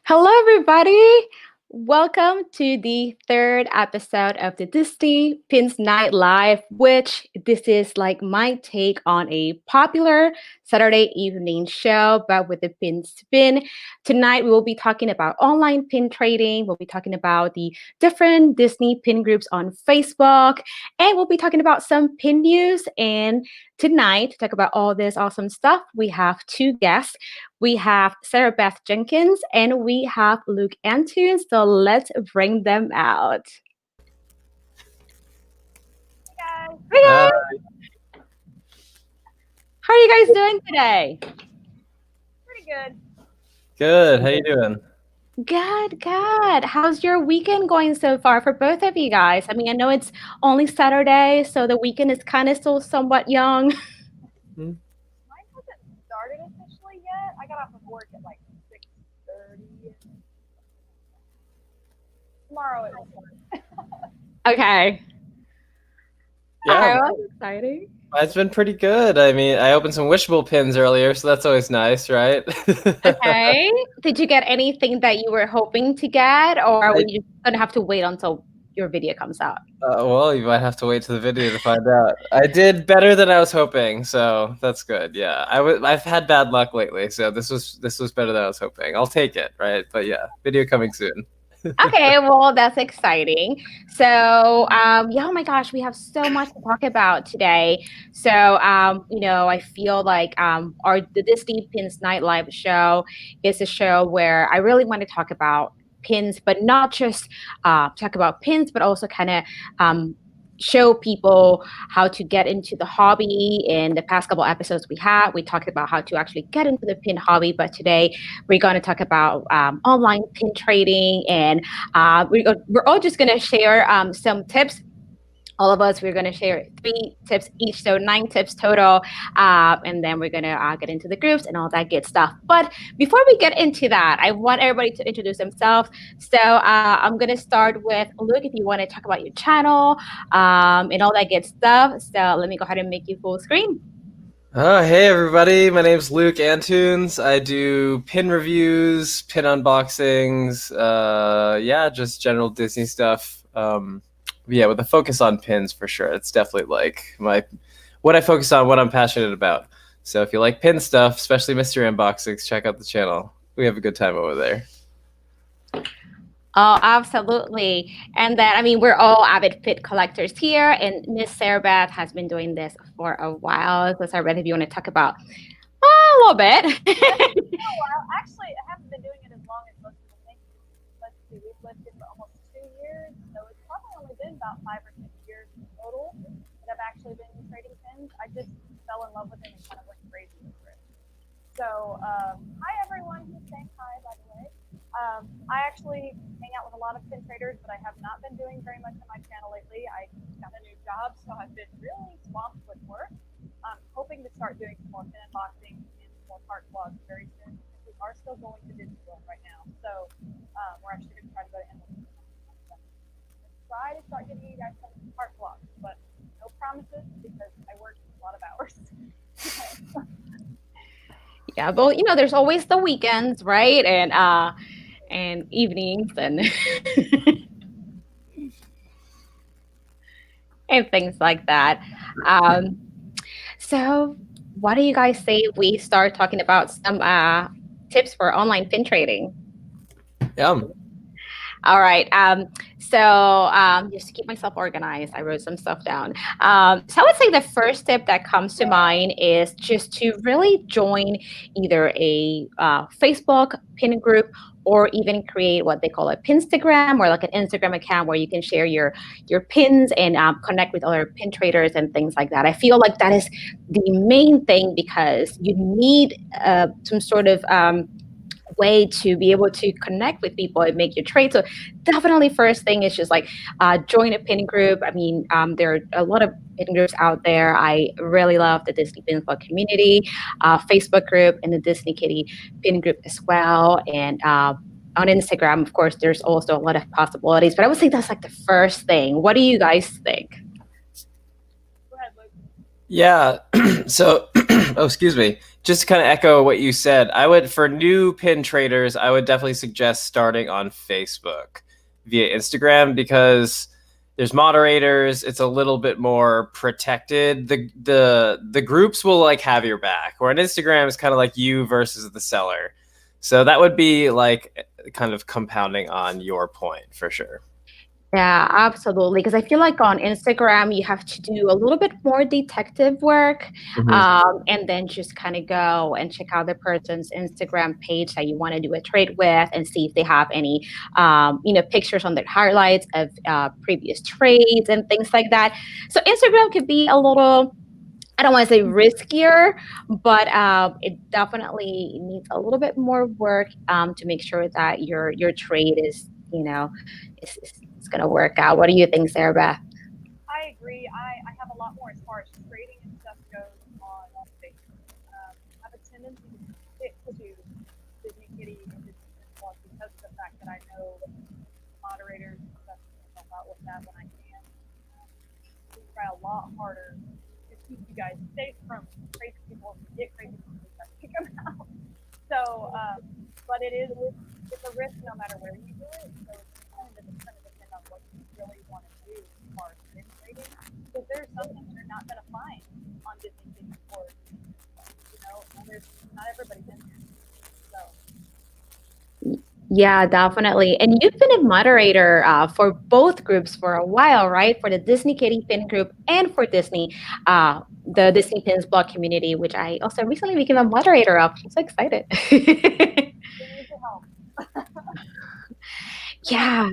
Hello, everybody. Welcome to the third episode of the Disney Pins Night Live, which this is like my take on a popular Saturday evening show, but with the pin spin. Tonight, we will be talking about online pin trading. We'll be talking about the different Disney pin groups on Facebook, and we'll be talking about some pin news. And tonight, to talk about all this awesome stuff, we have two guests. We have Sarabeth Jenkins and we have Luke Antunes. So let's bring them out. Hey Hey guys. guys, how are you guys doing today? Pretty good. Good. How you doing? Good, good. How's your weekend going so far for both of you guys? I mean, I know it's only Saturday, so the weekend is kind of still somewhat young. Mine hasn't started officially yet. I got off of work at like 6:30. Tomorrow it will start. Okay. Yeah, Oh, that's exciting. it's been pretty good. I mean, I opened some wishable pins earlier, so that's always nice, right? Okay. Did you get anything that you were hoping to get, or are we just gonna have to wait until your video comes out? Well, you might have to wait to the video to find out. I did better than I was hoping, so that's good. Yeah, I've had bad luck lately, so this was better than I was hoping. I'll take it, right? But yeah, video coming soon. Okay, well, that's exciting. So, yeah, oh my gosh, we have so much to talk about today. So, I feel like the Disney Pins Night Live show is a show where I really want to talk about pins, but not just talk about pins, but also kind of show people how to get into the hobby. In the past couple episodes we talked about how to actually get into the pin hobby, but today we're going to talk about online pin trading, and we're all just going to share some tips. All of us, we're going to share 3 tips each, so 9 tips total, and then we're going to get into the groups and all that good stuff. But before we get into that, I want everybody to introduce themselves. So I'm going to start with Luke, if you want to talk about your channel and all that good stuff. So let me go ahead and make you full screen. Oh, hey everybody, my name's Luke Antunes. I do pin reviews, pin unboxings, yeah, just general Disney stuff. Yeah, with a focus on pins for sure. It's definitely like what I focus on, what I'm passionate about. So if you like pin stuff, especially mystery unboxings, check out the channel. We have a good time over there. Oh, absolutely. And then, I mean, we're all avid fit collectors here, and Miss Sarabeth has been doing this for a while. So, Sarabeth, if you want to talk about a little bit. Well, actually, I haven't been doing it as long as most people think. Let's see, we've lived here for almost 2 years, so it's probably only been about 5 or 6 years total that I've actually been trading pins. I just fell in love with it and kind of went crazy over it. So, hi everyone who's saying hi, by the way. I actually hang out with a lot of pin traders, but I have not been doing very much on my channel lately. I got a new job, so I've been really swamped with work. I'm hoping to start doing some more pin unboxing and some more cart vlogs very soon. We are still going to Disney World right now, so we're actually going to try to go to Emily. Try to start giving you guys some cart vlogs, but no promises because I work a lot of hours. Yeah, but there's always the weekends, right? And evenings and and things like that. So what do you guys say if we start talking about some tips for online pin trading? Yeah. All right. Just to keep myself organized, I wrote some stuff down. So I would say the first tip that comes to mind is just to really join either a Facebook pin group or even create what they call a Pinstagram, or like an Instagram account where you can share your pins and connect with other pin traders and things like that. I feel like that is the main thing, because you need some sort of way to be able to connect with people and make your trade. So definitely first thing is just like join a pin group. I mean, there are a lot of pin groups out there. I really love the Disney Pin Club community, Facebook group, and the Disney Kitty pin group as well. And on Instagram, of course, there's also a lot of possibilities, but I would say that's like the first thing. What do you guys think? Go ahead, Luke. Yeah. So, oh, excuse me. just to kind of echo what you said, I would, for new pin traders, I would definitely suggest starting on Facebook via Instagram, because there's moderators. It's a little bit more protected. The groups will like have your back. Where on Instagram is kind of like you versus the seller. So that would be like kind of compounding on your point for sure. Yeah, absolutely. Because I feel like on Instagram, you have to do a little bit more detective work, and then just kind of go and check out the person's Instagram page that you want to do a trade with, and see if they have any, pictures on their highlights of previous trades and things like that. So Instagram could be a little, I don't want to say riskier, but it definitely needs a little bit more work to make sure that your trade is, is going to work out. What do you think, Sarabeth? I agree. I have a lot more as far as trading and stuff goes on Facebook. I have a tendency to stick to Disney Kitty and Disney Plus because of the fact that I know moderators and stuff can help out with that when I can. We try a lot harder to keep you guys safe from crazy people and get crazy people to start to kick them out. So, but it's a risk no matter where you do it. So it's kind of depend on what you really want to do as far as pin trading. Because there's something you're not going to find on Disney Kitty or, and there's not everybody's in there. So. Yeah, definitely. And you've been a moderator for both groups for a while, right? For the Disney Kitty Pin group and for the Disney Pins blog community, which I also recently became a moderator of. I'm so excited. Yeah.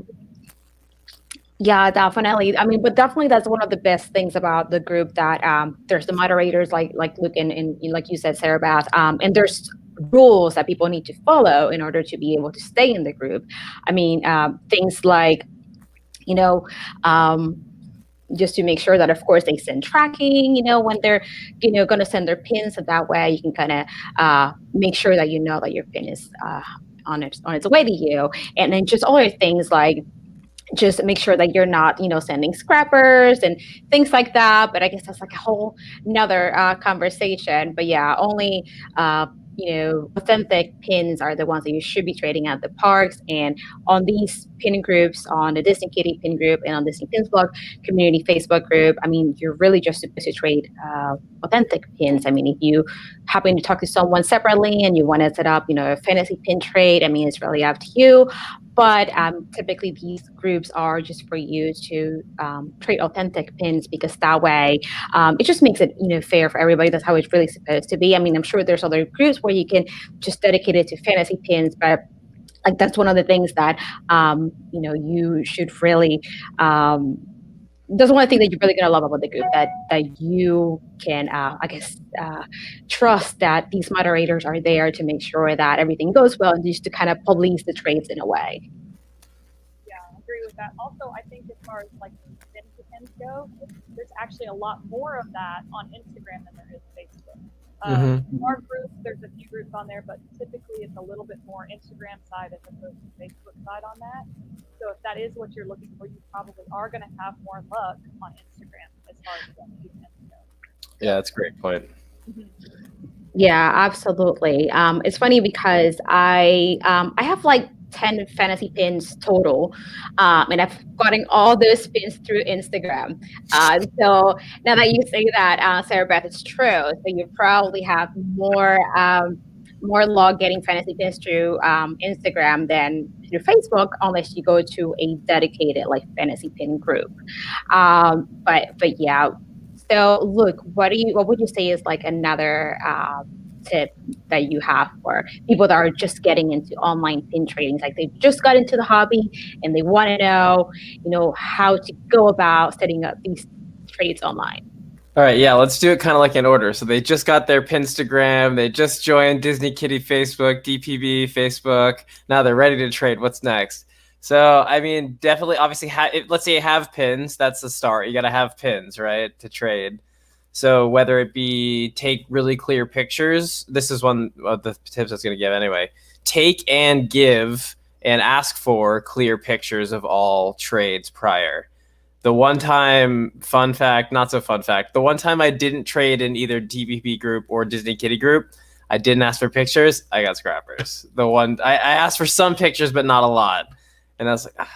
Yeah, definitely. I mean, but definitely that's one of the best things about the group, that there's the moderators like Luke and like you said, Sarabeth, and there's rules that people need to follow in order to be able to stay in the group. I mean, things like, you know, um, just to make sure that, of course, they send tracking, when they're, going to send their pins. So that way you can kind of make sure that that your pin is on its way to you. And then just other things like, just make sure that you're not, sending scrappers and things like that. But I guess that's like a whole another conversation. But yeah, only authentic pins are the ones that you should be trading at the parks. And on these pin groups, on the Disney Kitty pin group and on Disney Pins blog community Facebook group, I mean, you're really just supposed to trade authentic pins. I mean, if you happen to talk to someone separately and you want to set up, a fantasy pin trade, I mean, it's really up to you. But typically these groups are just for you to trade authentic pins, because that way it just makes it fair for everybody. That's how it's really supposed to be. I mean, I'm sure there's other groups where you can just dedicate it to fantasy pins, but like that's one of the things that you should really that's one thing that you're really going to love about the group, that you can, trust that these moderators are there to make sure that everything goes well, and just to kind of police the trades in a way. Yeah, I agree with that. Also, I think as far as like fantasy pins go, there's actually a lot more of that on Instagram than there is Facebook. Our group, there's a few groups on there, but typically it's a little bit more Instagram side as opposed to Facebook side on that. So if that is what you're looking for, you probably are going to have more luck on Instagram as far as fantasy pins go. Yeah, that's a great point. Yeah, absolutely. It's funny because I have like 10 fantasy pins total, and I've gotten all those pins through Instagram. So now that you say that, Sarabeth, it's true. So you probably have more luck getting fantasy pins through Instagram than through Facebook, unless you go to a dedicated like fantasy pin group. But yeah. So look, what would you say is like another tip that you have for people that are just getting into online pin trading? Like they just got into the hobby and they want to know, how to go about setting up these trades online. All right, yeah, let's do it kind of like in order. So they just got their Pinstagram, they just joined Disney Kitty Facebook, DPB Facebook. Now they're ready to trade. What's next? So, I mean, definitely, obviously, let's say you have pins. That's the start. You got to have pins, right, to trade. So whether it be take really clear pictures, this is one of the tips I was going to give anyway. Take and give and ask for clear pictures of all trades prior. The one time, fun fact, not so fun fact, the one time I didn't trade in either DPP group or Disney Kitty group, I didn't ask for pictures, I got scrappers. The one I asked for some pictures, but not a lot, and I was like,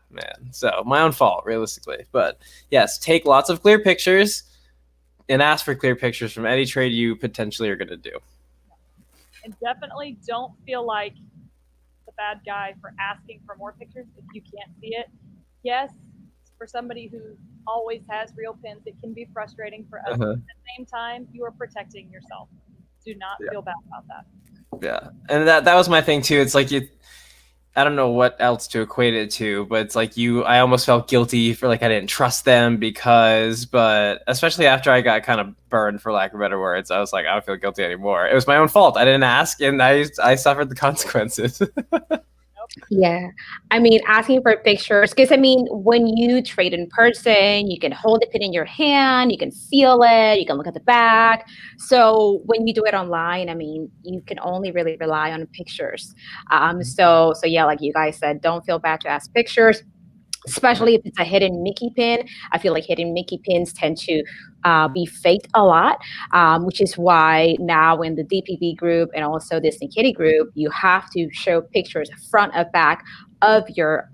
man. So my own fault, realistically. But yes, take lots of clear pictures and ask for clear pictures from any trade you potentially are going to do. And definitely don't feel like the bad guy for asking for more pictures if you can't see it. Yes, for somebody who always has real pins, it can be frustrating for us. At the same time, you are protecting yourself. Do not feel bad about that. Yeah, and that was my thing too. It's like I don't know what else to equate it to, but it's like I almost felt guilty for like I didn't trust them but especially after I got kind of burned, for lack of better words, I was like, I don't feel guilty anymore. It was my own fault. I didn't ask, and I suffered the consequences. Yeah. I mean, asking for pictures, because I mean, when you trade in person, you can hold the pin in your hand, you can feel it, you can look at the back. So when you do it online, I mean, you can only really rely on pictures. So yeah, like you guys said, don't feel bad to ask pictures, especially if it's a hidden Mickey pin. I feel like hidden Mickey pins tend to be faked a lot, which is why now in the DPB group and also Disney Kitty group, you have to show pictures front and back of your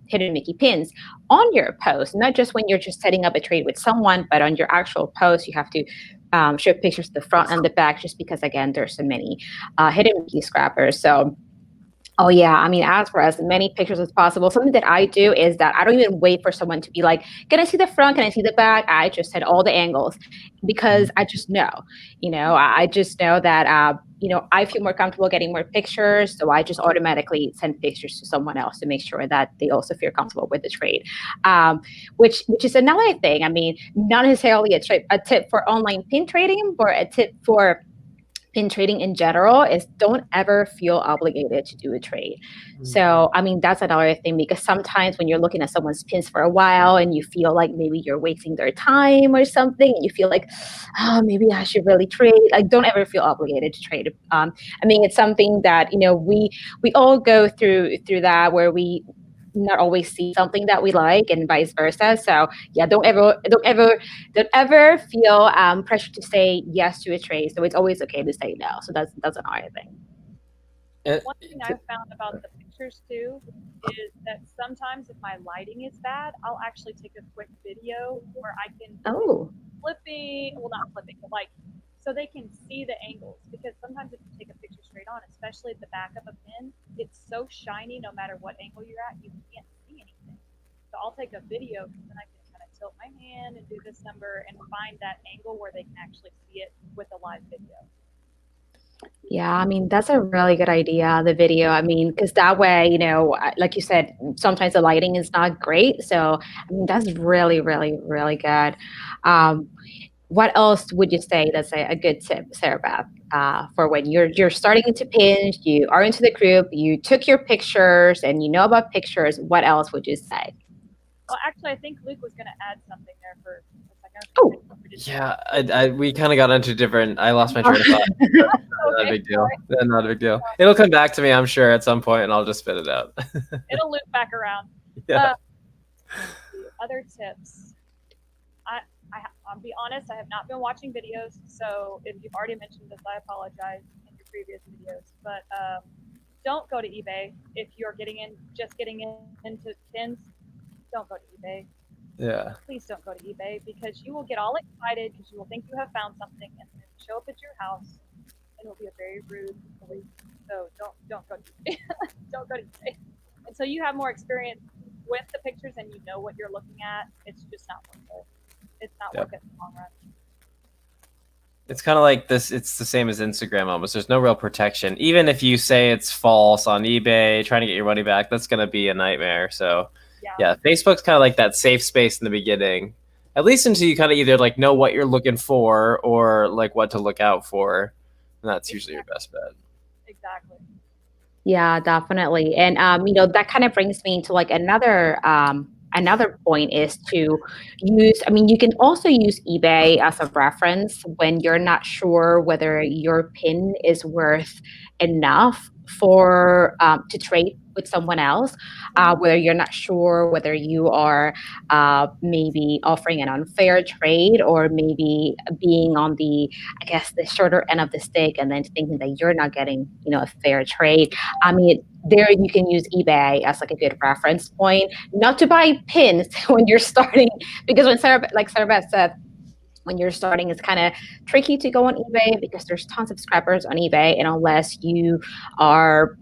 hidden Mickey pins on your post, not just when you're just setting up a trade with someone, but on your actual post, you have to show pictures of the front and the back, just because, again, there's so many hidden Mickey scrappers. So oh yeah, I mean, ask for as many pictures as possible. Something that I do is that I don't even wait for someone to be like, "Can I see the front? Can I see the back?" I just set all the angles because I just know, I just know that, I feel more comfortable getting more pictures, so I just automatically send pictures to someone else to make sure that they also feel comfortable with the trade. Which is another thing. I mean, not necessarily a tip for online pin trading, but a tip for in trading in general is don't ever feel obligated to do a trade. So, I mean, that's another thing, because sometimes when you're looking at someone's pins for a while and you feel like maybe you're wasting their time or something, and you feel like, oh, maybe I should really trade. Like, don't ever feel obligated to trade. I mean, it's something that, we all go through that, where we not always see something that we like and vice versa. So yeah, don't ever feel pressure to say yes to a trade. So it's always okay to say no. So that's another thing. One thing I've found about the pictures too is that sometimes if my lighting is bad, I'll actually take a quick video where I can flipping, well, not flipping, but like, so they can see the angles. Because sometimes if you take a picture straight on, especially at the back of a pin, it's so shiny no matter what angle you're at, you can't see anything. So I'll take a video, because then I can kind of tilt my hand and do this number and find that angle where they can actually see it with a live video. Yeah, I mean, that's a really good idea, the video. I mean, because that way, like you said, sometimes the lighting is not great. So, I mean, that's really, really, really good. What else would you say that's a good tip, Sarabeth, for when you're starting into pins, you are into the group, you took your pictures, and you know about pictures? What else would you say? Well, actually, I think Luke was going to add something there for a second. Oh, yeah, we kind of got into different. I lost my train of thought. Not a big deal. Not a big deal. It'll come back to me, I'm sure, at some point, and I'll just spit it out. It'll loop back around. Yeah. Other tips. I'll be honest, I have not been watching videos, so if you've already mentioned this, I apologize in your previous videos. But don't go to eBay if you're just getting into pins. Don't go to eBay. Yeah. Please don't go to eBay, because you will get all excited because you will think you have found something, and then show up at your house, and it'll be a very rude police. So don't go to eBay. Don't go to eBay until you have more experience with the pictures and you know what you're looking at. It's just not worth it. It's not worth it in the long run. It's kind of like this. It's the same as Instagram almost. There's no real protection. Even if you say it's false on eBay, trying to get your money back, that's going to be a nightmare. So yeah, Facebook's kind of like that safe space in the beginning, at least until you kind of either like know what you're looking for or like what to look out for. And that's usually your best bet. Exactly. Yeah, definitely. And that kind of brings me to like another another point is to use, I mean, you can also use eBay as a reference when you're not sure whether your pin is worth enough for to trade with someone else, whether you're not sure whether you are maybe offering an unfair trade or maybe being on the, I guess, the shorter end of the stick and then thinking that you're not getting, a fair trade. I mean, there you can use eBay as like a good reference point, not to buy pins when you're starting, because when Sarabeth said, when you're starting, it's kind of tricky to go on eBay because there's tons of scrappers on eBay. And unless you are,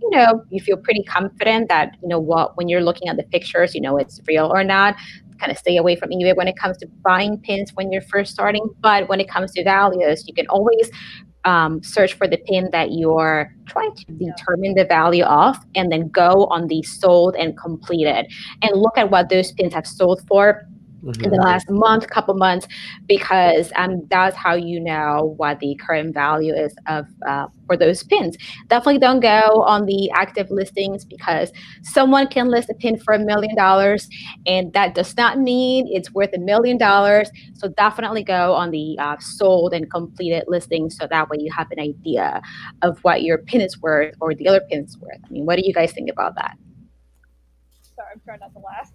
you feel pretty confident that, what, when you're looking at the pictures, it's real or not, kind of stay away from eBay when it comes to buying pins when you're first starting. But when it comes to values, you can always search for the pin that you're trying to determine the value of, and then go on the sold and completed and look at what those pins have sold for in the last month, couple months, because that's how you know what the current value is of for those pins. Definitely don't go on the active listings because someone can list a pin for $1 million, and that does not mean it's worth $1 million. So definitely go on the sold and completed listings, so that way you have an idea of what your pin is worth or the other pin is worth. I mean, what do you guys think about that? Sorry, I'm trying not to laugh.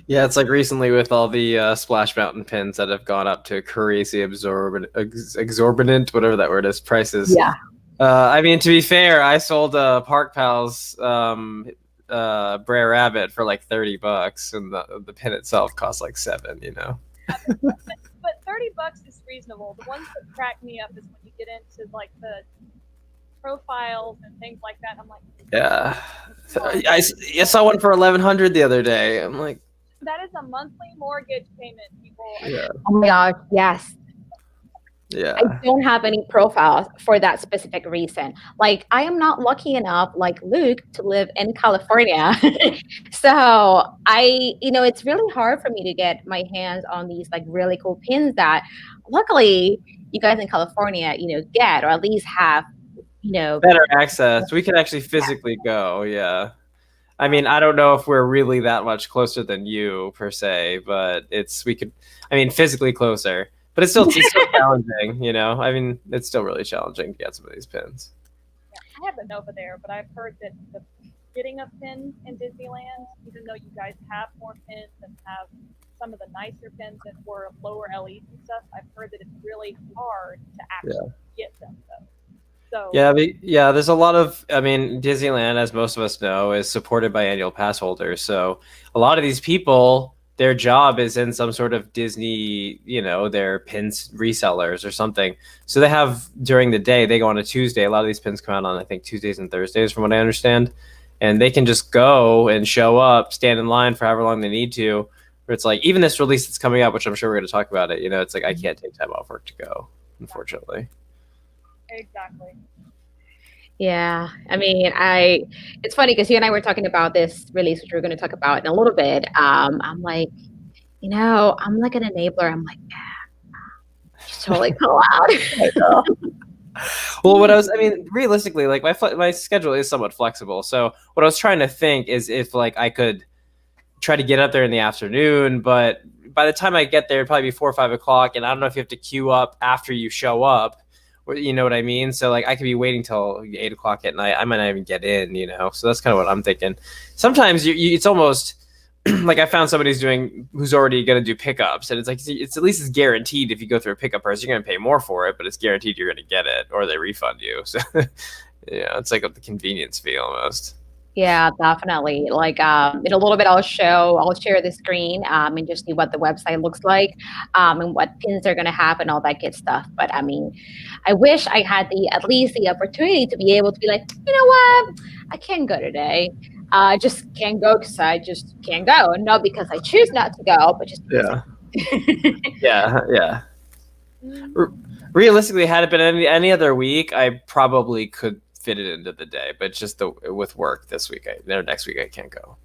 Yeah, it's like recently with all the Splash Mountain pins that have gone up to crazy exorbitant, whatever that word is, prices. Yeah. I mean, to be fair, I sold Park Pals Brer Rabbit for like $30, and the pin itself cost like $7. But $30 is reasonable. The ones that crack me up is when you get into like the profiles and things like that. I'm like, yeah. I saw one for $1,100 the other day. I'm like, that is a monthly mortgage payment, people. Yeah. Oh my gosh, yes. Yeah. I don't have any profiles for that specific reason. Like, I am not lucky enough, like Luke, to live in California. So it's really hard for me to get my hands on these like really cool pins that luckily you guys in California, get, or at least have, better access. We can actually physically go. Yeah. I mean, I don't know if we're really that much closer than you per se, but physically closer. But it's still challenging, I mean, it's still really challenging to get some of these pins. Yeah, I haven't been over there, but I've heard that the getting a pin in Disneyland, even though you guys have more pins and have some of the nicer pins that were lower LEs and stuff, I've heard that it's really hard to actually get them, though. So, yeah, there's a lot of, Disneyland, as most of us know, is supported by annual pass holders. So a lot of these people, their job is in some sort of Disney, they're pins resellers or something. So they have, during the day, they go on a Tuesday. A lot of these pins come out on, I think, Tuesdays and Thursdays, from what I understand. And they can just go and show up, stand in line for however long they need to. Where it's like, even this release that's coming up, which I'm sure we're going to talk about it, it's like, I can't take time off work to go, unfortunately. Exactly. Yeah, I mean, it's funny because you and I were talking about this release, which we're going to talk about in a little bit. I'm like, I'm like an enabler. I'm like, yeah, just totally go out. Well, realistically, like my schedule is somewhat flexible. So what I was trying to think is if like I could try to get up there in the afternoon, but by the time I get there, it'd probably be 4 or 5 o'clock, and I don't know if you have to queue up after you show up. You know what I mean? So like I could be waiting till 8 o'clock at night. I might not even get in, So that's kind of what I'm thinking. Sometimes it's almost like I found somebody who's already going to do pickups, and it's like it's at least it's guaranteed if you go through a pickup person, you're going to pay more for it, but it's guaranteed you're going to get it or they refund you. So it's like the convenience fee almost. Yeah, definitely. Like in a little bit, I'll share the screen and just see what the website looks like and what pins they're going to have and all that good stuff. But I mean, I wish I had at least the opportunity to be able to be like, you know what, I can't go today. I just can't go because I just can't go, and not because I choose not to go, but just because yeah. Realistically, had it been any other week, I probably could fit it into the day, but just with work this week, next week I can't go.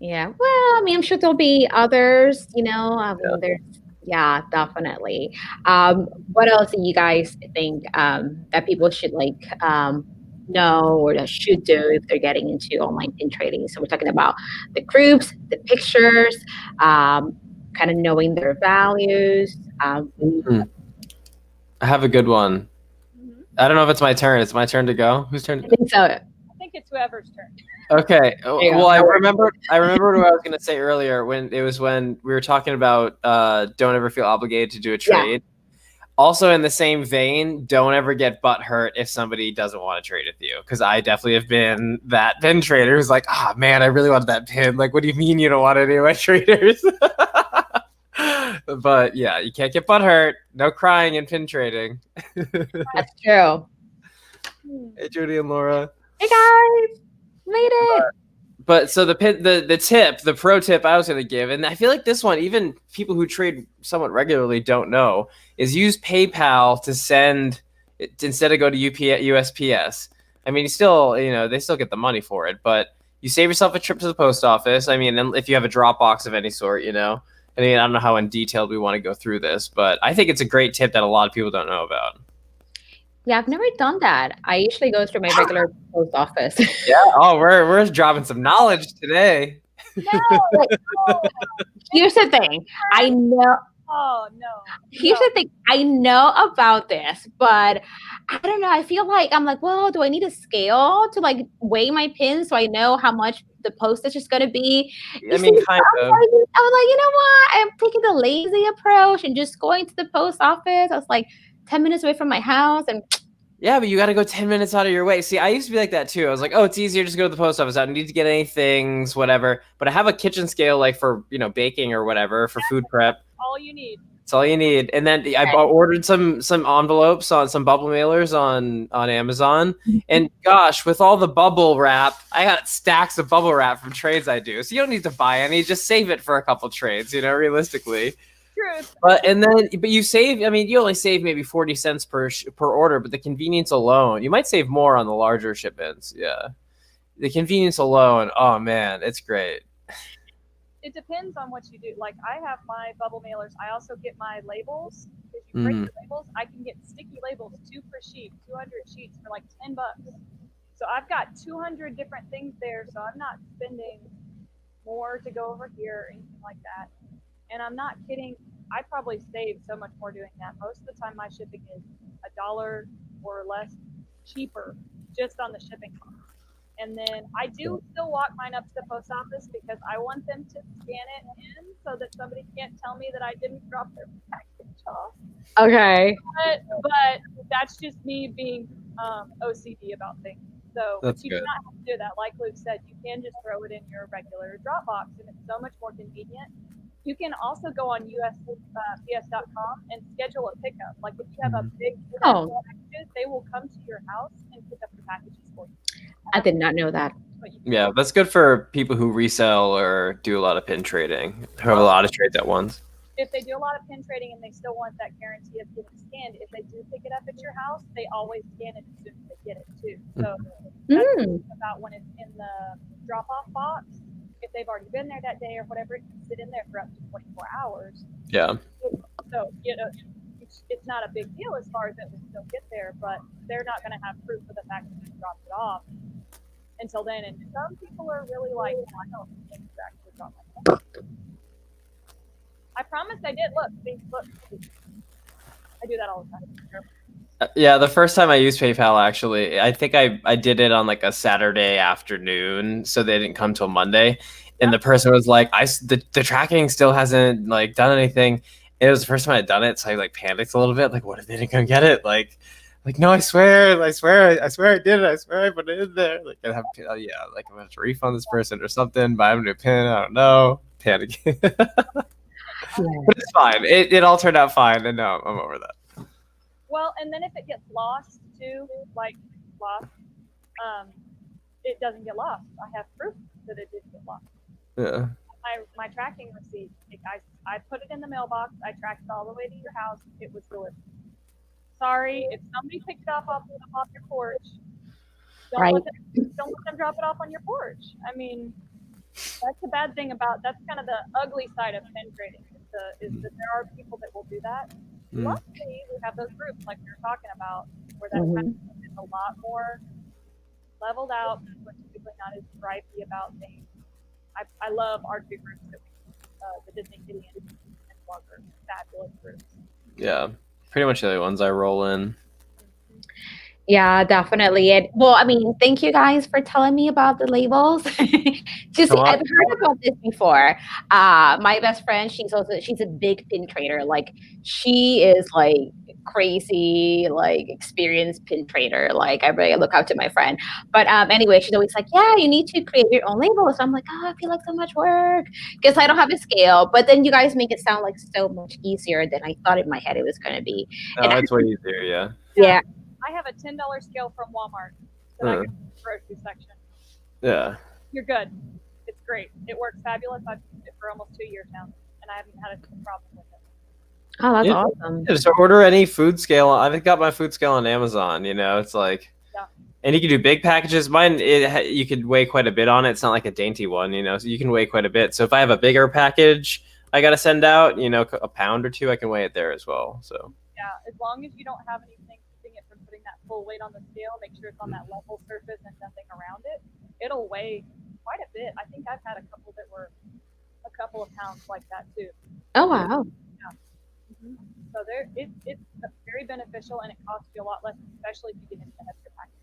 Yeah, well, I mean, I'm sure there'll be others, there's definitely. What else do you guys think that people should know or that should do if they're getting into online pin trading. So we're talking about the groups, the pictures, kind of knowing their values. I have a good one. Mm-hmm. I don't know if it's my turn. It's my turn to go. Whose turn? I think so. I think it's whoever's turn. Okay. you Well, go. I remembered what I was going to say earlier when we were talking about don't ever feel obligated to do a trade. Also, in the same vein, don't ever get butt hurt if somebody doesn't want to trade with you. Because I definitely have been that pin trader who's like, ah, man, I really want that pin. Like, what do you mean you don't want any of my traders? But yeah, you can't get butt hurt. No crying in pin trading. That's true. Hey, Judy and Laura. Hey guys, made it. But so the pro tip I was going to give, and I feel like this one, even people who trade somewhat regularly don't know, is use PayPal to send instead of go to USPS. I mean, you still, they still get the money for it, but you save yourself a trip to the post office. I mean, if you have a drop box of any sort, I mean, I don't know how in detailed we want to go through this, but I think it's a great tip that a lot of people don't know about. Yeah, I've never done that. I usually go through my regular post office. Yeah. Oh, we're dropping some knowledge today. Here's the thing. I know. Oh no. Here's the thing. I know about this, but I don't know. I feel like I'm like, well, do I need a scale to like weigh my pins so I know how much the postage is going to be? I mean, kind of. I was like, you know what? I'm taking the lazy approach and just going to the post office. I was like 10 minutes away from my house and. Yeah, but you got to go 10 minutes out of your way. See, I used to be like that too. I was like, oh, it's easier just to go to the post office. I don't need to get any things, whatever. But I have a kitchen scale like for, baking or whatever, for food prep. All you need. That's all you need. And then I ordered some envelopes on some bubble mailers on Amazon. And gosh, with all the bubble wrap, I got stacks of bubble wrap from trades I do. So you don't need to buy any, just save it for a couple trades, realistically. But you save. I mean, you only save maybe 40 cents per order, but the convenience alone, you might save more on the larger shipments. Yeah, the convenience alone. Oh man, it's great. It depends on what you do. Like I have my bubble mailers. I also get my labels. If you print your labels, I can get sticky labels, 2 per sheet, 200 sheets for like $10. So I've got 200 different things there. So I'm not spending more to go over here or anything like that. And I'm not kidding. I probably save so much more doing that. Most of the time, my shipping is $1 or less cheaper just on the shipping cost. And then I do still walk mine up to the post office because I want them to scan it in so that somebody can't tell me that I didn't drop their package off. Okay. But that's just me being OCD about things. So you do not have to do that. Like Luke said, you can just throw it in your regular drop box, and it's so much more convenient. You can also go on USPS.com and schedule a pickup. Like if you have a big packages, they will come to your house and pick up the packages for you. I did not know that. Yeah, that's good for people who resell or do a lot of pin trading, who have a lot of trades at once. If they do a lot of pin trading and they still want that guarantee of getting scanned, if they do pick it up at your house, they always scan it as soon as they get it too. So that's about when it's in the drop-off box. If they've already been there that day or whatever, it can sit in there for up to 24 hours. Yeah. So, it's not a big deal as far as it will still get there, but they're not going to have proof of the fact that you dropped it off until then. And some people are really like, I don't think you actually dropped my phone. I promise I did. Look. I do that all the time. Yeah, the first time I used PayPal, actually, I think I did it on like a Saturday afternoon, so they didn't come till Monday. And the person was like, the tracking still hasn't like done anything. It was the first time I'd done it, so I like panicked a little bit. Like, what if they didn't come get it? Like no, I swear I did it. I swear I put it in there. Like, I have, like I'm gonna have to refund this person or something. Buy them a new pin. I don't know. Panic. But it's fine. It all turned out fine, and now I'm over that. Well, and then if it gets lost too, it doesn't get lost. I have proof that it didn't get lost. Yeah. My tracking receipt, I put it in the mailbox. I tracked it all the way to your house. It was delivered. Sorry, if somebody picked it off your porch, don't let them drop it off on your porch. I mean, that's the bad thing that's kind of the ugly side of pin trading is that there are people that will do that. Luckily, we have those groups like we were talking about where that kind of is a lot more leveled out. We're typically not as gripey about things. I love our two groups that the Disney Kitty and Slugger, fabulous groups. Yeah, pretty much the only ones I roll in. Yeah, definitely. Well, I mean, thank you guys for telling me about the labels. Just Come on. I've heard about this before. My best friend, she's a big pin trader. Like she is like crazy, like experienced pin trader. Like I really look up to my friend. But anyway, she's always like, yeah, you need to create your own labels. So I'm like, oh, I feel like so much work because I don't have a scale. But then you guys make it sound like so much easier than I thought in my head it was gonna be. And No, it's way easier. Yeah. yeah. I have a $10 scale from Walmart that I go to the grocery section. Yeah. You're good. It's great. It works fabulous. I've used it for almost 2 years now, and I haven't had a problem with it. Oh, that's Yeah. awesome. Just order any food scale. I've got my food scale on Amazon. You know, it's like, Yeah. and you can do big packages. Mine, you could weigh quite a bit on it. It's not like a dainty one, you know, so you can weigh quite a bit. So if I have a bigger package, I got to send out, you know, a pound or two, I can weigh it there as well. So Yeah, as long as you don't have anything keeping it from putting that full weight on the scale, make sure it's on that level surface and nothing around it. It'll weigh quite a bit. I think I've had a couple that were a couple of pounds like that too. Oh wow. Yeah. So it's very beneficial, and it costs you a lot less, especially if you get into the heavier packages.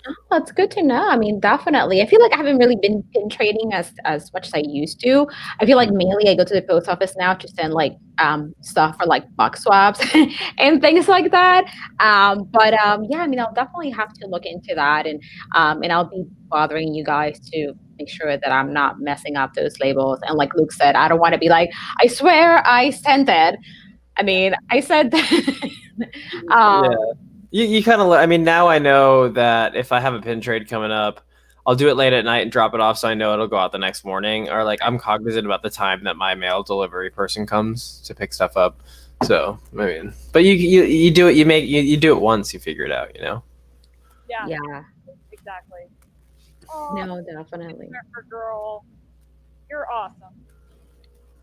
Oh, that's good to know. I mean, definitely. I feel like I haven't really been pin trading as much as I used to. I feel like mainly I go to the post office now to send like stuff for like box swaps and things like that. But yeah, I mean, I'll definitely have to look into that, and I'll be bothering you guys to make sure that I'm not messing up those labels. And like Luke said, I don't want to be like, I swear I sent it. I mean, I said yeah. You kind of, I mean, now I know that if I have a pin trade coming up, I'll do it late at night and drop it off so I know it'll go out the next morning. Or like I'm cognizant about the time that my mail delivery person comes to pick stuff up. So I mean, but you do it. You do it once, you figure it out. You know. Yeah. yeah. Exactly. No, definitely. Surfer girl, you're awesome.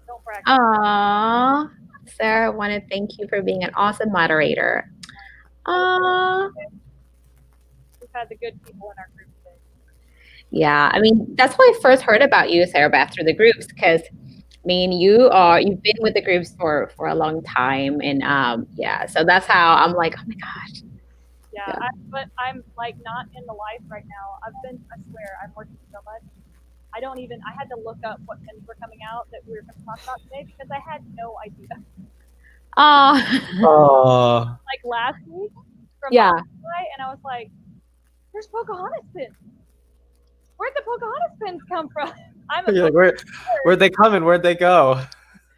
Don't brag. Aww. Sarah, I want to thank you for being an awesome moderator. Aww. We've had the good people in our group today. Yeah, I mean, that's why I first heard about you, Sarabeth, through the groups, because I mean, you've been with the groups for a long time, and yeah, so that's how I'm like, oh my gosh. Yeah, but I'm like not in the life right now. I swear, I'm working so much. I had to look up what pins were coming out that we were going to talk about today because I had no idea. Oh. Like last week from Yeah. and I was like, there's Pocahontas pins. Where'd the Pocahontas pins come from? You're like, where'd they come and where'd they go?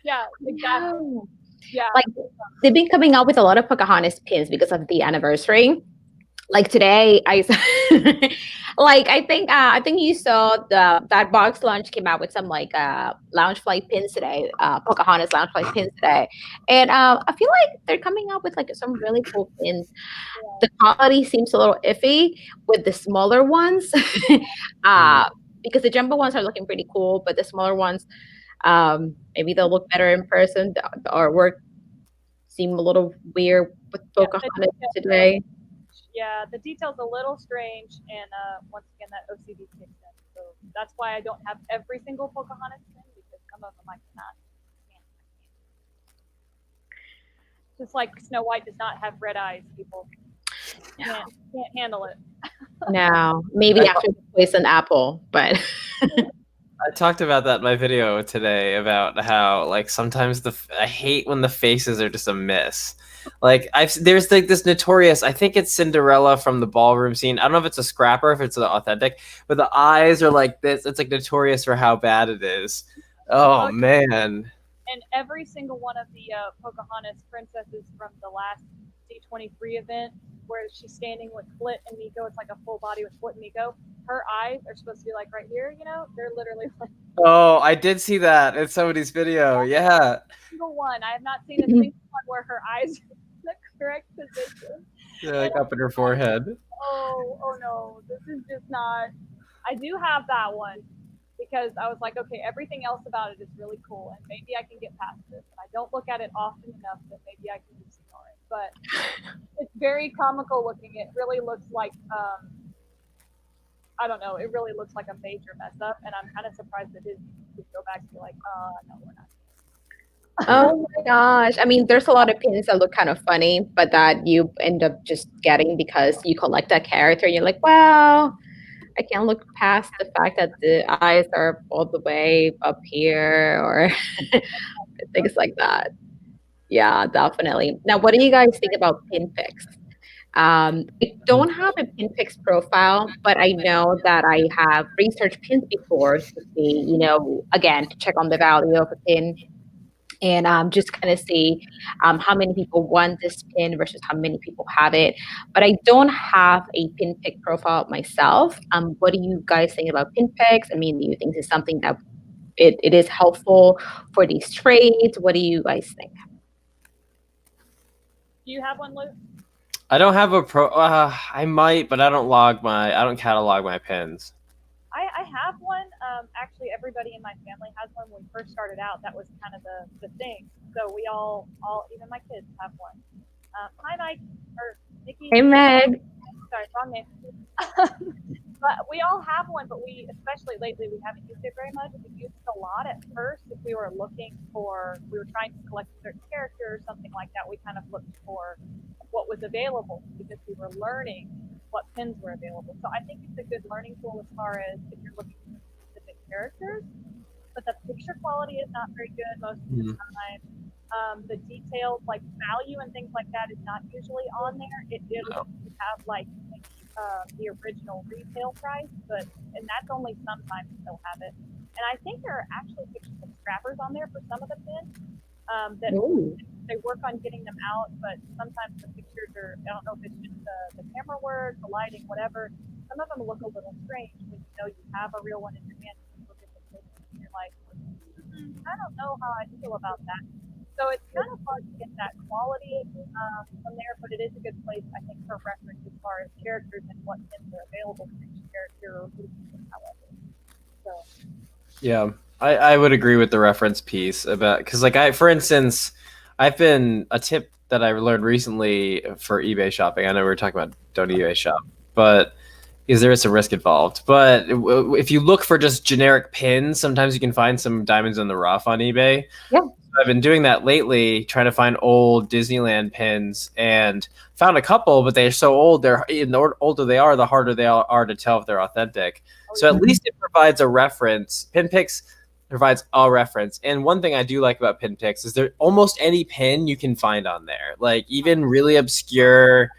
Yeah, exactly. No. Yeah. Like they've been coming out with a lot of Pocahontas pins because of the anniversary. Like today, like I think you saw that box launch came out with some like lounge flight pins today, Pocahontas lounge flight pins today, and I feel like they're coming out with like some really cool pins. The quality seems a little iffy with the smaller ones, because the jumbo ones are looking pretty cool, but the smaller ones, maybe they'll look better in person. The artwork seem a little weird with Pocahontas today. Yeah, the detail's a little strange, and once again, that OCD kicks in. So that's why I don't have every single Pocahontas pin, because some of them I cannot. Just like Snow White does not have red eyes, people. Can't handle it. No, maybe after the poison apple, but I talked about that in my video today about how like sometimes I hate when the faces are just a miss. Like there's like this notorious, I think it's Cinderella from the ballroom scene. I don't know if it's a scrapper, if it's authentic, but the eyes are like this. It's like notorious for how bad it is. Oh man. And every single one of the Pocahontas princesses from the last D23 event, where she's standing with Flit and Nico, it's like a full body with Flit and Nico. Her eyes are supposed to be like right here, you know? They're literally like. Oh, I did see that in somebody's video. Yeah. Single one. I have not seen a single one where her eyes are in the correct position. Yeah, like up in her forehead. Oh no, this is just not. I do have that one because I was like, okay, everything else about it is really cool, and maybe I can get past this. And I don't look at it often enough that maybe I can just ignore it. But it's very comical looking. It really looks like I don't know. It really looks like a major mess up, and I'm kind of surprised that Disney would go back to be like, no, we're not. Oh my gosh. I mean, there's a lot of pins that look kind of funny, but that you end up just getting because you collect that character. And you're like, well, I can't look past the fact that the eyes are all the way up here or things like that. Yeah, definitely. Now, what do you guys think about pin picks? I don't have a pin picks profile, but I know that I have researched pins before to see, again, to check on the value of a pin and just kind of see how many people want this pin versus how many people have it. But I don't have a pin pick profile myself. What do you guys think about pin picks? I mean, do you think this is something that it is helpful for these trades? What do you guys think? Do you have one, Luke? I don't have a pro. I might, but I don't catalog my pins. I have one. Actually, everybody in my family has one. When we first started out, that was kind of the thing. So we all even my kids have one. Hi, Mike or Nikki. Hey, Meg. Sorry, wrong name. But we all have one, but especially lately, we haven't used it very much. We used it a lot at first. If we were trying to collect a certain character or something like that, we kind of looked for what was available because we were learning what pins were available. So I think it's a good learning tool as far as if you're looking for specific characters. But the picture quality is not very good most of the time. The details like value and things like that is not usually on there. It did have like the original retail price, and that's only sometimes they'll have it. And I think there are actually pictures of scrappers on there for some of the pins that they work on getting them out, but sometimes the pictures are, I don't know if it's just the camera work, the lighting, whatever. Some of them look a little strange when you have a real one in your hand and you look at the picture and you're like, I don't know how I feel about that. So it's kind of hard to get that quality from there, but it is a good place, I think, for reference as far as characters and what pins are available for each character or however. So. Yeah, I would agree with the reference piece about because, for instance, I've been a tip that I learned recently for eBay shopping. I know we were talking about don't eBay shop, but because there is some risk involved. But if you look for just generic pins, sometimes you can find some diamonds in the rough on eBay. Yeah. I've been doing that lately, trying to find old Disneyland pins, and found a couple, but they're so old. The older they are, the harder they are to tell if they're authentic. So at least it provides a reference. PinPix provides a reference. And one thing I do like about PinPix is there almost any pin you can find on there. Like even really obscure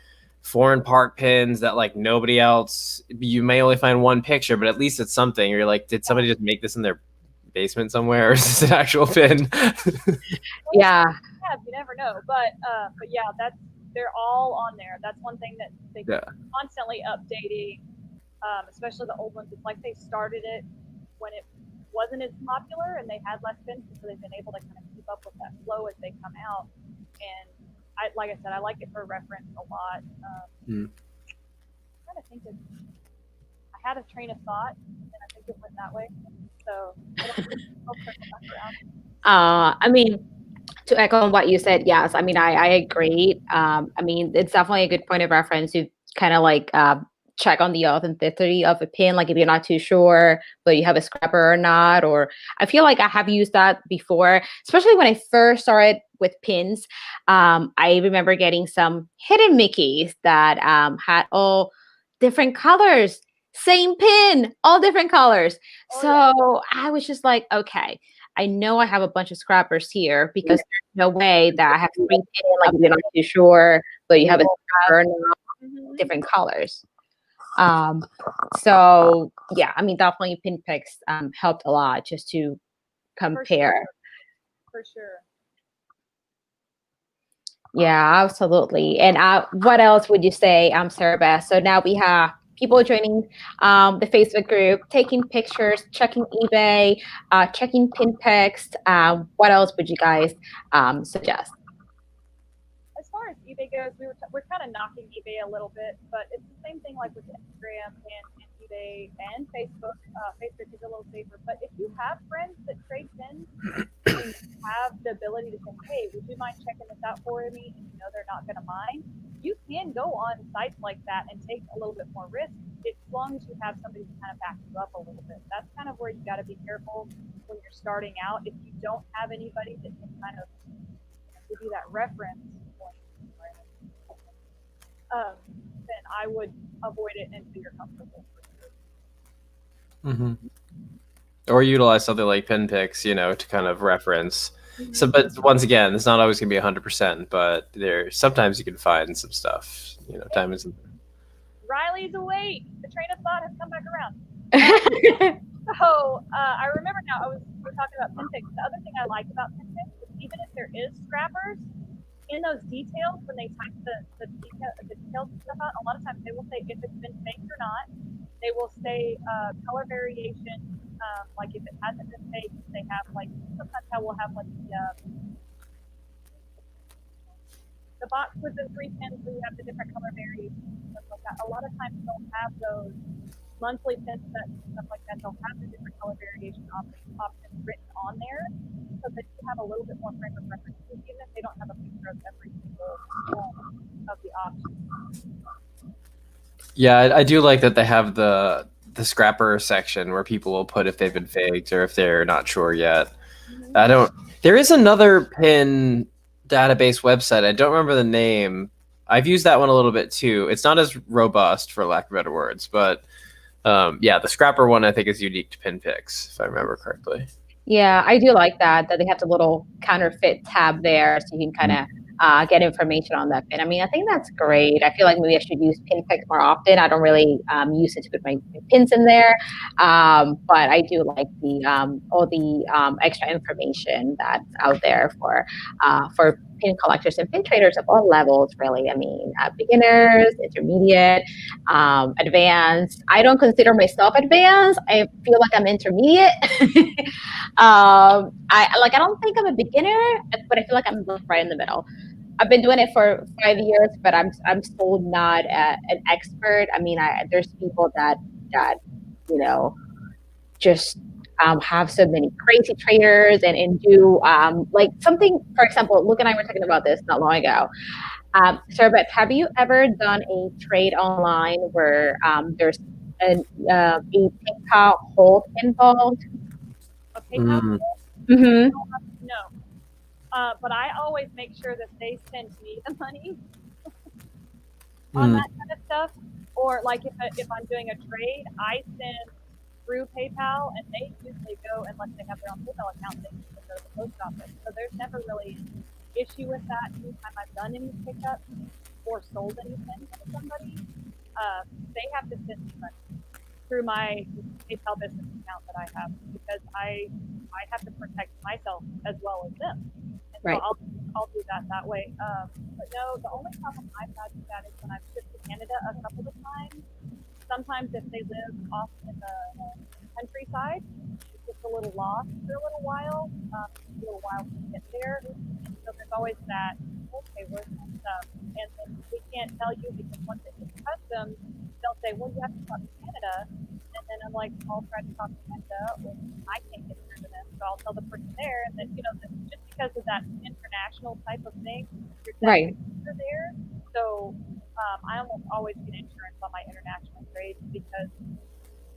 foreign park pins that like nobody else, you may only find one picture, but at least it's something. You're like, did somebody just make this in their basement somewhere, or is this an actual pin? Yeah. You never know. But yeah, they're all on there. That's one thing that they constantly updating. Especially the old ones. It's like they started it when it wasn't as popular and they had less pins, so they've been able to kind of keep up with that flow as they come out. And like I said, I like it for reference a lot. I'm trying to think I had a train of thought and I think it went that way. So I'll circle back around. I mean, to echo on what you said, yes. I mean, I agree. I mean, it's definitely a good point of reference to kind of like check on the authenticity of a pin, like if you're not too sure whether you have a scrapper or not. Or I feel like I have used that before, especially when I first started with pins. I remember getting some hidden Mickeys that had all different colors, same pin, all different colors. So I was just like, okay, I know I have a bunch of scrappers here because there's no way that I have three pin, like you're not too sure, but you have a scrapper and different colors. So yeah, I mean, definitely pin picks helped a lot just to compare. For sure. Yeah, absolutely. And what else would you say, Sarabeth? So now we have people joining the Facebook group, taking pictures, checking eBay, checking pin picks. What else would you guys suggest? As far as eBay goes, we're kind of knocking eBay a little bit, but it's the same thing like with Instagram and eBay and Facebook. Facebook is a little safer, but if you have friends that trade pins and have the ability to say, hey, would you mind checking this out for me? And you know they're not going to mind. You can go on sites like that and take a little bit more risk. As long as you have somebody to kind of back you up a little bit. That's kind of where you got to be careful when you're starting out. If you don't have anybody that can kind of give you that reference point, then I would avoid it until you're comfortable. Mm-hmm. Or utilize something like Pinpix, to kind of reference. Mm-hmm. So, but once again, it's not always going to be 100%, but sometimes you can find some stuff. Time is. Riley's awake. The train of thought has come back around. So I remember now. We're talking about Pinpix. The other thing I like about Pinpix is even if there is scrappers, in those details, when they type the details and stuff out, a lot of times they will say if it's been faked or not. They will say color variation. Like if it hasn't been faked, they have sometimes I will have the box with the 3 pins where you have the different color variations and stuff like that. A lot of times they'll have those monthly pin sets and stuff like that. They'll have the different color variation options written on there so that you have a little bit more frame of reference, even if they don't have a picture of every single one of the options. Yeah, I do like that they have the scrapper section where people will put if they've been faked or if they're not sure yet. Mm-hmm. There is another pin database website. I don't remember the name. I've used that one a little bit too. It's not as robust, for lack of better words, but the scrapper one I think is unique to Pinpix, if I remember correctly. Yeah, I do like that they have the little counterfeit tab there, so you can kind of get information on that pin. I mean, I think that's great. I feel like maybe I should use Pinpix more often. I don't really use it to put my pins in there, but I do like all the extra information that's out there for pin collectors and pin traders of all levels, really. I mean, beginners, intermediate, advanced. I don't consider myself advanced. I feel like I'm intermediate. I don't think I'm a beginner, but I feel like I'm right in the middle. I've been doing it for 5 years, but I'm still not an expert. I mean, there's people that just have so many crazy traders and do something. For example, Luke and I were talking about this not long ago. Sarabeth, have you ever done a trade online where there's a PayPal hold involved? A PayPal hold? Mm-hmm. No. But I always make sure that they send me the money on that kind of stuff. Or like if I'm doing a trade, I send through PayPal, and they usually go, unless they have their own PayPal account, they usually go to the post office. So there's never really an issue with that. Anytime I've done any pickups or sold anything to somebody, they have to send me money through my PayPal business account that I have, because I have to protect myself as well as them. And right. So I'll do that way. But no, the only problem I've had with that is when I've shipped to Canada a couple of times. Sometimes if they live off in the countryside, it's just a little lost for a little while. A little while to get there. And so there's always that, okay, where's my stuff? And then we can't tell you, because once it hits customs, they'll say, well, you have to talk to Canada. And then I'm like, I'll try to talk to Canada, or I can't get through to them. So I'll tell the person there. And then, just because of that international type of thing, you're right there. So I almost always get insurance on my international trades, because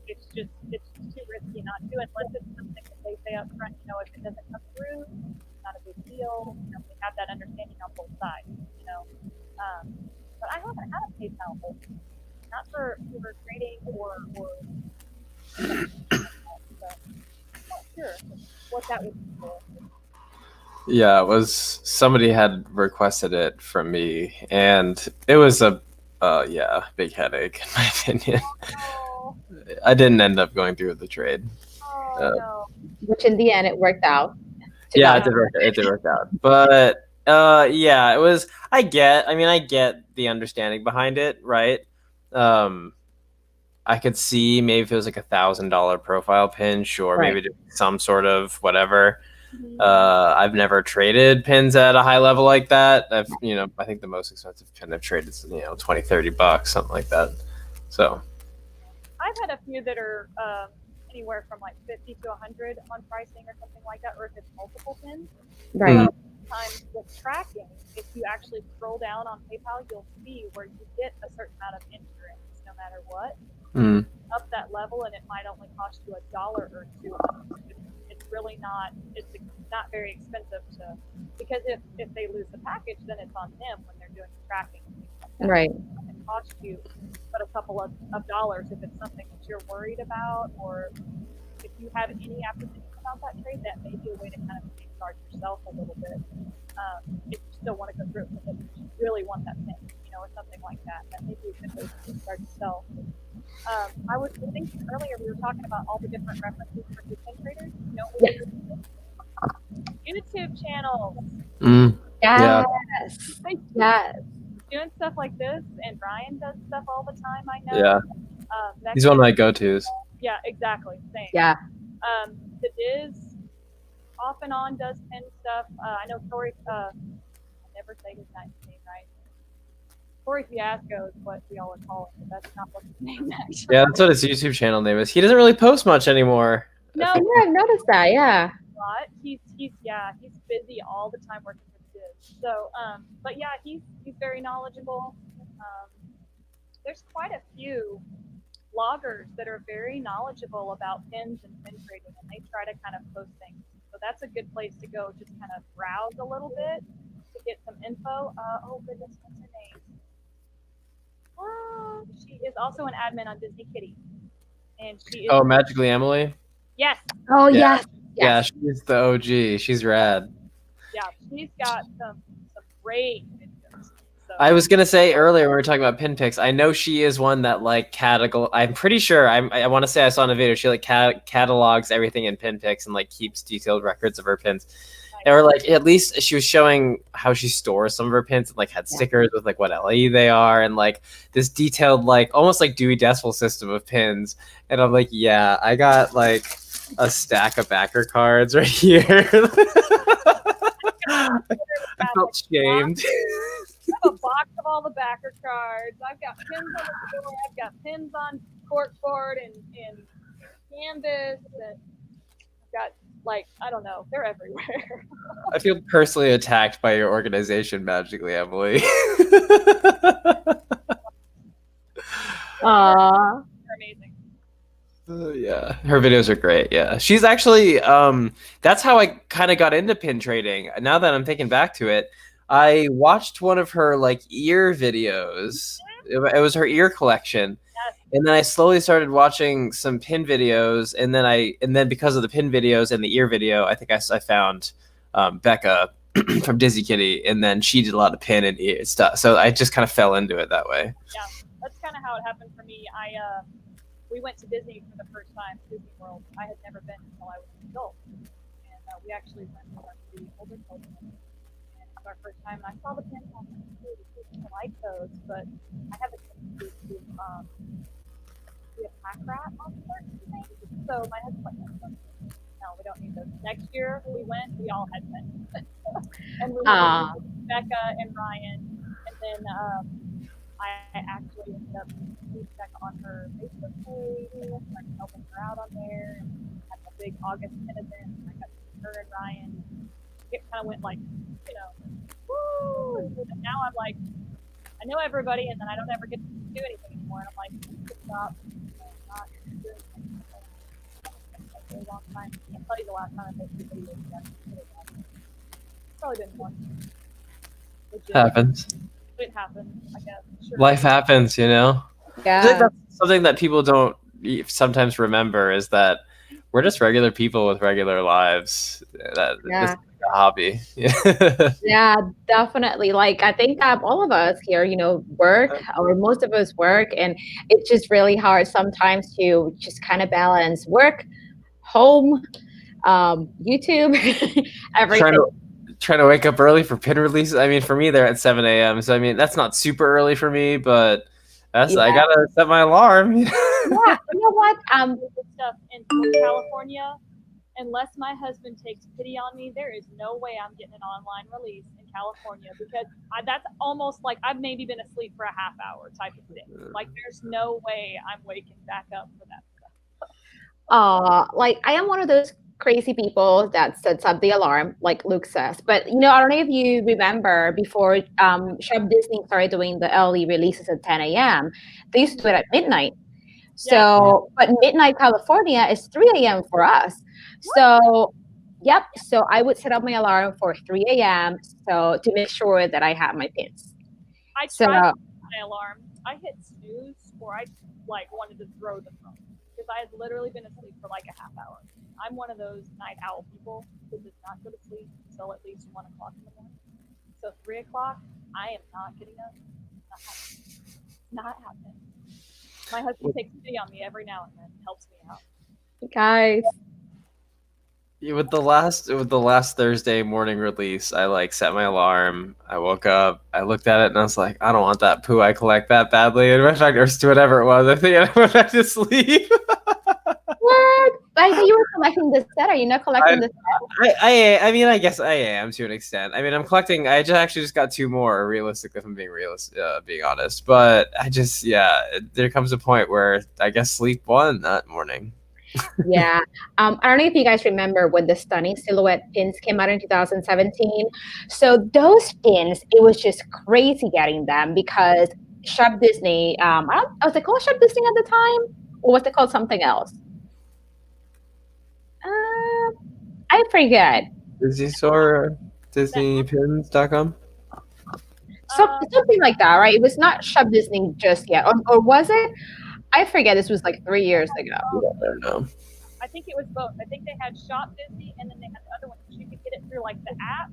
it's just too risky not to, unless it's something that they say up front, if it doesn't come through, it's not a big deal. We have that understanding on both sides, But I haven't had a PayPal hold, not for trading or so I'm not sure what that would be for. Yeah, it was, somebody had requested it from me, and it was a big headache, in my opinion. Oh. I didn't end up going through with the trade. No. Which in the end it worked out. Yeah, it did work out. But it was, I get the understanding behind it, right? I could see maybe if it was like $1,000 profile pin, sure, right. Maybe some sort of whatever. Mm-hmm. I've never traded pins at a high level like that. I think the most expensive pin I've traded is $20-$30, something like that. So I've had a few that are anywhere from like 50 to 100 on pricing or something like that, or if it's multiple pins. Right. Sometimes with tracking, if you actually scroll down on PayPal, you'll see where you get a certain amount of insurance no matter what. up that level, and it might only cost you $1 or two. It's really not. It's not very expensive to, because if they lose the package, then it's on them when they're doing tracking and things like that. Right. It costs you but a couple of dollars if it's something that you're worried about, or if you have any apprehension about that trade, that may be a way to kind of safeguard yourself a little bit. If you still want to go through it with it, if you really want that pin, or something like that, that may be a good way to safeguard yourself. I was thinking earlier, we were talking about all the different references for new pin traders. Yes. YouTube channels. Yes. Yes. Doing stuff like this, and Ryan does stuff all the time. I know. Yeah. He's one of my go-tos. Yeah, exactly. Same. Yeah. The Diz off and on does pin stuff. I know Corey. I never say his name right. Corey Fiasco is what we all would call him, but that's not what his name actually. Yeah, that's what his YouTube channel name is. He doesn't really post much anymore. No, I've noticed that. Yeah. He's busy all the time working for the Diz. So, but yeah, he's very knowledgeable. There's quite a few bloggers that are very knowledgeable about pins and pin trading, and they try to kind of post things. So that's a good place to go, just kind of browse a little bit to get some info. Oh goodness, what's her name? She is also an admin on Disney Kitty, and she is. Oh, Magically Emily. Yes. Oh yes. Yeah, she's the OG. She's rad. Yeah, she's got some great videos. So. I was gonna say earlier when we were talking about pin picks, I know she is one that I'm pretty sure I want to say I saw in a video she catalogs everything in pin picks and keeps detailed records of her pins. Or at least she was showing how she stores some of her pins and had stickers with what LE they are and this detailed almost Dewey Decimal System of pins. And I'm yeah, I got a stack of backer cards right here. I felt shamed. I have a box of all the backer cards. I've got pins on the door. I've got pins on corkboard and canvas. And I've got I don't know. They're everywhere. I feel personally attacked by your organization, Magically Emily. They're amazing. Yeah, her videos are great. Yeah, she's actually that's how I kind of got into pin trading. Now that I'm thinking back to it, I watched one of her ear videos. It was her ear collection. And then I slowly started watching some pin videos, and then because of the pin videos and the ear video, I think I found Becca from Disney Kitty, and then she did a lot of pin and ear stuff. So I just kind of fell into it that way. Yeah, that's kind of how it happened for me. We went to Disney for the first time, Disney World. I had never been until I was an adult, and we actually went with the older children. And it was our first time, and I saw the pins on the I like those, but I haven't been to be a pack rat on certain things. So my husband's no, we don't need those. Next year we went, we all had pens. And we went with Becca and Ryan, and then I actually ended up meeting Becca on her Facebook page, like helping her out on there, and had a big August pin event. I got to see her and Ryan. It kind of went woo! And now I'm I know everybody, and then I don't ever get to do anything anymore. And I'm stop. Not doing anything for a long time. I can't tell you the last time I made two videos. It's probably been one. Happens. It happens, I guess. Sure. Life happens, Yeah. I think that's something that people don't sometimes remember is that we're just regular people with regular lives. This is a hobby. Yeah, definitely. I think all of us here, work, or most of us work, and it's just really hard sometimes to just kind of balance work, home, YouTube, everything. Trying to wake up early for pin releases. I mean, for me, they're at 7 a.m. So, I mean, that's not super early for me, but I got to set my alarm. Yeah, you know what? Stuff in California, unless my husband takes pity on me, there is no way I'm getting an online release in California, because that's almost I've maybe been asleep for a half hour type of thing. There's no way I'm waking back up for that stuff. I am one of those crazy people that sets up the alarm, like Luke says. But I don't know if you remember before Shop Disney started doing the early releases at 10 a.m. They used to do it at midnight. So, but midnight California is 3 a.m. for us. So, yep. So I would set up my alarm for 3 a.m. So to make sure that I have my pins. I So, tried my alarm. I hit snooze, or I like wanted to throw the phone because I had literally been asleep for like a half hour. I'm one of those night owl people who does not go to sleep until at least 1 o'clock in the morning. So 3 o'clock, I am not getting up. Not happening. My husband takes pity on me every now and then, helps me out. guys, With the last Thursday morning release, I like set my alarm. I woke up, I looked at it, and I was like, I don't want that poo I collect that badly. And in fact, or whatever it was, I think I went back to sleep. what? I thought you were collecting the set. Are you not collecting the set? I mean, I guess I am to an extent. I mean, I'm collecting. I just got two more. Realistically, if I'm being honest. But there comes a point where I guess sleep won that morning. Yeah. I don't know if you guys remember when the Stunning Silhouette pins came out in 2017. So those pins, it was just crazy getting them because Shop Disney, was it called Shop Disney at the time? Or was it called something else? I forget. Disney Store, DisneyPins.com. Something like that, right? It was not Shop Disney just yet. Or was it? I forget. This was like 3 years ago. I don't know. I think it was both. I think they had Shop Disney, and then they had the other one. You could get it through like the app,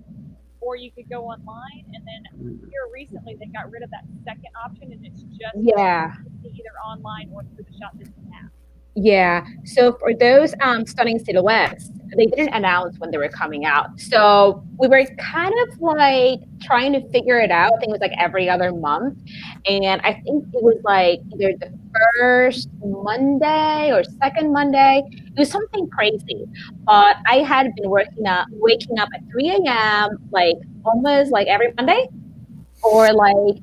or you could go online. And then here recently, they got rid of that second option, and it's just either online or through the Shop Disney app. Yeah. So for those Stunning Silhouettes, they didn't announce when they were coming out. So we were kind of like trying to figure it out. I think it was like every other month. And I think it was like either the first Monday or second Monday. It was something crazy. But I had been waking up at 3 a.m. like almost like every Monday, or like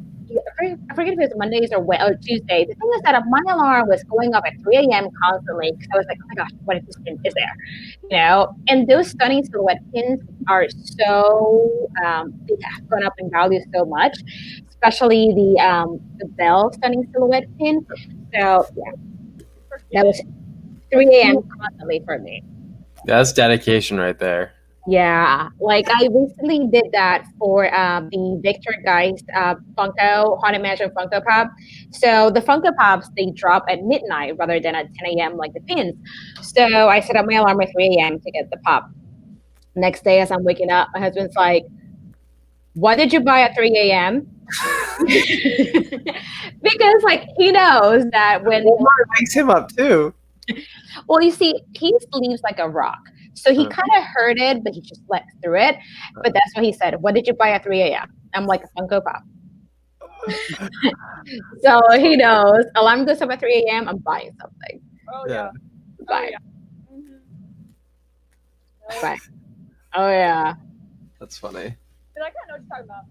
I forget if it was Mondays or Tuesdays. The thing is that my alarm was going up at 3 a.m. constantly because I was like, oh my gosh, what if this pin is there? You know, and those Stunning Silhouette pins are so, they have gone up in value so much, especially the Bell Stunning Silhouette pin. So, yeah, that was 3 a.m. constantly for me. That's dedication right there. Yeah, like I recently did that for the Victor Geist Funko Haunted Mansion Funko Pop. So the Funko Pops, they drop at midnight rather than at 10 a.m. like the pins. So I set up my alarm at 3 a.m. to get the pop. Next day, as I'm waking up, my husband's like, "What did you buy at 3 a.m.?" Because like he knows that when Walmart wakes him up too. Well, you see, he sleeps like a rock. So he kind of heard it, but he just slept through it. But that's what he said. What did you buy at 3 a.m.? I'm like, a Funko Pop. So he knows. Alarm goes up at 3 a.m. I'm buying something. Oh, yeah. Bye. Oh, yeah. Bye. Oh, yeah. That's funny. But I kind of know what you're talking about.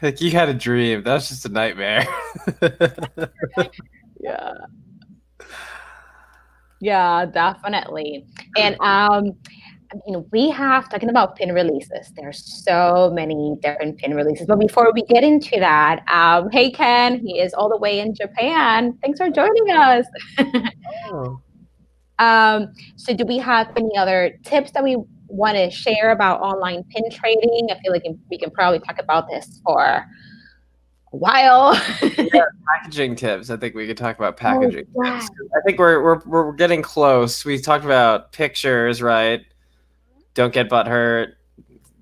Like you had a dream. That was just a nightmare. Yeah. Yeah, definitely. And I mean, we have talking about pin releases. There's so many different pin releases. But before we get into that, hey Ken, he is all the way in Japan. Thanks for joining us. So do we have any other tips that we want to share about online pin trading? I feel like we can probably talk about this for a while. Packaging tips. I think we could talk about packaging tips. I think we're getting close. We talked about pictures, right? Don't get butt hurt.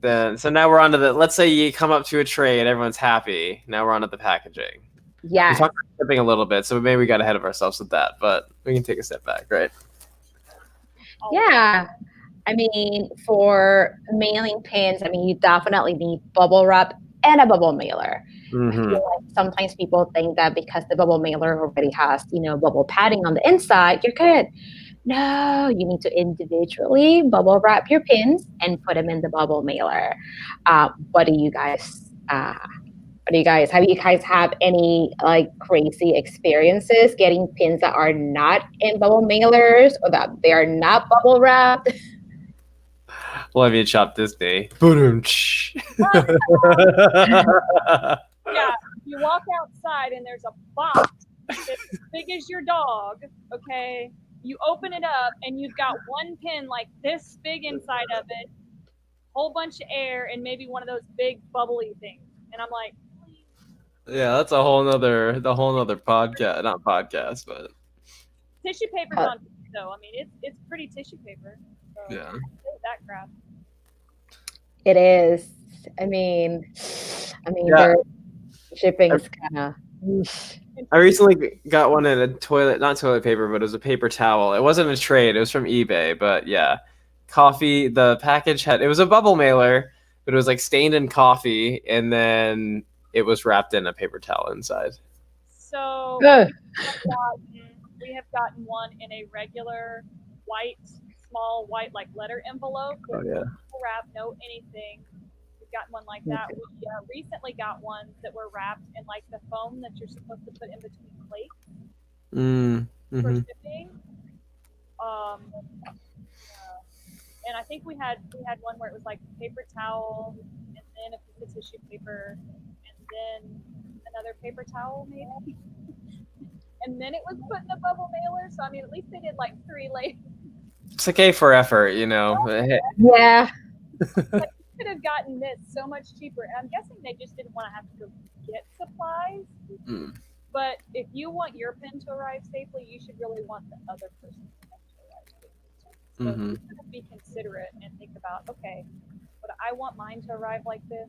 So now we're on to let's say you come up to a trade, everyone's happy. Now we're on to the packaging. Yeah. We talked about shipping a little bit, so maybe we got ahead of ourselves with that, but we can take a step back, right? Yeah. I mean, for mailing pins, I mean, you definitely need bubble wrap and a bubble mailer. Mm-hmm. I feel like sometimes people think that because the bubble mailer already has, bubble padding on the inside, you're good. No, you need to individually bubble wrap your pins and put them in the bubble mailer. What do you guys have you guys have any like crazy experiences getting pins that are not in bubble mailers or that they are not bubble wrapped? Well, I mean, Shop Disney. Yeah, you walk outside and there's a box It's as big as your dog, okay? You open it up and you've got one pin like this big inside of it, whole bunch of air, and maybe one of those big bubbly things. And I'm like, Yeah, that's the whole nother podcast, not podcast, but tissue paper's on though. I mean, it's pretty tissue paper. So yeah. that crap. It is. I mean, Yeah. their shipping is kind of. I recently got one in a not toilet paper, but it was a paper towel. It wasn't a trade, it was from eBay, but yeah. Coffee, the package it was a bubble mailer, but it was like stained in coffee, and then it was wrapped in a paper towel inside. So we have gotten one in a regular small white like letter envelope with no wrap, no anything. We've gotten one like that. We recently got ones that were wrapped in like the foam that you're supposed to put in between plates for shipping. And I think we had one where it was like paper towel and then a piece of tissue paper and then another paper towel maybe. And then it was put in a bubble mailer. So I mean, at least they did like 3 layers. It's like A for effort, you know. Yeah. Like, you could have gotten this so much cheaper. And I'm guessing they just didn't want to have to go get supplies. But if you want your pin to arrive safely, you should really want the other person's pin to arrive safely. So you should be considerate and think about, okay, would I want mine to arrive like this?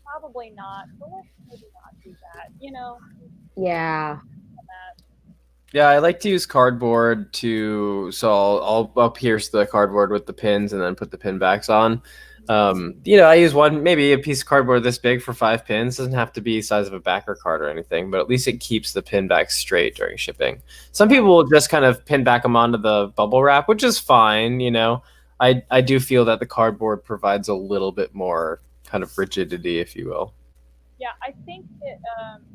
Probably not. But let's maybe not do that, you know? Yeah. Yeah, I like to use cardboard so I'll pierce the cardboard with the pins and then put the pin backs on. I use maybe a piece of cardboard this big for 5 pins. Doesn't have to be the size of a backer card or anything, but at least it keeps the pin back straight during shipping. Some people will just kind of pin back them onto the bubble wrap, which is fine. I do feel that the cardboard provides a little bit more kind of rigidity, if you will. Yeah, I think that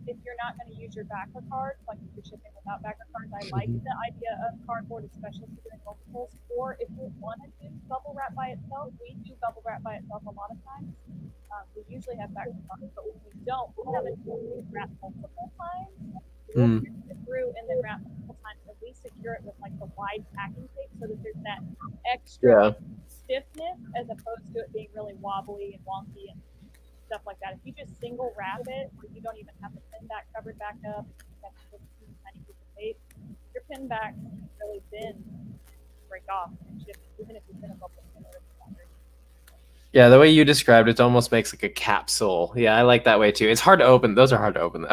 if you're not going to use your backer cards, like if you're shipping without backer cards, I like the idea of cardboard, especially if you're doing multiples. Or if you want to do bubble wrap by itself, we do bubble wrap by itself a lot of times. We usually have backer cards, but when we don't, we have it wrapped multiple times. We'll pierce it through and then wrap multiple times, and we secure it with like the wide packing tape so that there's that extra stiffness as opposed to it being really wobbly and wonky and stuff like that. If you just single wrap it, where you don't even have the pin back covered back up, you have to put a tiny piece of tape, your pin back can really bend, break off, and shift, even if you pin a bubble pin or something. Yeah, the way you described it almost makes like a capsule. Yeah, I like that way too. It's hard to open. Those are hard to open though.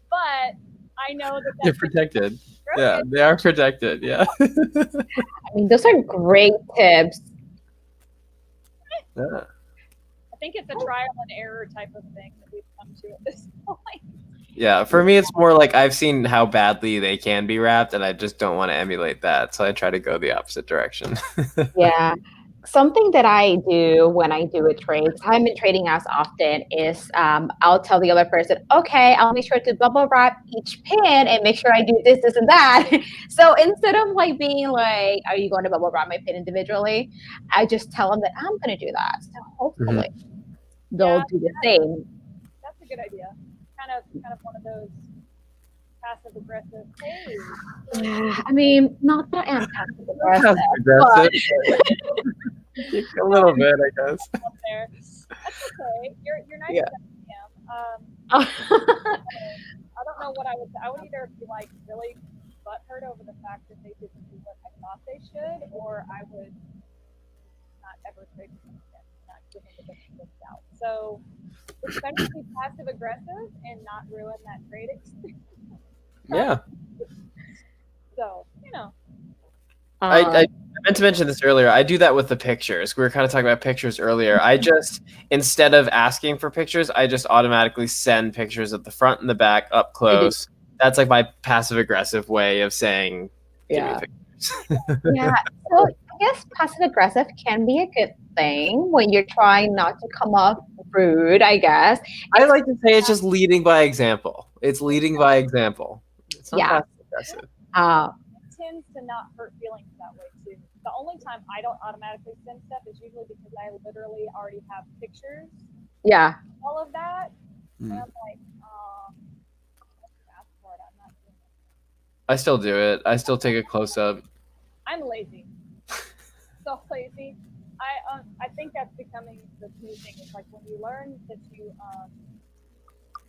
But I know that they're protected. Yeah, they are protected. Yeah. I mean, those are great tips. Yeah. I think it's a trial and error type of thing that we've come to at this point. Yeah, for me, it's more like I've seen how badly they can be wrapped, and I just don't want to emulate that, so I try to go the opposite direction. Yeah. Something that I do when I do a trade, I haven't been trading as often, is I'll tell the other person, okay, I'll make sure to bubble wrap each pin and make sure I do this, this, and that. So instead of like being like, are you going to bubble wrap my pin individually? I just tell them that I'm going to do that. So hopefully they'll do the same. That's a good idea. Kind of one of those passive aggressive. Hey. I mean, not that I am passive aggressive. A little bit, I guess. There. That's okay. You're nice to him. I don't know what I would. I would either be like really butthurt over the fact that they didn't do what I thought they should, or I would not ever trade with them again, not give them the benefit of the doubt. So it's better to be passive aggressive and not ruin that trade experience. Yeah. So I meant to mention this earlier. I do that with the pictures. We were kind of talking about pictures earlier. I just, instead of asking for pictures, I just automatically send pictures of the front and the back up close. That's like my passive aggressive way of saying, give me pictures. Yeah. So I guess passive aggressive can be a good thing when you're trying not to come off rude, I guess. I like to say it's just leading by example. It's leading by example. It's not passive aggressive. It tends to not hurt feelings that way too. The only time I don't automatically send stuff is usually because I literally already have pictures. Yeah. All of that. And I'm like, That's the fast part. I'm not doing it. I still do it. I still take a close up. I'm lazy. So lazy. I think that's becoming the new thing. It's like when you learn that you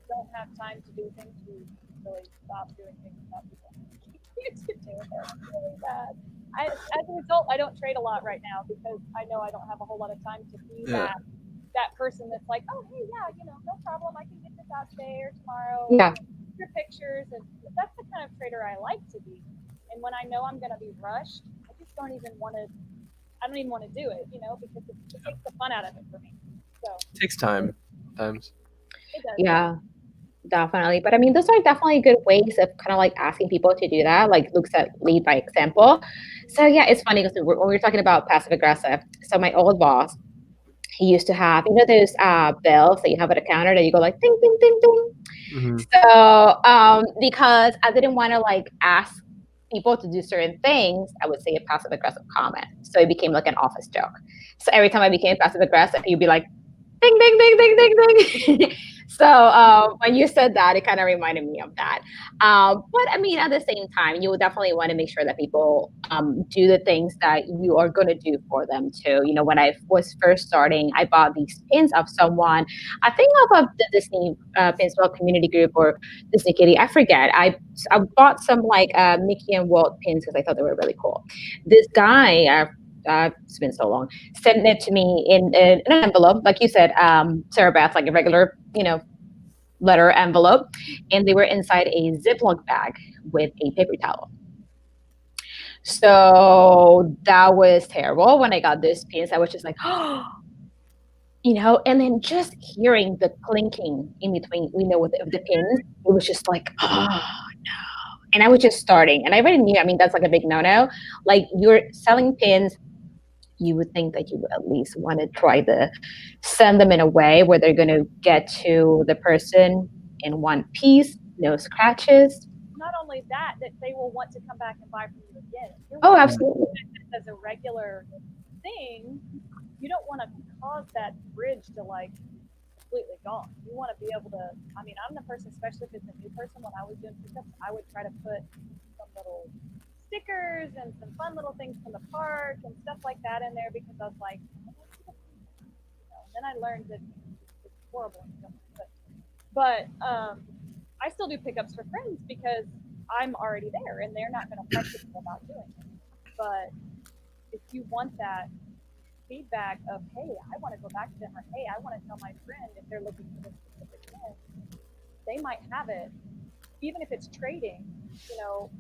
don't have time to do things, you really stop doing things without people you to do it. It's really bad. As a result, I don't trade a lot right now because I know I don't have a whole lot of time to be Yeah. that person that's like, oh hey, yeah, no problem, I can get this out today or tomorrow. Yeah. Your pictures, and that's the kind of trader I like to be. And when I know I'm going to be rushed, I just don't even want to. I don't even want to do it, because it takes the fun out of it for me. So It takes time sometimes. it does. Yeah, definitely. But I mean, those are definitely good ways of kind of like asking people to do that. Like Luke said, lead by example. So yeah, it's funny because when we were talking about passive aggressive, so my old boss, he used to have, those bells that you have at a counter that you go like ding, ding, ding, ding. Mm-hmm. So because I didn't want to like ask people to do certain things, I would say a passive aggressive comment. So it became like an office joke. So every time I became passive aggressive, you'd be like, ding, ding, ding, ding, ding, ding. So when you said that, it kind of reminded me of that. But I mean, at the same time, you will definitely want to make sure that people do the things that you are going to do for them too. When I was first starting, I bought these pins of someone. I think of the Disney Pinswell community group or Disney Kitty. I forget. I bought some like Mickey and Walt pins because I thought they were really cool. This guy, it's been so long, sent it to me in an envelope, like you said, Sarabeth, like a regular, letter envelope, and they were inside a Ziploc bag with a paper towel. So that was terrible. When I got this piece, I was just like, oh, and then just hearing the clinking in between, with the pins, it was just like, oh no. And I was just starting, and I already knew. I mean, that's like a big no-no. Like you're selling pins, you would think that you would at least want to try to send them in a way where they're going to get to the person in one piece, no scratches. Not only that they will want to come back and buy from you again. If you're Oh, wanting absolutely. this as a regular thing, you don't want to cause that bridge to like completely gone. You want to be able to. I mean, I'm the person, especially if it's a new person. When I was doing pickups, I would try to put some little stickers and some fun little things from the park and stuff like that in there because I was like, then I learned that it's horrible. But I still do pickups for friends because I'm already there and they're not going to pressure me about doing it. But if you want that feedback of, hey, I want to go back to them, or hey, I want to tell my friend if they're looking for this specific thing, they might have it, even if it's trading,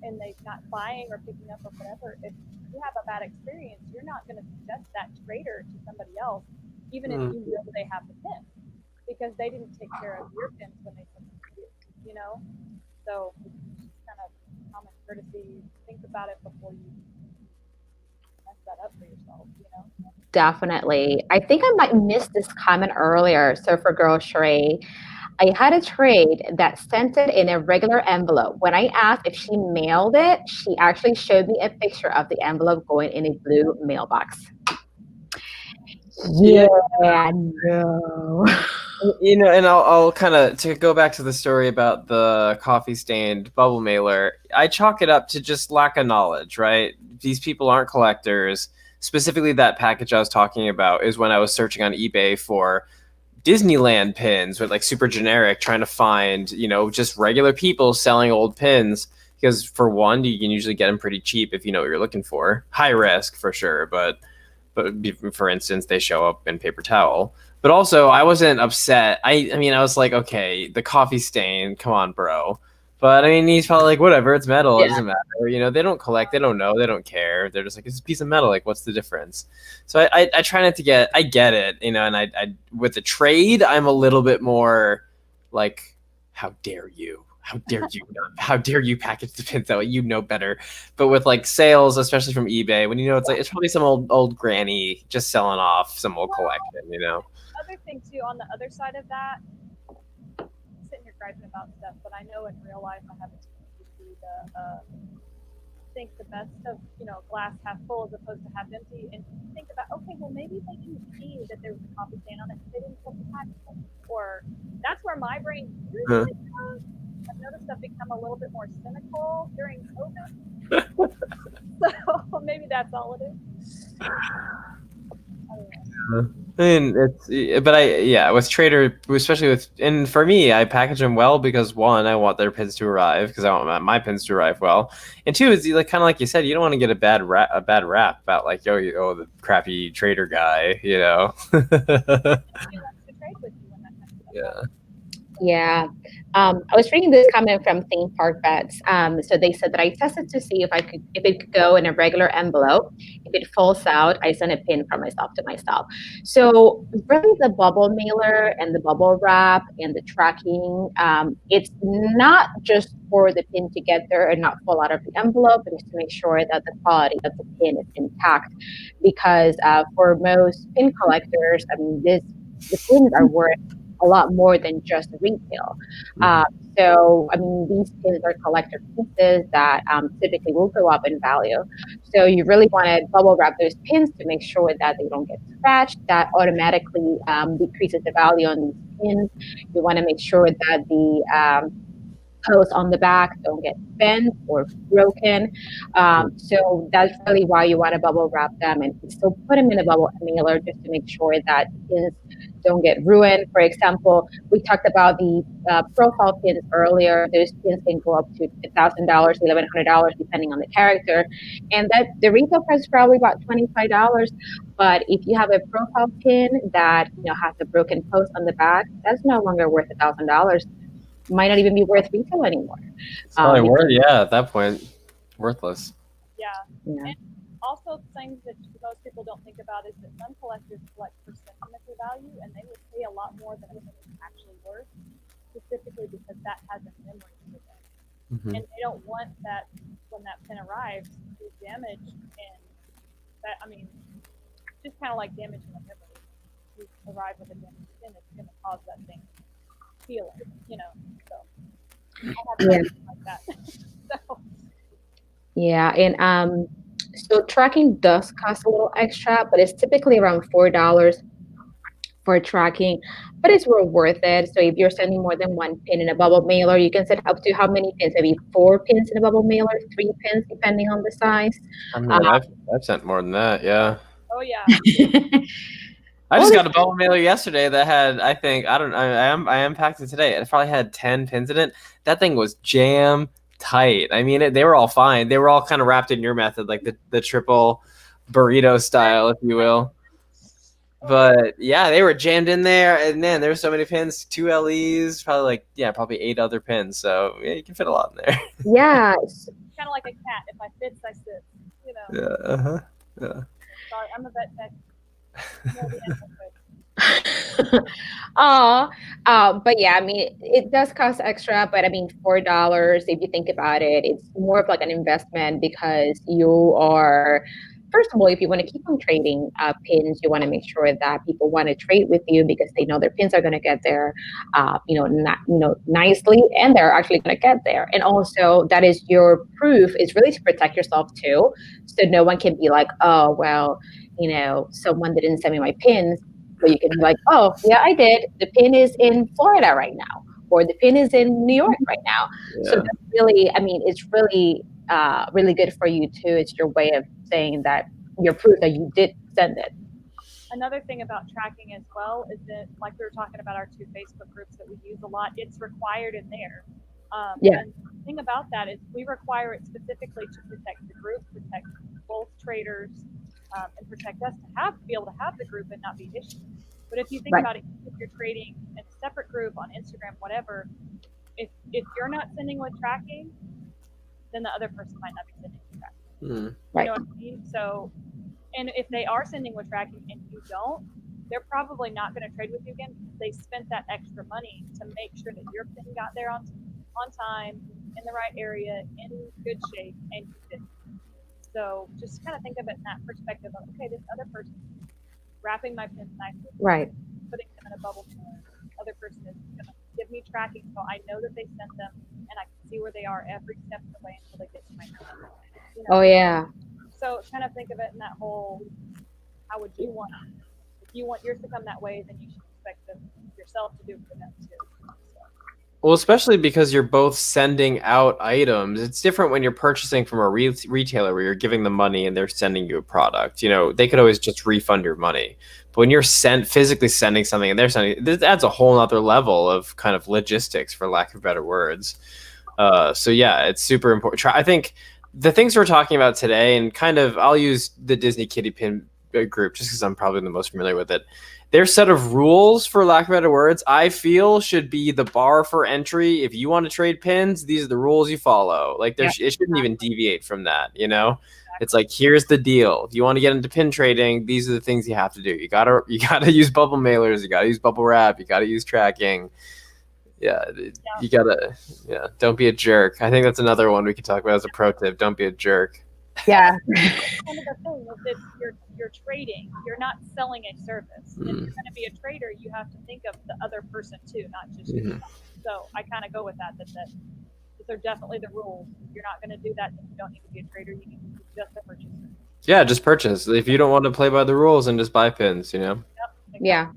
and they're not buying or picking up or whatever. If you have a bad experience, you're not going to suggest that trader to somebody else, even if you know they have the pin, because they didn't take care of your pins when they sent them to you. So it's kind of common courtesy. Think about it before you mess that up for yourself. Definitely. I think I might miss this comment earlier. So for Girl Sheree, I had a trade that sent it in a regular envelope. When I asked if she mailed it, she actually showed me a picture of the envelope going in a blue mailbox. Yeah, no. And I'll kind of, to go back to the story about the coffee stained bubble mailer, I chalk it up to just lack of knowledge, right? These people aren't collectors. Specifically, that package I was talking about is when I was searching on eBay for Disneyland pins, with like super generic, trying to find, just regular people selling old pins. Because for one, you can usually get them pretty cheap if you know what you're looking for. High risk for sure, but for instance, they show up in paper towel. But also, I wasn't upset. I mean, I was like, okay, the coffee stain, come on, bro. But I mean, he's probably like, whatever, it's metal, it doesn't matter. They don't collect, they don't know, they don't care. They're just like, it's a piece of metal. Like, what's the difference? So I try not to get. I get it, and I with the trade, I'm a little bit more like, how dare you? How dare you? How dare you package the pins that way? You know better. But with like sales, especially from eBay, when it's probably some old granny just selling off some old collection. Other thing too, on the other side of that, I'm sitting here griping about stuff, but I know in real life I have a tendency to be think the best of, glass half full as opposed to half empty, and think about, okay, well, maybe they didn't see that there was a coffee stain on it, they didn't put the packaging, or that's where my brain Huh. usually goes. I've noticed I've become a little bit more cynical during COVID, so maybe that's all it is. I don't know. I mean, with Trader, especially and for me, I package them well because one, I want their pins to arrive because I want my pins to arrive well, and two is like kind of like you said, you don't want to get a bad rap about like the crappy Trader guy, Who wants to trade with you when that kind of stuff Yeah. happens? Yeah. I was reading this comment from Theme Park Bets. So they said that I tested to see if it could go in a regular envelope. If it falls out, I send a pin from myself to myself. So really the bubble mailer and the bubble wrap and the tracking, it's not just for the pin to get there and not fall out of the envelope, but it's to make sure that the quality of the pin is intact. Because for most pin collectors, I mean, the pins are worth a lot more than just retail. Mhm. So, I mean, these pins are collector pieces that typically will go up in value. So, you really want to bubble wrap those pins to make sure that they don't get scratched. That automatically decreases the value on these pins. You want to make sure that the posts on the back don't get bent or broken. So that's really why you want to bubble wrap them and still put them in a bubble mailer just to make sure that the pins don't get ruined. For example, we talked about the profile pins earlier. Those pins can go up to $1,000, $1,100 depending on the character, and that the retail price is probably about $25. But if you have a profile pin that has a broken post on the back, that's no longer worth $1,000. Might not even be worth retail anymore. It's probably Because, at that point, worthless. Yeah. yeah, And also things that most people don't think about is that some collectors collect for sentimental value, and they will pay a lot more than a pin is actually worth, specifically because that has a memory to them. Mm-hmm. And they don't want that when that pin arrives to be damaged. And that, I mean, just kind of like damaging a memory. You arrive with a damaged pin, it's going to cause that thing healing. So I have yeah, something like that. So yeah. And so tracking does cost a little extra, but it's typically around $4 for tracking, but it's well worth it. So if you're sending more than one pin in a bubble mailer, you can set up to how many pins? Maybe 4 pins in a bubble mailer, 3 pins depending on the size. I Uh, mean, I've sent more than that. Yeah. oh yeah, I well, just got a bubble mailer yesterday that had, I think, I unpacked it today. It probably had 10 pins in it. That thing was jam tight. I mean, they were all fine. They were all kind of wrapped in your method, like the triple burrito style, if you will. But yeah, they were jammed in there, and man, there were so many pins. 2 LEs, probably 8 other pins. So yeah, you can fit a lot in there. yeah. kind of like a cat. If I fits, I sit. Yeah. Uh-huh. Yeah. Sorry, I'm a vet tech. Oh, but yeah, I mean, it does cost extra, but I mean, $4, if you think about it, it's more of like an investment because you are, first of all, if you want to keep on trading pins, you want to make sure that people want to trade with you because they know their pins are going to get there, not, nicely, and they're actually going to get there. And also, that is your proof. Is really to protect yourself too, so no one can be like, oh, well, someone didn't send me my pins. So you can be like, oh, yeah, I did. The pin is in Florida right now, or the pin is in New York right now. So Yeah. that's really, I mean, it's really, really good for you too. It's your way of saying that your proof that you did send it. Another thing about tracking as well is that, like we were talking about our 2 Facebook groups that we use a lot, it's required in there. Yeah. And the thing about that is we require it specifically to protect the group, protect both traders, and protect us to be able to have the group and not be issued. But if you think Right. about it, if you're trading in a separate group on Instagram, whatever, if you're not sending with tracking, then the other person might not be sending with tracking. Mm. Right. You know what I mean? So, and if they are sending with tracking and you don't, they're probably not going to trade with you again because they spent that extra money to make sure that your pin got there on time, in the right area, in good shape, and you didn't. So just kind of think of it in that perspective of, okay, this other person wrapping my pins nicely, Right. putting them in a bubble. The other person is going to give me tracking so I know that they sent them and I can see where they are every step of the way until they get to my house. You Oh know, yeah. so kind of think of it in that whole, how would you want, if you want yours to come that way, then you should expect them, yourself to do it for them too. So, Well, especially because you're both sending out items. It's different when you're purchasing from a retailer where you're giving them money and they're sending you a product. You know, they could always just refund your money. But when you're physically sending something and they're sending, this adds a whole other level of kind of logistics, for lack of better words. So yeah, it's super important. I think the things we're talking about today, and kind of, I'll use the Disney Kitty Pin group just because I'm probably the most familiar with it. Their set of rules, for lack of better words, I feel should be the bar for entry. If you want to trade pins, these are the rules you follow. Like it shouldn't even deviate from that. You know, it's like, here's the deal. If you want to get into pin trading, these are the things you have to do. You gotta use bubble mailers. You gotta use bubble wrap. You gotta use tracking. Yeah, you gotta. Yeah, don't be a jerk. I think that's another one we could talk about as a pro tip. Don't be a jerk. Yeah. kind of the thing is that you're trading. You're not selling a service. And if you're going to be a trader, you have to think of the other person too, not just yourself. So I kind of go with that those are definitely the rules. If you're not going to do that, then you don't need to be a trader. You need to be just a purchaser. Yeah, just purchase. If you don't want to play by the rules, and just buy pins. You know. Yep, exactly. Yeah.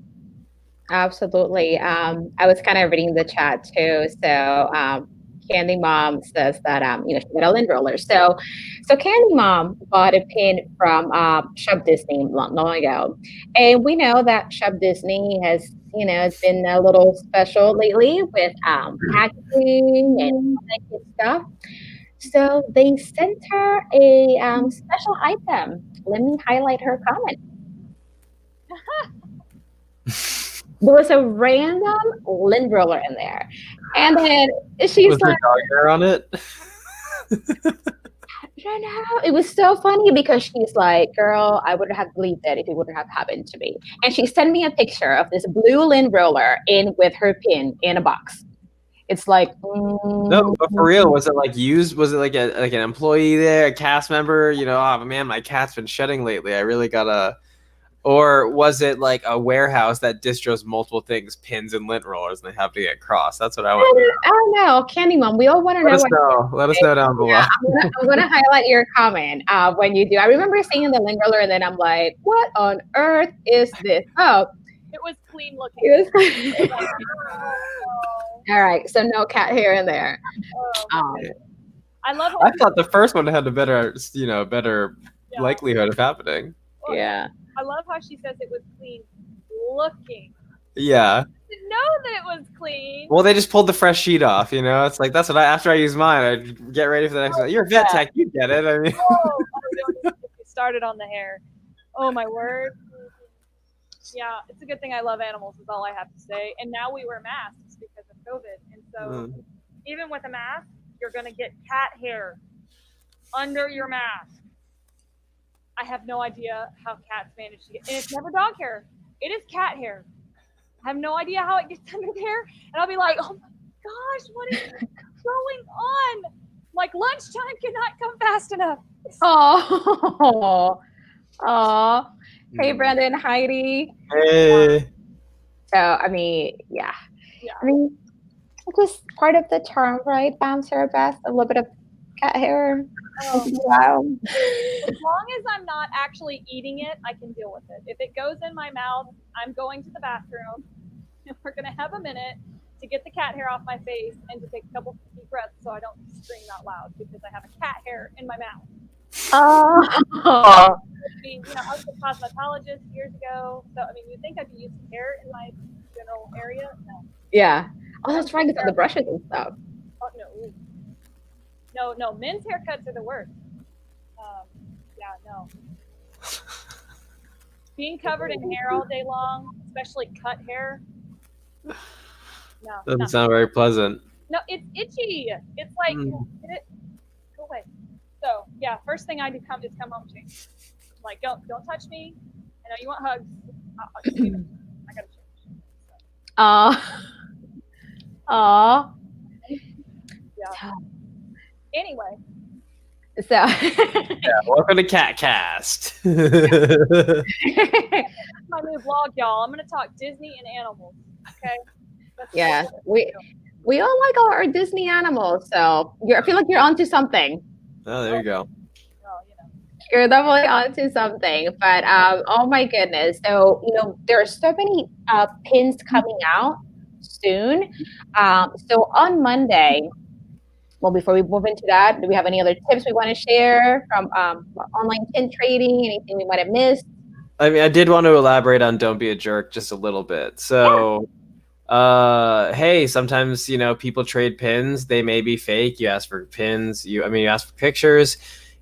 Absolutely. I was kind of reading the chat too. So Candy Mom says that she got a lint roller. So Candy Mom bought a pin from Shop Disney not long ago, and we know that Shop Disney has it's been a little special lately with packaging and all that good stuff. So they sent her a special item. Let me highlight her comment. There was a random lint roller in there. And then she's Was there like, dog hair on it? I know. It was so funny because she's like, girl, I would have believed it if it wouldn't have happened to me. And she sent me a picture of this blue lint roller in with her pin in a box. It's like, no, but for real, was it like used? Was it like an employee there, a cast member? You know, oh man, my cat's been shedding lately. I really gotta. Or was it like a warehouse that distros multiple things, pins and lint rollers, and they have to get crossed? That's what I want to know. I don't know. Candy Mom, we all want to know. Let us know down below. Yeah, I'm gonna highlight your comment when you do. I remember seeing the lint roller, and then I'm like, what on earth is this? Oh, it was clean looking. It was. All right, so no cat hair in there. I love. I thought the first one had a better, likelihood of happening. Yeah. I love how she says it was clean looking. Yeah. I didn't know that it was clean. Well, they just pulled the fresh sheet off, you know? It's like, that's what after I use mine, I get ready for the next one. You're a vet tech, you get it. I mean, you started on the hair. Oh, my word. Yeah, it's a good thing I love animals, is all I have to say. And now we wear masks because of COVID. And so even with a mask, you're going to get cat hair under your mask. I have no idea how cats manage to get, and it's never dog hair. It is cat hair. I have no idea how it gets under there, and I'll be like, oh my gosh, what is going on? Like, lunchtime cannot come fast enough. Oh, hey, Brandon, Heidi. Hey. So, I mean, yeah. I mean, it was part of the charm, right? Sarabeth, a little bit of cat hair. Wow. As long as I'm not actually eating it, I can deal with it. If it goes in my mouth, I'm going to the bathroom. We're going to have a minute to get the cat hair off my face and to take a couple deep breaths so I don't scream out loud because I have a cat hair in my mouth. Oh. I mean, I was a cosmetologist years ago, so I mean, you'd think I'd be using hair in my general area. No. Yeah. Oh, that's right. Because of the brushes and stuff. Oh no. No, men's haircuts are the worst. No. Being covered in hair all day long, especially cut hair. No. Doesn't sound very pleasant. No, it's itchy. It's like, get it, go away. So yeah, first thing I do is come home change. Like, don't touch me. I know you want hugs. I gotta change. Yeah. Anyway. So welcome to CatCast. That's my new vlog, y'all. I'm gonna talk Disney and animals. Okay. That's Yeah, what we all like our Disney animals, so I feel like you're onto something. Oh, there you go. well, You're definitely onto something. But oh my goodness. So, there are so many pins coming out soon. So on Monday, well, before we move into that, do we have any other tips we want to share from online pin trading? Anything we might have missed? I mean, I did want to elaborate on "Don't be a jerk" just a little bit. So, hey, sometimes people trade pins. They may be fake. You ask for pins. You ask for pictures.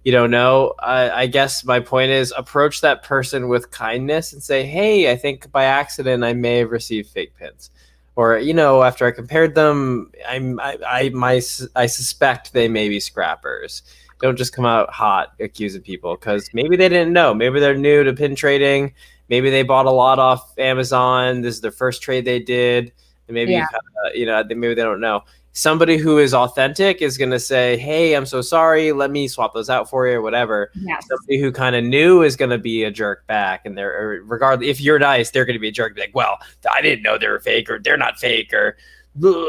You don't know. I guess my point is approach that person with kindness and say, hey, I think by accident I may have received fake pins, or after I compared them, I suspect they may be scrappers. Don't just come out hot accusing people, because maybe they didn't know. Maybe they're new to pin trading. Maybe they bought a lot off Amazon. This is their first trade they did. And maybe Yeah. maybe they don't know. Somebody who is authentic is going to say, hey, I'm so sorry. Let me swap those out for you or whatever. Yes. Somebody who kind of new is going to be a jerk back. And they're, regardless, if you're nice, they're going to be a jerk. Like, well, I didn't know they were fake, or they're not fake, or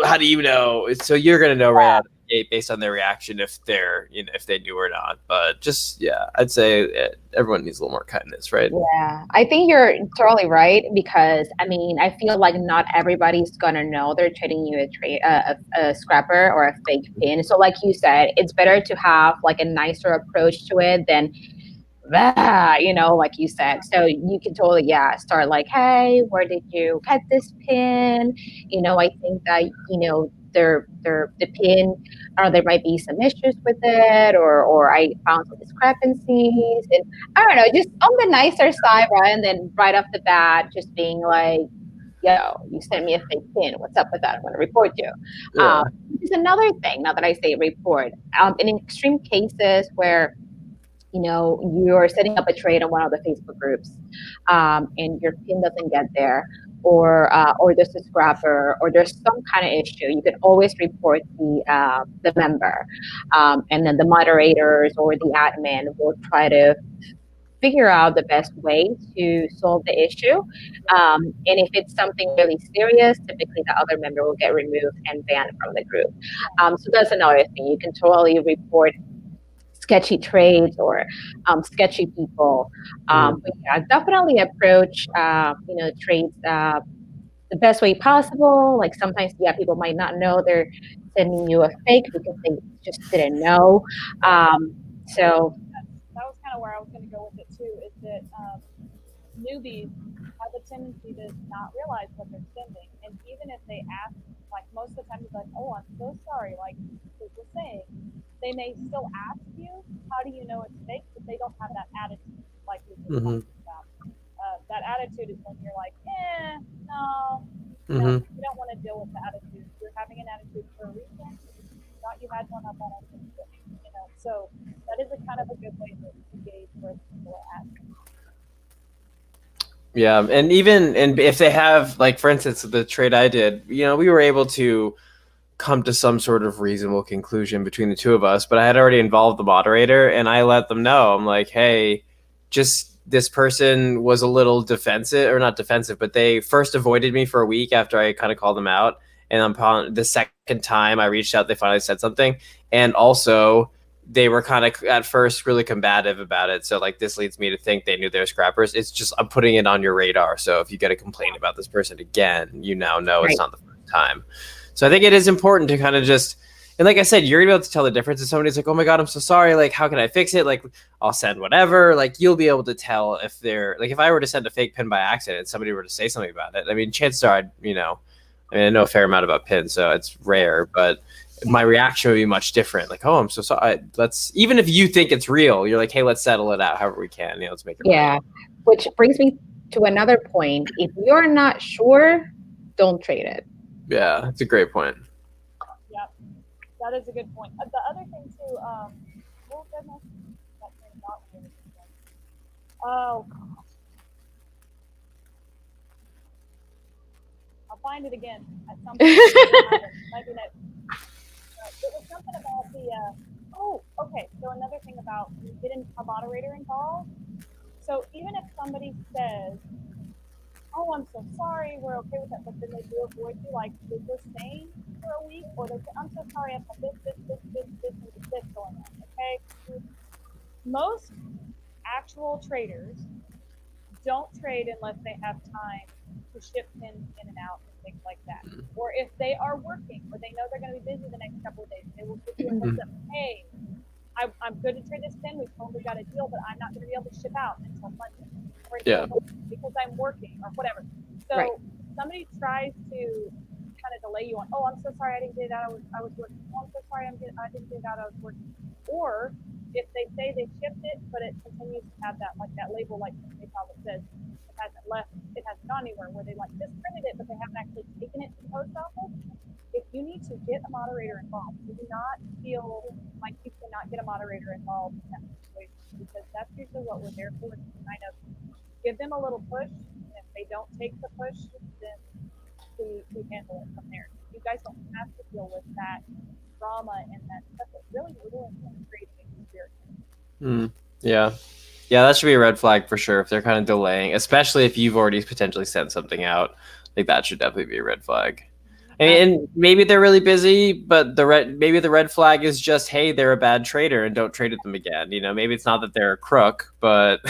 how do you know? So you're going to know right out of the gate based on their reaction if they're, if they knew or not. But just, yeah, I'd say everyone needs a little more kindness, right? Yeah, I think you're totally right, because I mean, I feel like not everybody's gonna know they're trading you a scrapper or a fake pin. So, like you said, it's better to have like a nicer approach to it than like you said. So you can totally, yeah, start like, hey, where did you get this pin? I think that the pin, or there might be some issues with it, or I found some discrepancies, and I don't know, just on the nicer side, right? And then right off the bat, just being like, yo, you sent me a fake pin. What's up with that? I'm going to report you. Yeah. Is another thing, now that I say report, in extreme cases where you're setting up a trade on one of the Facebook groups, and your pin doesn't get there, or there's a scrapper, or there's some kind of issue, you can always report the member, and then the moderators or the admin will try to figure out the best way to solve the issue. And if it's something really serious, typically the other member will get removed and banned from the group. So that's another thing. You can totally report sketchy trades or sketchy people. But yeah, definitely approach trades the best way possible. Like sometimes, yeah, people might not know they're sending you a fake because they just didn't know. So that was kind of where I was going to go with it too. Is that newbies have a tendency to not realize what they're sending, and even if they ask, like most of the time, it's like, "Oh, I'm so sorry," like Luke was saying, they may still ask you, "How do you know it's fake?" But they don't have that attitude, like we were Mm-hmm. talking about. That attitude is when you're like, no, Mm-hmm. you don't want to deal with the attitude. You're having an attitude for a reason. Thought you had one up on us, So that is a kind of a good way to gauge where people are at. Yeah, and if they have, like, for instance, the trade I did, we were able to come to some sort of reasonable conclusion between the two of us, but I had already involved the moderator, and I let them know. I'm like, hey, just this person was a little defensive, or not defensive, but they first avoided me for a week after I kind of called them out, and upon the second time I reached out, they finally said something, and also they were kind of at first really combative about it. So, like, this leads me to think they knew they were scrappers. It's just, I'm putting it on your radar. So if you get a complaint about this person again, you now know it's right. not the first time. So I think it is important to kind of just, and like I said, you're gonna be able to tell the difference. If somebody's like, oh my God, I'm so sorry. Like, how can I fix it? Like, I'll send whatever. Like, you'll be able to tell if they're, like, if I were to send a fake pin by accident and somebody were to say something about it, I mean, chances are I know a fair amount about pins, so it's rare, but my reaction would be much different. Like, oh, I'm so sorry. Even if you think it's real, you're like, hey, let's settle it out however we can. Let's make it right. Yeah, which brings me to another point. If you're not sure, don't trade it. Yeah, that's a great point. Yeah, that is a good point. The other thing too, oh goodness, that train of thought went again. Oh gosh, I'll find it again at some point. Maybe next. It was something about the. Oh, okay. So another thing about getting a moderator involved. So even if somebody says, oh, I'm so sorry, we're okay with that, but then they do avoid you, like they were saying for a week, or they say, I'm so sorry, I've had and this going on. Okay, most actual traders don't trade unless they have time to ship pins in and out and things like that. Or if they are working, or they know they're going to be busy the next couple of days, they will give you a heads up. Hey, I'm good to trade this pin. We've totally got a deal, but I'm not going to be able to ship out until Monday or until Monday because I'm working or whatever. So somebody tries to kind of delay you on, oh, I'm so sorry I didn't get it out. I was working. Oh, I'm so sorry I didn't get it out. I was working. Or if they say they shipped it, but it continues to have that label, like PayPal that says it hasn't left, it hasn't gone anywhere, where they just printed it, but they haven't actually taken it to the post office. If you need to get a moderator involved, do not feel like you cannot get a moderator involved in that situation, because that's usually what we're there for, to kind of give them a little push. And if they don't take the push, then we handle it from there. You guys don't have to deal with that drama and that stuff. It really ruins the trading experience. Yeah. Yeah, that should be a red flag for sure if they're kind of delaying, especially if you've already potentially sent something out. Like that should definitely be a red flag. And maybe they're really busy, but maybe the red flag is just, hey, they're a bad trader and don't trade with them again. You know, maybe it's not that they're a crook, but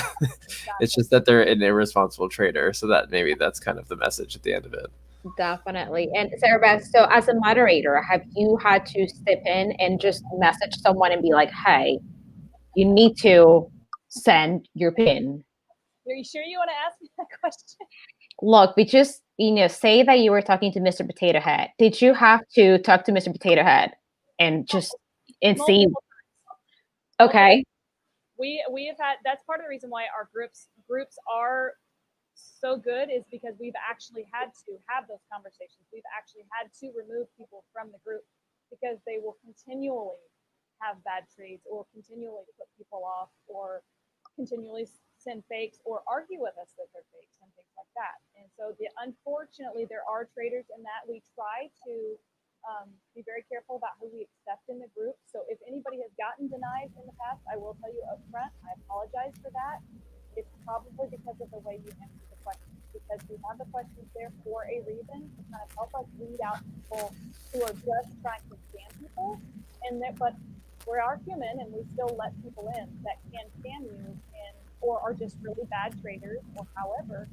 it's just that they're an irresponsible trader. So that's kind of the message at the end of it. Definitely. And Sarabeth, so as a moderator, have you had to step in and just message someone and be like, hey, you need to send your pin? Are you sure you want to ask me that question? Look, we just, say that you were talking to Mr. Potato Head. Did you have to talk to Mr. Potato Head and see? Okay. We have had, that's part of the reason why our groups are so good, is because we've actually had to have those conversations. We've actually had to remove people from the group because they will continually have bad trades or continually put people off or continually send fakes or argue with us that they're fakes and things like that. And so unfortunately, there are traders in that. We try to be very careful about who we accept in the group. So if anybody has gotten denied in the past, I will tell you up front, I apologize for that. It's probably because of the way you answer the questions, because we have the questions there for a reason to kind of help us weed out people who are just trying to scam people. But we are human, and we still let people in that can scam you or are just really bad traders or however.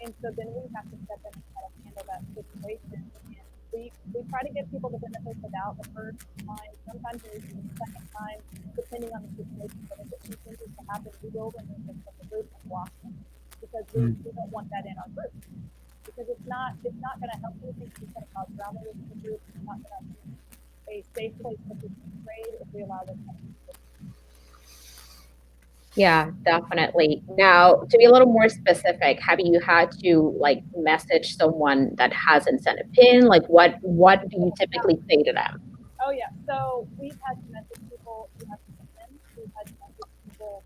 And so then we have to step in and kind of handle that situation. And we try to give people the benefit of the doubt the first time, sometimes even the second time, depending on the situation. But if it continues to happen, we will remove them from the group and block them, because we don't want that in our group. Because it's not going to help anything. It's going to cause drama with the group. It's not going to be a safe place for people to trade if we allow this kind of situation. Yeah, definitely. Now, to be a little more specific, have you had to message someone that hasn't sent a pin? Like, what do you typically say to them? Oh yeah, so we've had to message people who have sent pins. We've had to message people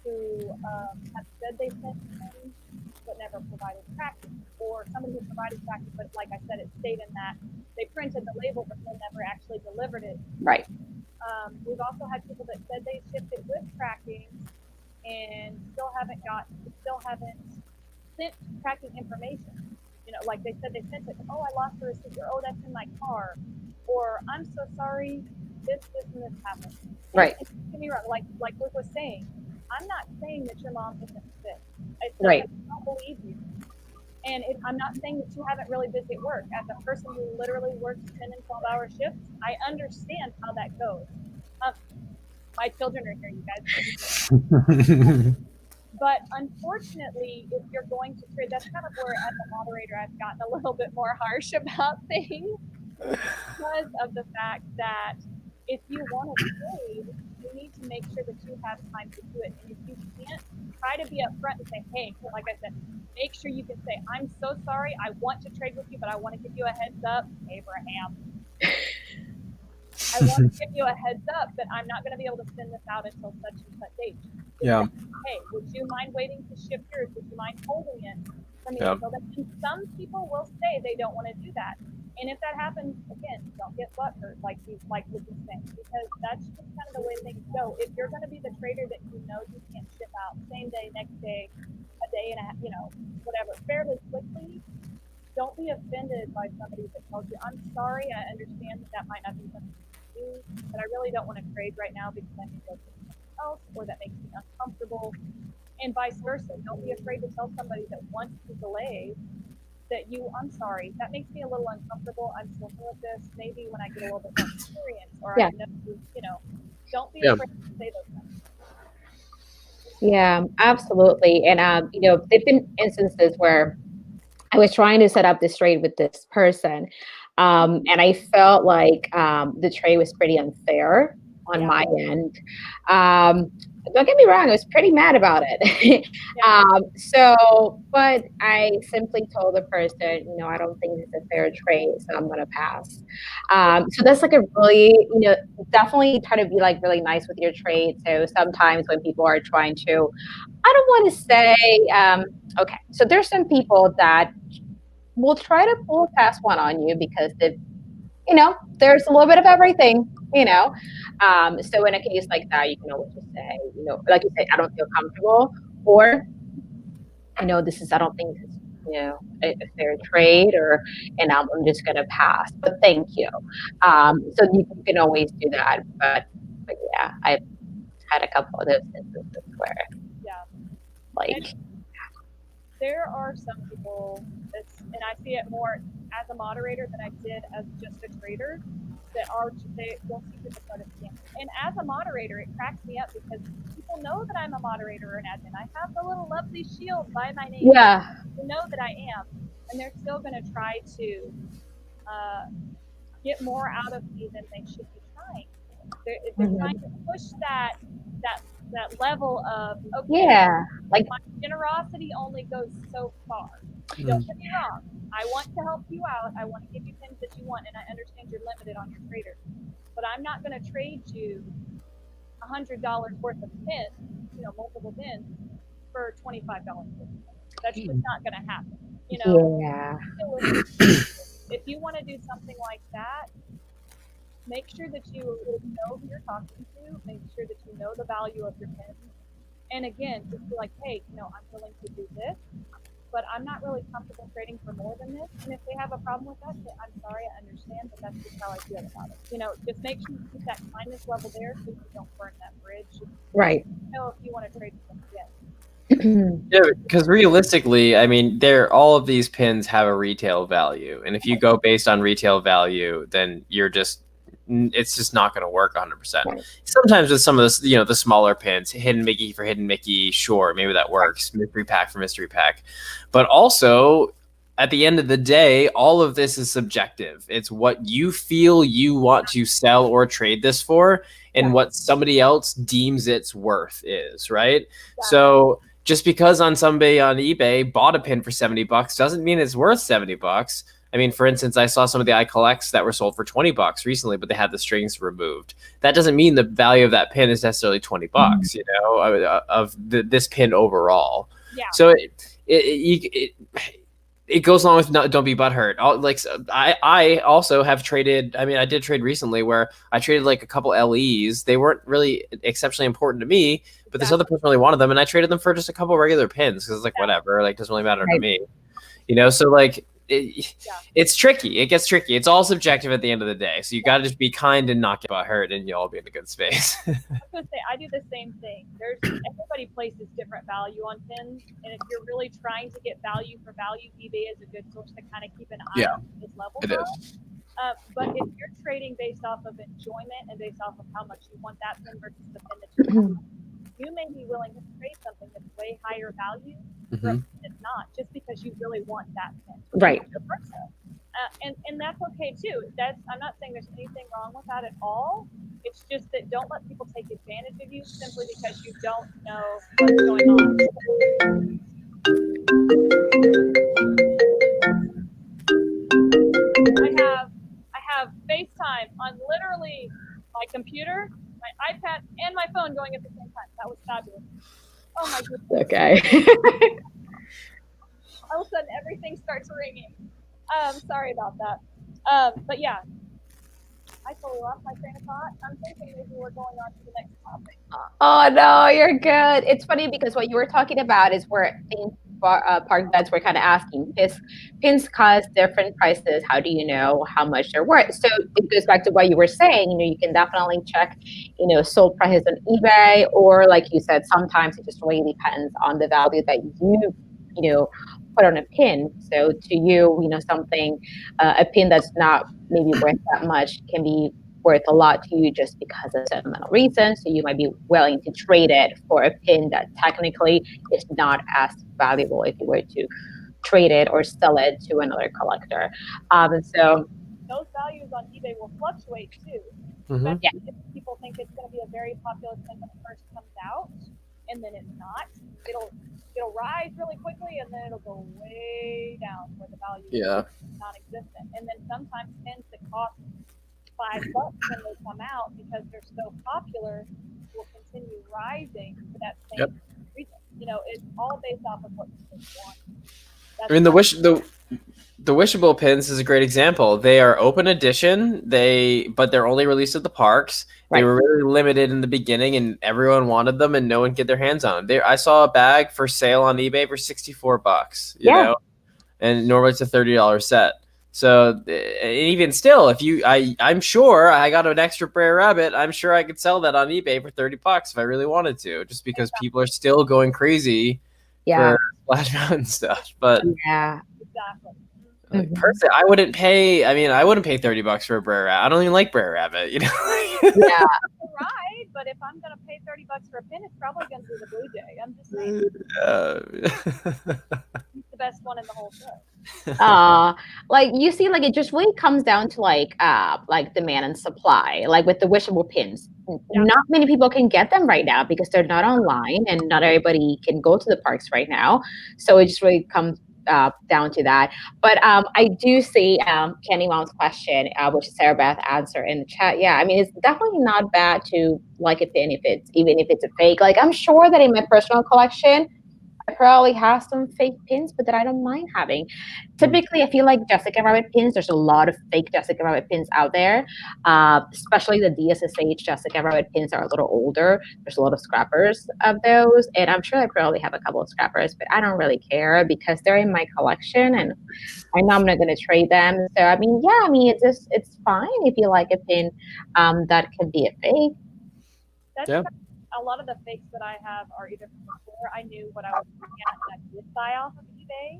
who have said they sent pins but never provided tracking, or somebody who provided tracking, but like I said, it stayed in that they printed the label but they never actually delivered it. Right. We've also had people that said they shipped it with tracking and still haven't sent tracking information. Like they said they sent it, oh, I lost the receipt, or oh, that's in my car, or I'm so sorry, this and this happened. Right. And don't get me wrong, like Luke was saying, I'm not saying that your mom isn't sick. Right. I don't believe you. And I'm not saying that you haven't really busy at work. As a person who literally works 10 and 12-hour shifts, I understand how that goes. My children are here, you guys. But unfortunately, if you're going to trade, that's kind of where, as a moderator, I've gotten a little bit more harsh about things, because of the fact that if you want to trade, you need to make sure that you have time to do it. And if you can't, try to be upfront and say, hey, like I said, make sure you can say, I'm so sorry, I want to trade with you, but I want to give you a heads up, Abraham. I want to give you a heads up that I'm not going to be able to send this out until such and such date. Yeah. Hey, would you mind waiting to ship yours? Would you mind holding it for me? Yeah. So that some people will say they don't want to do that. And if that happens, again, don't get butthurt like Luke was saying, because that's just kind of the way things go. If you're going to be the trader that you know you can't ship out same day, next day, a day and a half, whatever, fairly quickly, don't be offended by somebody that tells you, I'm sorry, I understand that might not be something you do, but I really don't want to trade right now because I need to go do something else, or that makes me uncomfortable, and vice versa. Don't be afraid to tell somebody that wants to delay that I'm sorry, that makes me a little uncomfortable. I'm still new at this. Maybe when I get a little bit more experience, or Yeah. I know, don't be Yeah. afraid to say those things. Yeah, absolutely. And there've been instances where I was trying to set up this trade with this person, and I felt like the trade was pretty unfair on my end. Don't get me wrong, I was pretty mad about it. But I simply told the person, I don't think it's a fair trade, so I'm going to pass. So that's like a really, definitely try to be like really nice with your trade. So sometimes when people are trying to, I don't want to say, okay, so there's some people that will try to pull a fast one on you because there's a little bit of everything. So in a case like that, you can always just say, like you said, I don't feel comfortable, or I don't think this is, a fair trade, and I'm just gonna pass. But thank you. So you can always do that. But yeah, I've had a couple of those instances where, like, there are some people and I see it more as a moderator than I did as just a trader, that you'll see people start a scam. And as a moderator, it cracks me up because people know that I'm a moderator or an admin. I have the little lovely shield by my name. Yeah. They know that I am, and they're still going to try to get more out of me than they should be trying. They're trying to push that level of, okay, yeah, like my generosity only goes so far. Don't get me wrong. I want to help you out. I want to give you pins that you want, and I understand you're limited on your trader. But I'm not going to trade you $100 worth of pins, multiple pins, for $25 worth. That's just not going to happen. Yeah. If you want to do something like that, make sure that you know who you're talking to. Make sure that you know the value of your pins. And again, just be like, hey, I'm willing to do this, but I'm not really comfortable trading for more than this. And if they have a problem with that, say, I'm sorry, I understand, but that's just how I feel about it. Just make sure you keep that kindness level there so you don't burn that bridge. Right. If you want to trade with them again. Yeah, because realistically, I mean, all of these pins have a retail value, and if you go based on retail value, then it's just not going to work 100%. Right. Sometimes with some of the the smaller pins, hidden Mickey for hidden Mickey, sure, maybe that works. Mystery pack for mystery pack, but also at the end of the day, all of this is subjective. It's what you feel you want to sell or trade this for, and what somebody else deems its worth is, right? Yeah. So just because somebody on eBay bought a pin for $70 doesn't mean it's worth $70. I mean, for instance, I saw some of the iCollects that were sold for $20 recently, but they had the strings removed. That doesn't mean the value of that pin is necessarily $20, of this pin overall. Yeah. So it goes along with don't be butthurt. I also have traded. I mean, I did trade recently where I traded like a couple LEs. They weren't really exceptionally important to me, but this other person really wanted them, and I traded them for just a couple regular pins because it's like whatever, like doesn't really matter to me, So like it's tricky. It gets tricky. It's all subjective at the end of the day. So you got to just be kind and not get butthurt, and you'll all be in a good space. I was gonna say I do the same thing. Everybody places different value on pins, and if you're really trying to get value for value, eBay is a good source to kind of keep an eye on this level. It is. But if you're trading based off of enjoyment and based off of how much you want that pin versus the pin that you want, you may be willing to trade something that's way higher value, but it's not, just because you really want that pin. Right. And that's okay too. I'm not saying there's anything wrong with that at all. It's just that don't let people take advantage of you simply because you don't know what's going on. I have FaceTime on literally my computer, my iPad, and my phone going at the same time. That was fabulous. Oh my goodness. Okay. All of a sudden, everything starts ringing. Sorry about that. But yeah, I totally lost my train of thought. I'm thinking maybe we're going on to the next topic. Oh no, you're good. It's funny because what you were talking about is where theme park vets were kind of asking. Pins cost different prices. How do you know how much they're worth? So it goes back to what you were saying. You can definitely check, sold prices on eBay, or like you said, sometimes it just really depends on the value that you know, put on a pin. So to you, something, a pin that's not maybe worth that much can be worth a lot to you just because of sentimental reasons. So you might be willing to trade it for a pin that technically is not as valuable if you were to trade it or sell it to another collector. So those values on eBay will fluctuate too. Mm-hmm. Yeah. If people think it's going to be a very popular pin when it first comes out, and then it's not, it'll rise really quickly, and then it'll go way down where the value is non-existent. And then sometimes pins that cost $5 when they come out because they're so popular will continue rising for that same reason. It's all based off of what people want. I mean, the wishable pins is a great example. They are open edition. But they're only released at the parks. They right. were really limited in the beginning, and everyone wanted them, and no one could get their hands on them. I saw a bag for sale on eBay for $64. You know, and normally it's a $30 set. So even still, I'm sure I got an extra Brer Rabbit. I'm sure I could sell that on eBay for $30 if I really wanted to, just because people are still going crazy for Splash Mountain stuff. But exactly. Like, personally, I wouldn't pay. I mean, I wouldn't pay $30 for a Brer Rabbit. I don't even like Brer Rabbit. Yeah. Right, but if I'm gonna pay $30 for a pin, it's probably gonna be the Blue Jay. I'm just saying. He's the best one in the whole show. Like you see, like it just really comes down to like demand and supply. Like with the wishable pins, not many people can get them right now because they're not online, and not everybody can go to the parks right now. So it just really comes down to that. But I do see Candy Mom's question, which Sarabeth answered in the chat. Yeah, I mean, it's definitely not bad to like a pin even if it's a fake. Like I'm sure that in my personal collection, I probably have some fake pins, but that I don't mind having. Typically, I feel like Jessica Rabbit pins, there's a lot of fake Jessica Rabbit pins out there, especially the DSSH Jessica Rabbit pins are a little older. There's a lot of scrappers of those, and I'm sure I probably have a couple of scrappers, but I don't really care because they're in my collection, and I know I'm not going to trade them. So, I mean, yeah, I mean, it's fine if you like a pin that could be a fake. That's a lot of the fakes that I have are either from before I knew what I was looking at and I did buy off of eBay,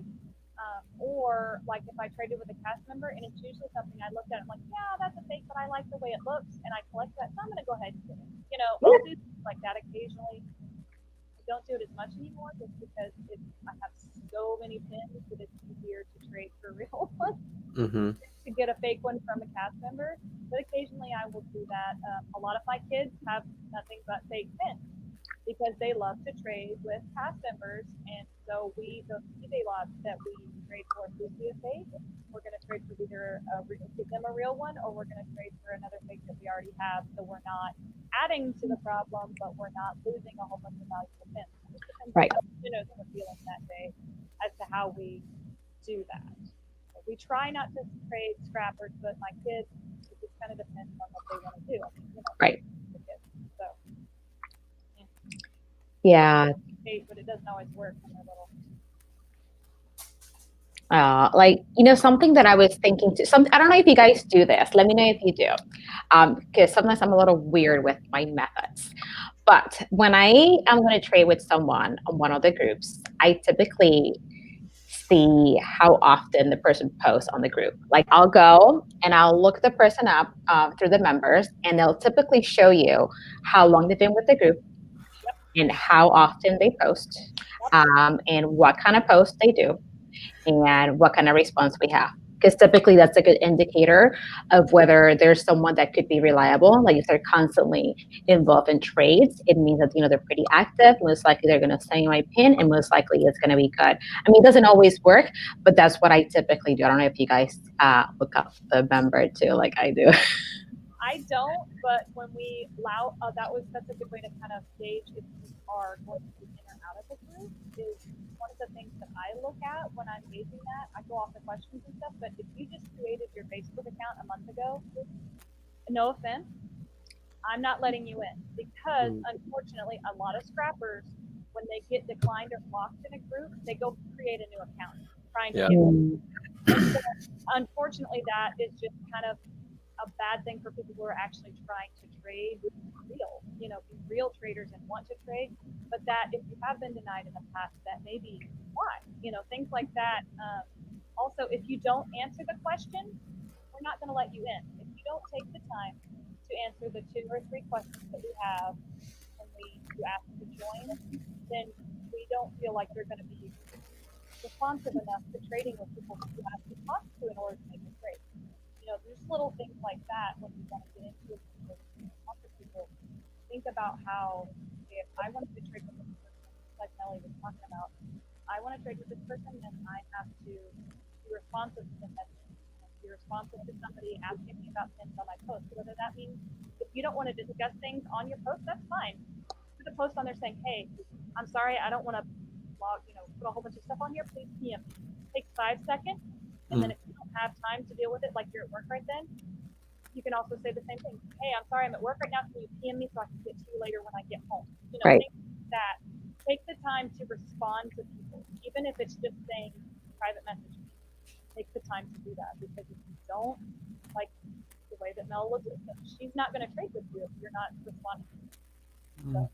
or like if I traded with a cast member and it's usually something I looked at and I'm like, yeah, that's a fake, but I like the way it looks and I collect that, so I'm gonna go ahead and get it. I'll do things like that occasionally. I don't do it as much anymore just because I have so many pins that it's easier to trade for real ones. Mm-hmm. To get a fake one from a cast member, but occasionally I will do that. A lot of my kids have nothing but fake pins because they love to trade with cast members, and so those eBay lots that we trade for, if we see a fake, we're going to trade for either give them a real one, or we're going to trade for another fake that we already have, so we're not adding to the problem, but we're not losing a whole bunch of valuable pins. It depends on how we're feeling that day as to how we do that. We try not to trade scrappers, but my kids, it just kind of depends on what they want to do. Right. So, yeah. But it doesn't always work when they're little. Something that I was thinking I don't know if you guys do this. Let me know if you do. Because sometimes I'm a little weird with my methods. But when I am going to trade with someone on one of the groups, I typically see how often the person posts on the group. Like I'll go and I'll look the person up through the members, and they'll typically show you how long they've been with the group and how often they post, and what kind of posts they do, and what kind of response we have. Because typically that's a good indicator of whether there's someone that could be reliable. Like if they're constantly involved in trades, it means that they're pretty active. Most likely they're going to send you my pin, and most likely it's going to be good. I mean, it doesn't always work, but that's what I typically do. I don't know if you guys look up the member too, like I do. I don't, but when we allow, that's a good way to kind of gauge if you are going to be in or out of the group. Is one of the things that I look at when I'm gauging that. I go off the questions and stuff, but if you just created your Facebook account a month ago, no offense, I'm not letting you in because unfortunately, a lot of scrappers, when they get declined or blocked in a group, they go create a new account trying to Yeah. get. Mm. And so, unfortunately, that is just kind of a bad thing for people who are actually trying to trade real, be real traders and want to trade. But that if you have been denied in the past, that may be why, things like that. Also, if you don't answer the question, we're not going to let you in. If you don't take the time to answer the 2 or 3 questions that we have when you ask to join, then we don't feel like you're going to be responsive enough to trading with people who you have to talk to in order to make a trade. There's little things like that when you want to get into it and talk to people. Think about how if I wanted to trade with this person, like Melly was talking about, I want to trade with this person, then I have to be responsive to them, be responsive to somebody asking me about things on my post. Whether that means if you don't want to discuss things on your post, that's fine. Put a post on there saying, "Hey, I'm sorry, I don't want to put a whole bunch of stuff on here. Please PM me." It takes 5 seconds, and then if you don't have time to deal with it, like you're at work right then, you can also say the same thing. "Hey, I'm sorry, I'm at work right now. Can you PM me so I can get to you later when I get home?" Right. Things like that. Take the time to respond to people, even if it's just saying private message. Take the time to do that because if you don't, like the way that Mel looks at them, she's not going to trade with you if you're not responding. So.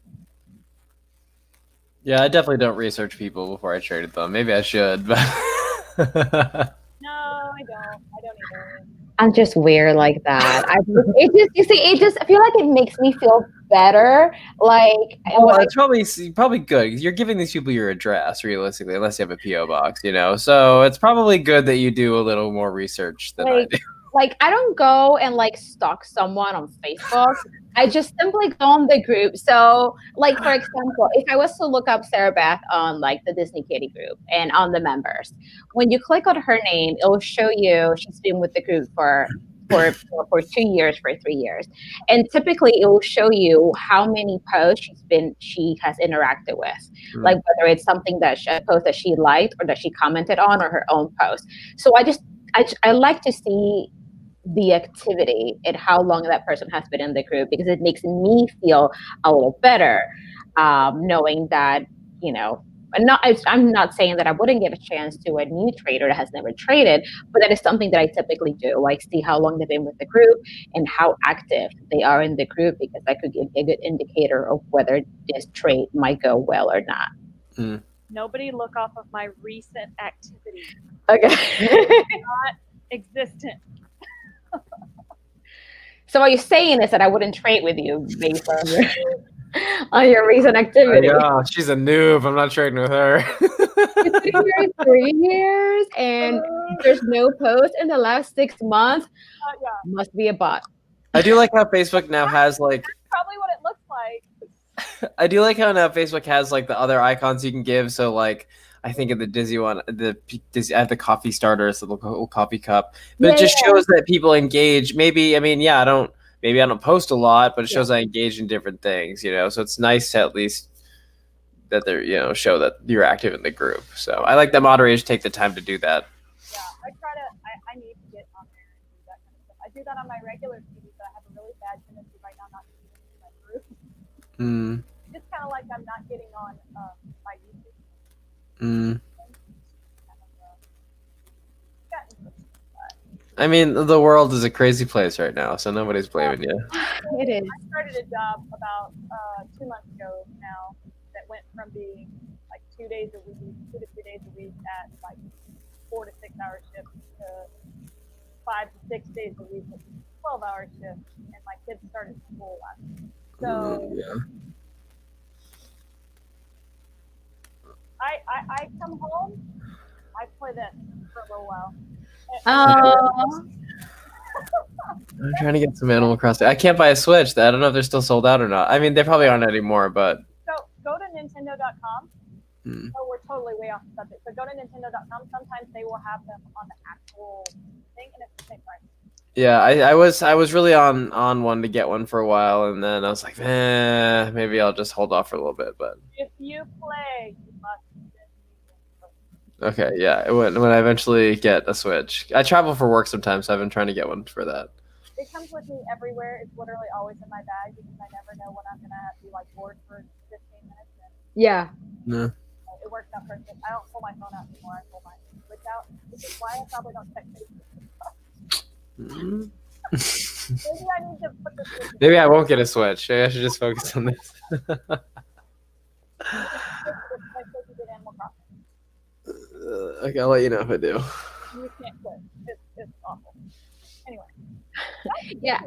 Yeah, I definitely don't research people before I trade with them. Maybe I should, but No, I don't either. I'm just weird like that. I feel like it makes me feel better. Like, well, it's probably good. You're giving these people your address, realistically, unless you have a PO box, So it's probably good that you do a little more research than I do. Like, I don't go and like stalk someone on Facebook. I just simply go on the group. So, like, for example, if I was to look up Sarabeth on like the Disney Kitty group and on the members, when you click on her name, it will show you she's been with the group for 2 years, for 3 years, and typically it will show you how many posts she has interacted with, like whether it's something a post that she liked or that she commented on, or her own post. So I like to see the activity and how long that person has been in the group, because it makes me feel a little better, knowing that, I'm not saying that I wouldn't give a chance to a new trader that has never traded, but that is something that I typically do, like see how long they've been with the group and how active they are in the group, because that could give a good indicator of whether this trade might go well or not. Nobody look off of my recent activity. Okay. Not existent. So what you're saying is that I wouldn't trade with you based on your recent activity. Yeah, she's a noob. I'm not trading with her. It's been here 3 years and there's no post in the last 6 months. Yeah. Must be a bot. I do like how Facebook now has like. That's probably what it looks like. I do like how now Facebook has like the other icons you can give. So like, I think of the Disney one, I have the coffee starter, it's a little coffee cup, but it just shows that people engage. Maybe I don't post a lot, but it shows I engage in different things, So it's nice to at least that they're, show that you're active in the group. So I like that moderators take the time to do that. Yeah, I need to get on there and do that kind of stuff. I do that on my regular TV, but I have a really bad tendency right now not to do it in my group. Just kind of like I'm not getting on my YouTube. I mean, the world is a crazy place right now, so nobody's blaming you. It is. I started a job about 2 months ago now that went from being like 2 days a week, 2 to 3 days a week at like 4 to 6 hour shifts to 5 to 6 days a week at 12-hour shifts, and my kids started school last week. So I come home, I play this for a little while. Oh. I'm trying to get some Animal Crossing. I can't buy a Switch. I don't know if they're still sold out or not. I mean, they probably aren't anymore, but. So go to Nintendo.com. Oh, we're totally way off the subject. So go to Nintendo.com. Sometimes they will have them on the actual thing, and it's the same price. Yeah, I was really on one to get one for a while, and then I was like, maybe I'll just hold off for a little bit. But if you play, you must. Okay, yeah. When I eventually get a Switch, I travel for work sometimes, so I've been trying to get one for that. It comes with me everywhere. It's literally always in my bag because I never know when I'm gonna be like bored for 15 minutes. And Yeah. No. it works out perfect. I don't pull my phone out anymore. I pull my switch out, which is why I probably don't check Facebook. Mm. Maybe I need to put this. Maybe I won't get a Switch. Maybe I should just focus on this. Like you did Animal Crossing. Okay, I'll let you know if I do. You can't quit. It's awful. Anyway. Yeah.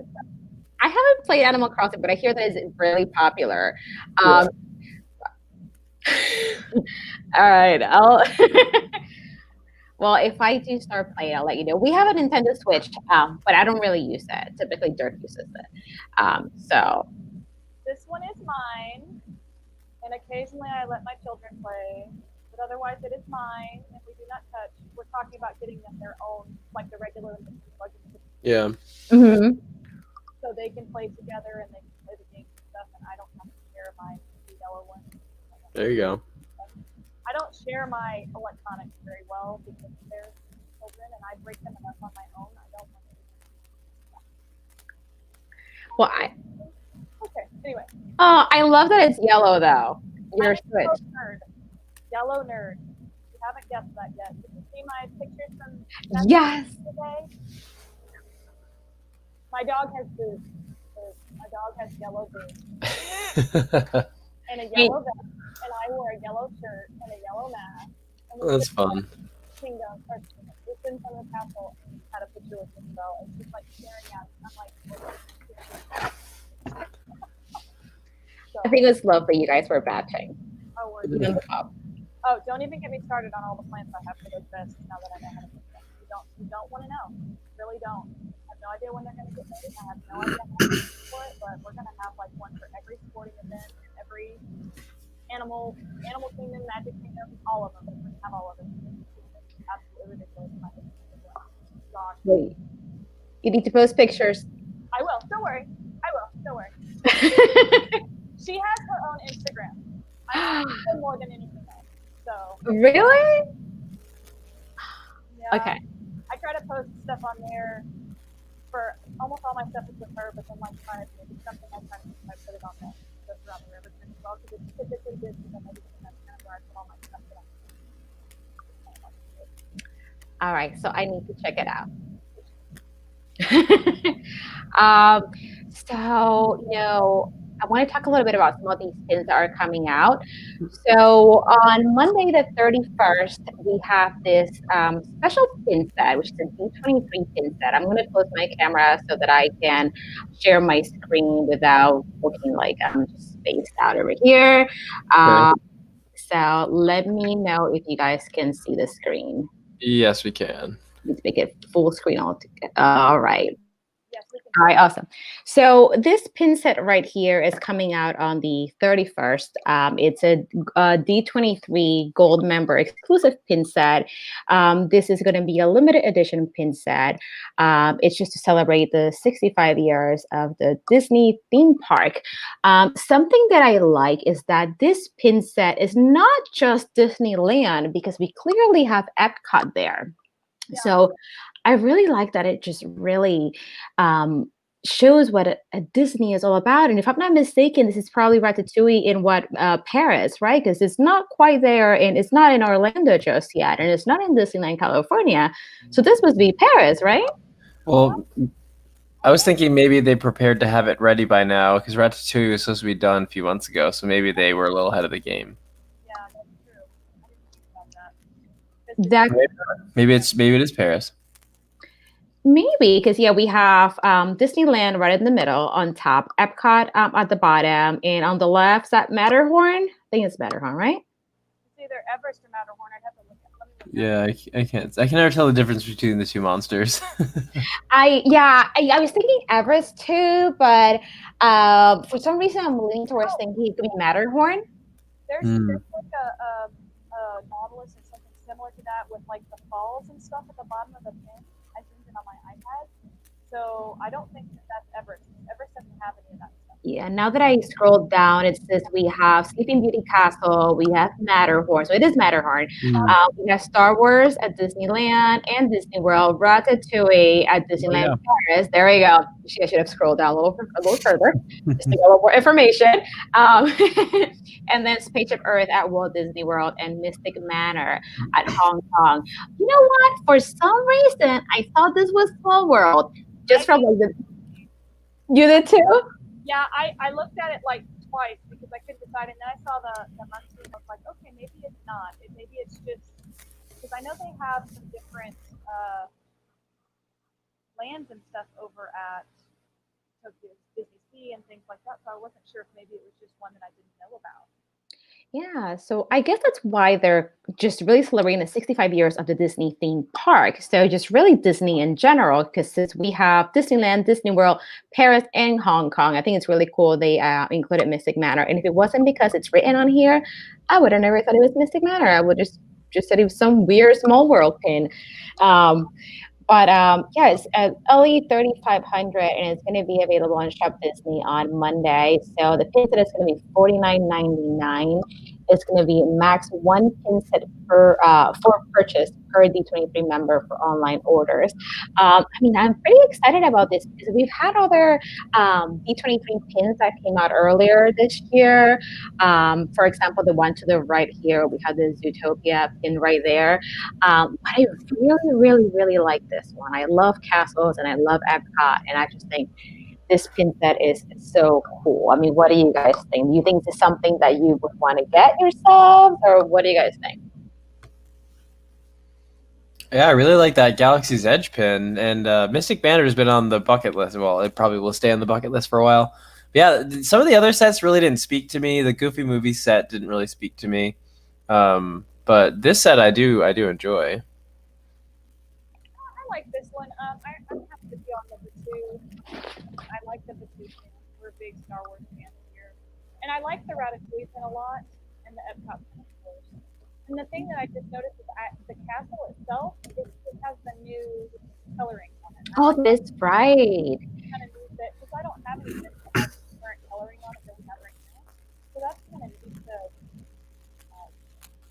I haven't played Animal Crossing, but I hear that it's really popular. Yeah. All right. Well, if I do start playing, I'll let you know. We have a Nintendo Switch, but I don't really use it. Typically, Dirk uses it. So This one is mine, and occasionally I let my children play, but otherwise it is mine, and we do not touch. We're talking about getting them their own, like the regular Yeah. mhm. so they can play together and they can play the games and stuff, and I don't have to share my yellow one. There you go. I don't share my electronics very well because they're children, and I break them enough on my own. I don't want to. Well, Okay. Anyway. I love that it's yellow though. Your Switch. Yellow nerd. You haven't guessed that yet. Did you see my pictures from Yes. today? My dog has boots. My dog has yellow boots and a yellow vest, and I wear a yellow shirt and a yellow mask. That's fun. Kingdom, or it's in front of the castle, and had a picture with Isabel, and she's like staring at it. I'm like, I think it's lovely you guys were batching. oh, we're Yeah. Oh, don't even get me started on all the plans I have for those vests now that I know how to make them. You don't want to know. You really don't. I have no idea when they're going to get made. I have no idea how to for it, but we're going to have like one for every sporting event, every animal kingdom, magic kingdom, all of them. We're going to have all of them. It's absolutely ridiculous. Gosh. Wait. You need to post pictures. I will. Don't worry. I will. Don't worry. She has her own Instagram. I know more than anything else. So. Really? Yeah, Okay. I try to post stuff on there for almost all my stuff is with her, but then like if it's something I try to put it on there. Goes around the river as well because it's typically good because that's kind of where I put all my stuff. All right. So I need to check it out. So, I want to talk a little bit about some of these pins that are coming out. So on Monday the 31st, we have this special pin set, which is a D23 pin set. I'm going to close my camera so that I can share my screen without looking like I'm just spaced out over here. So let me know if you guys can see the screen. Yes, we can. Let's make it full screen all right. Yes, we can. All right, awesome. So this pin set right here is coming out on the 31st. It's a D23 Gold member exclusive pin set. This is going to be a limited edition pin set. It's just to celebrate the 65 years of the Disney theme park. Something that I like is that this pin set is not just Disneyland because we clearly have Epcot there. Yeah. So I really like that it just really shows what a Disney is all about. And if I'm not mistaken, this is probably Ratatouille in Paris, right? Because it's not quite there, and it's not in Orlando just yet, and it's not in Disneyland, California. So this must be Paris, right? Well, I was thinking maybe they prepared to have it ready by now because Ratatouille was supposed to be done a few months ago, so maybe they were a little ahead of the game. Yeah, that's true. I didn't think about that. Maybe it is Paris. Maybe because we have Disneyland right in the middle on top, Epcot at the bottom, and on the left is that Matterhorn. I think it's Matterhorn, right? It's either Everest or Matterhorn. I'd have to look at it. Yeah, I can't. I can never tell the difference between the two monsters. I was thinking Everest too, but for some reason I'm leaning towards thinking it could be Matterhorn. There's like a Nautilus or something similar to that with like the falls and stuff at the bottom of the pin. I zoomed in on my iPad, so I don't think that's Everest. Everest doesn't have any of that stuff. Yeah, now that I scroll down, it says we have Sleeping Beauty Castle, we have Matterhorn, so it is Matterhorn. Mm. We have Star Wars at Disneyland and Disney World, Ratatouille at Oh, Disneyland yeah. Paris. There we go. I should have scrolled down a little further just to get a little more information. Um, and then Spaceship Earth at Walt Disney World and Mystic Manor at Hong Kong. You know what? For some reason, I thought this was Small World, just from like the. You did too? Yeah, I looked at it like twice because I couldn't decide, and then I saw the monthly and I was like, okay, maybe it's not. Maybe it's just because I know they have some different lands and stuff over at Tokyo Disney Sea and things like that. So I wasn't sure if maybe it was just one that I didn't know about. Yeah, so I guess that's why they're just really celebrating the 65 years of the Disney theme park. So just really Disney in general, because since we have Disneyland, Disney World, Paris, and Hong Kong, I think it's really cool they included Mystic Manor. And if it wasn't because it's written on here, I would have never thought it was Mystic Manor. I would just said it was some weird small world pin. Um, but yeah, it's at LE 3500 and it's going to be available on Shop Disney on Monday. So the pin set is going to be $49.99. It's going to be max one pin set for purchase per D23 member for online orders. I mean, I'm pretty excited about this because we've had other D23 pins that came out earlier this year. For example, the one to the right here, we have the Zootopia pin right there. But I really, really, really like this one. I love castles and I love Epcot, and I just think this pin set is so cool. I mean, what do you guys think? Do you think this is something that you would want to get yourselves, or what do you guys think? Yeah, I really like that Galaxy's Edge pin, and Mystic Banner has been on the bucket list. Well, it probably will stay on the bucket list for a while. But yeah, some of the other sets really didn't speak to me. The Goofy movie set didn't really speak to me, but this set I do enjoy. I like this one. I'm happy to be on number two. I like the Batu fans. We're big Star Wars fans here, and I like the Ratatouille pin a lot, and the Epcot pin, of course. And the thing that I just noticed is the castle itself, it has the new coloring on it. Oh, that's right. Kind of neat that because I don't have any that have current coloring on it that we have right now, so that's kind of neat to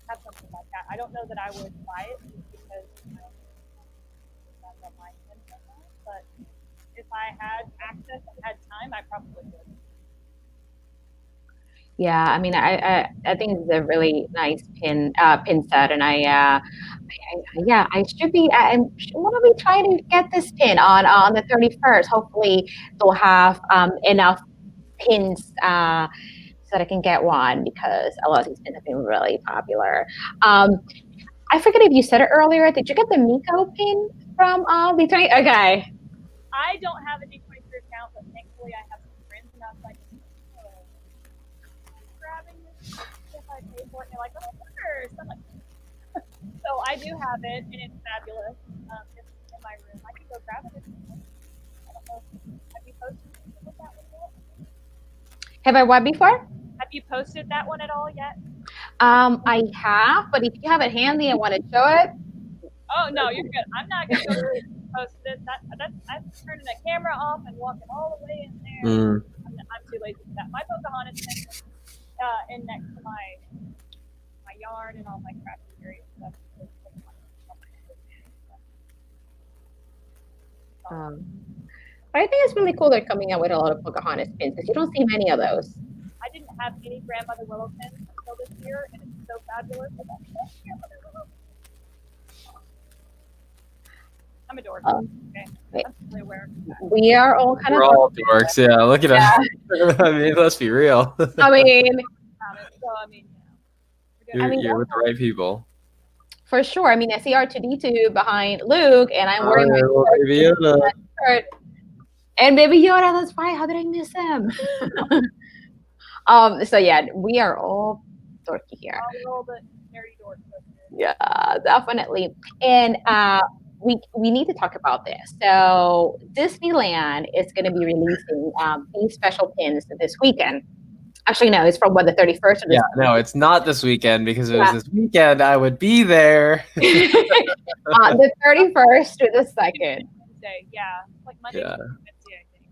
have something like that. I don't know that I would buy it just because I don't mind pins right now, but if I had access and had time, I probably would. Yeah, I mean, I think it's a really nice pin set, and yeah, I should be. I want to be trying to get this pin on the 31st. Hopefully, they'll have enough pins so that I can get one because a lot of these pins have been really popular. I forget if you said it earlier. Did you get the Miko pin from B20? Okay. I don't have a D23 account, but thankfully I have some friends, and I was like, oh, grabbing this if I pay for it. And they're like, oh, first. I'm like, so I do have it, and it's fabulous. It's in my room. I can go grab it if you want. I don't know. Have you posted that one yet? Have I what before? Have you posted that one at all yet? I have, but if you have it handy and want to show it. Oh no, you're good. I'm not gonna go post it. I'm turning the camera off and walking all the way in there. I'm too lazy for that. My Pocahontas is in next to my yarn and all my crafty area stuff. But I think it's really cool they're coming out with a lot of Pocahontas pins because you don't see many of those. I didn't have any Grandmother Willow pins until this year, and it's so fabulous. I'm a dork. Okay. I'm totally aware. We are all kind We're of all dorks, yeah. Look at us. I mean, let's be real. I mean, you're with the right people. For sure. I mean, I see R2D2 behind Luke, and I'm wearing my Baby Yoda. shirt. And Baby Yoda, that's right. How did I miss him? So yeah, we are all dorky here. A little bit nerdy dorks. Yeah, definitely. And we need to talk about this. So Disneyland is going to be releasing these special pins this weekend. Actually, no, it's from the 31st. Yeah, no, it's not this weekend because it was this weekend I would be there. The 31st to the 2nd. Wednesday, yeah, like Monday.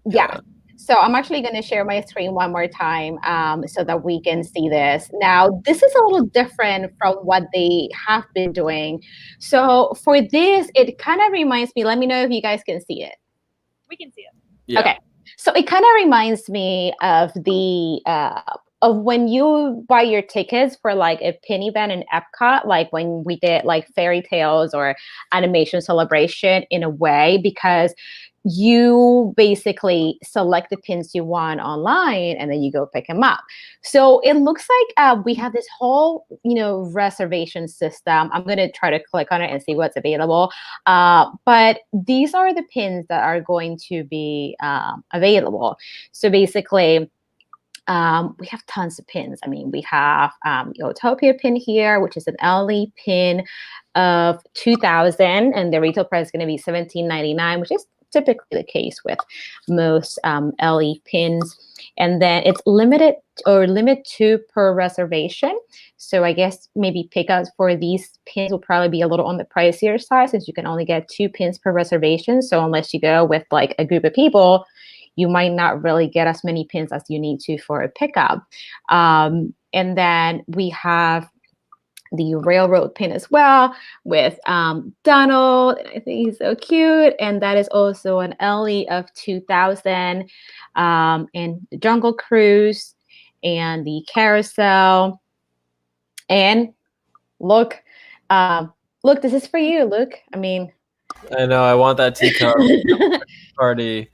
Yeah. So I'm actually going to share my screen one more time so that we can see this. Now, this is a little different from what they have been doing. So for this, it kind of reminds me, let me know if you guys can see it. We can see it. Yeah. Okay. So it kind of reminds me of of when you buy your tickets for like a pin event in Epcot, like when we did like Fairy Tales or Animation Celebration in a way, because you basically select the pins you want online and then you go pick them up. So it looks like we have this whole, reservation system. I'm going to try to click on it and see what's available. But these are the pins that are going to be available. So basically, we have tons of pins. I mean, we have Utopia pin here, which is an LE pin of 2,000, and the retail price is going to be $17.99, which is typically the case with most LE pins. And then it's limited or limit 2 per reservation. So I guess maybe pickups for these pins will probably be a little on the pricier side since you can only get 2 pins per reservation. So unless you go with like a group of people, you might not really get as many pins as you need to for a pickup. And then we have the railroad pin as well with Donald. I think he's so cute. And that is also an LE of 2,000. And the Jungle Cruise and the Carousel. And look, this is for you, Luke. I mean, I know. I want that teacup party.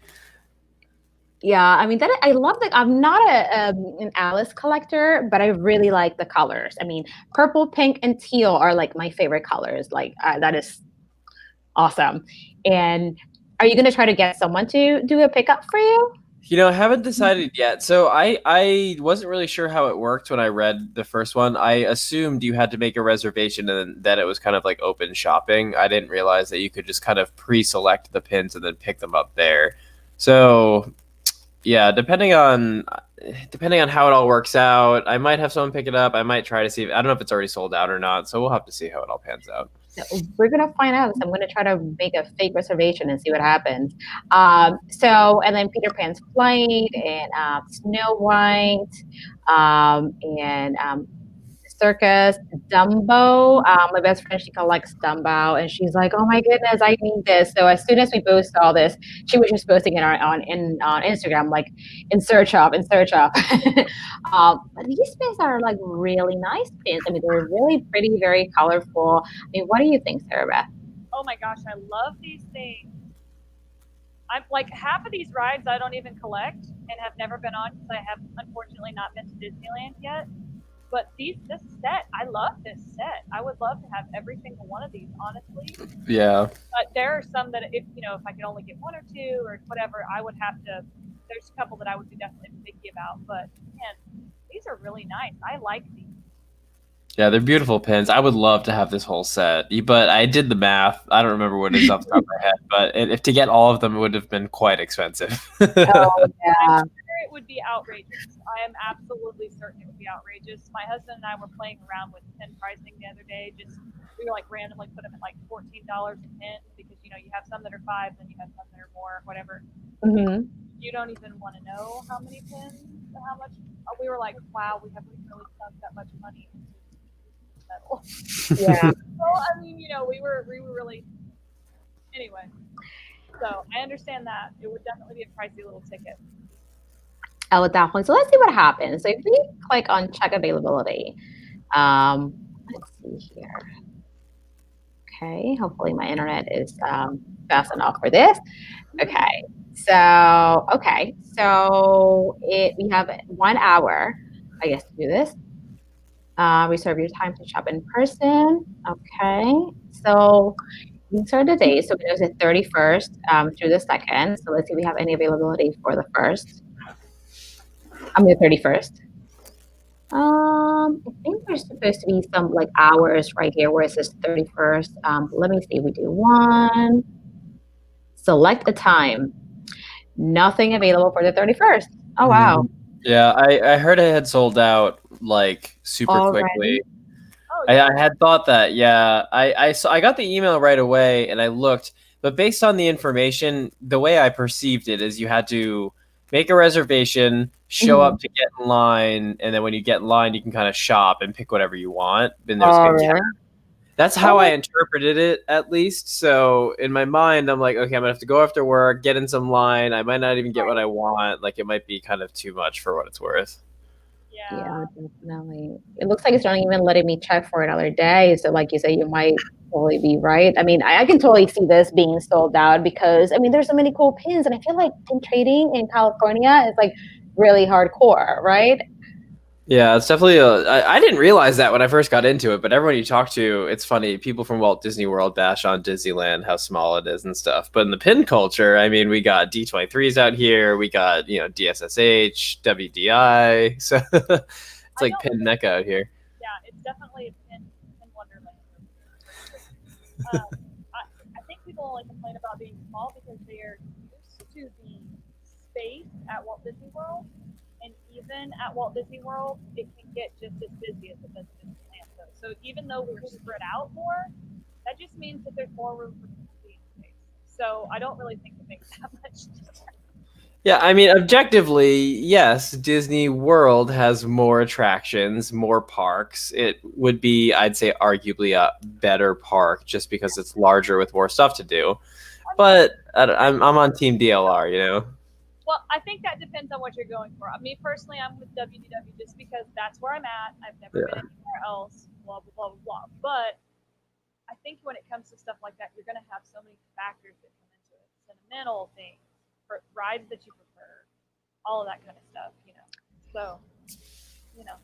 Yeah, I mean I love that. I'm not an Alice collector, but I really like the colors. I mean, purple, pink, and teal are like my favorite colors. Like that is awesome. And are you going to try to get someone to do a pickup for you? I haven't decided yet. So I wasn't really sure how it worked when I read the first one. I assumed you had to make a reservation and then it was kind of like open shopping. I didn't realize that you could just kind of pre-select the pins and then pick them up there. So yeah, depending on how it all works out, I might have someone pick it up. I might try to see. I don't know if it's already sold out or not. So we'll have to see how it all pans out. We're gonna find out. So I'm gonna try to make a fake reservation and see what happens. And then Peter Pan's Flight and Snow White, and Circus, Dumbo. My best friend, she collects Dumbo, and she's like, "Oh my goodness, I need this!" So as soon as we both saw this, she was just posting it on Instagram, like in search of. But these pins are like really nice pins. I mean, they're really pretty, very colorful. I mean, what do you think, Sarabeth? Oh my gosh, I love these things. I'm like half of these rides I don't even collect and have never been on because I have unfortunately not been to Disneyland yet. But this set, I love this set. I would love to have every single one of these, honestly. Yeah. But there are some that if I could only get 1 or 2 or whatever, I would have to. There's a couple that I would be definitely picky about. But man, these are really nice. I like these. Yeah, they're beautiful pins. I would love to have this whole set, but I did the math. I don't remember what it is off the top of my head, but if to get all of them, it would have been quite expensive. Oh yeah. I'm sure it would be outrageous. I am absolutely certain it would be outrageous. My husband and I were playing around with pin pricing the other day. We were like randomly put them at like $14 a pin because you have some that are 5, then you have some that are more, whatever. Mm-hmm. You don't even want to know how many pins and how much. We were like, wow, we haven't really sunk that much money into metal. Yeah. So I mean, we were really. Anyway, so I understand that it would definitely be a pricey little ticket. Oh, definitely. So let's see what happens. So if we click on check availability, let's see here. Okay, hopefully my internet is fast enough for this. Okay, so we have 1 hour, I guess, to do this. Reserve your time to shop in person. Okay, so these are the days. So it was the 31st through the 2nd. So let's see if we have any availability for the 1st. I'm the 31st. I think there's supposed to be some like hours right here where it says 31st. Let me see. We do 1. Select a time. Nothing available for the 31st. Oh wow. Yeah, I heard it had sold out like super Already? quickly. Oh, yeah. I had thought that. Yeah, I got the email right away and I looked, but based on the information, the way I perceived it is you had to make a reservation, show Mhm. up to get in line, and then when you get in line, you can kind of shop and pick whatever you want. And there's Oh, good. really? That's how I Oh, interpreted it, at least. So in my mind, I'm like, okay, I'm gonna have to go after work, get in some line. I might not even get what I want. Like it might be kind of too much for what it's worth. yeah, Yeah. definitely. It looks like it's not even letting me check for another day. So, like you said, you might totally be right. I mean, I can totally see this being sold out because, I mean, there's so many cool pins, and I feel like pin trading in California is like really hardcore, right? Yeah, it's definitely I didn't realize that when I first got into it, but everyone you talk to, it's funny. People from Walt Disney World bash on Disneyland, how small it is and stuff. But in the pin culture, I mean, we got D23s out here. We got, DSSH, WDI. So it's I like don't pin think, mecca out here. yeah, it's definitely in Wonderland over here, for sure. Um, I think people only complain about being small because they are used to the space at Walt Disney World, and even at Walt Disney World, it can get just as busy as it does at Disneyland. So even though we're spread out more, that just means that there's more room for people to be in space. So I don't really think it makes that much difference. Yeah, I mean, objectively, yes, Disney World has more attractions, more parks. It would be, I'd say, arguably a better park just because it's larger with more stuff to do. I mean, But I'm on Team DLR. well, I think that depends on what you're going for. Me personally, I'm with WDW just because that's where I'm at. I've never been Yeah. anywhere else. Blah blah blah blah. But I think when it comes to stuff like that, you're going to have so many factors that come into it. Sentimental things, rides that you prefer, all of that kind of stuff, So, you know,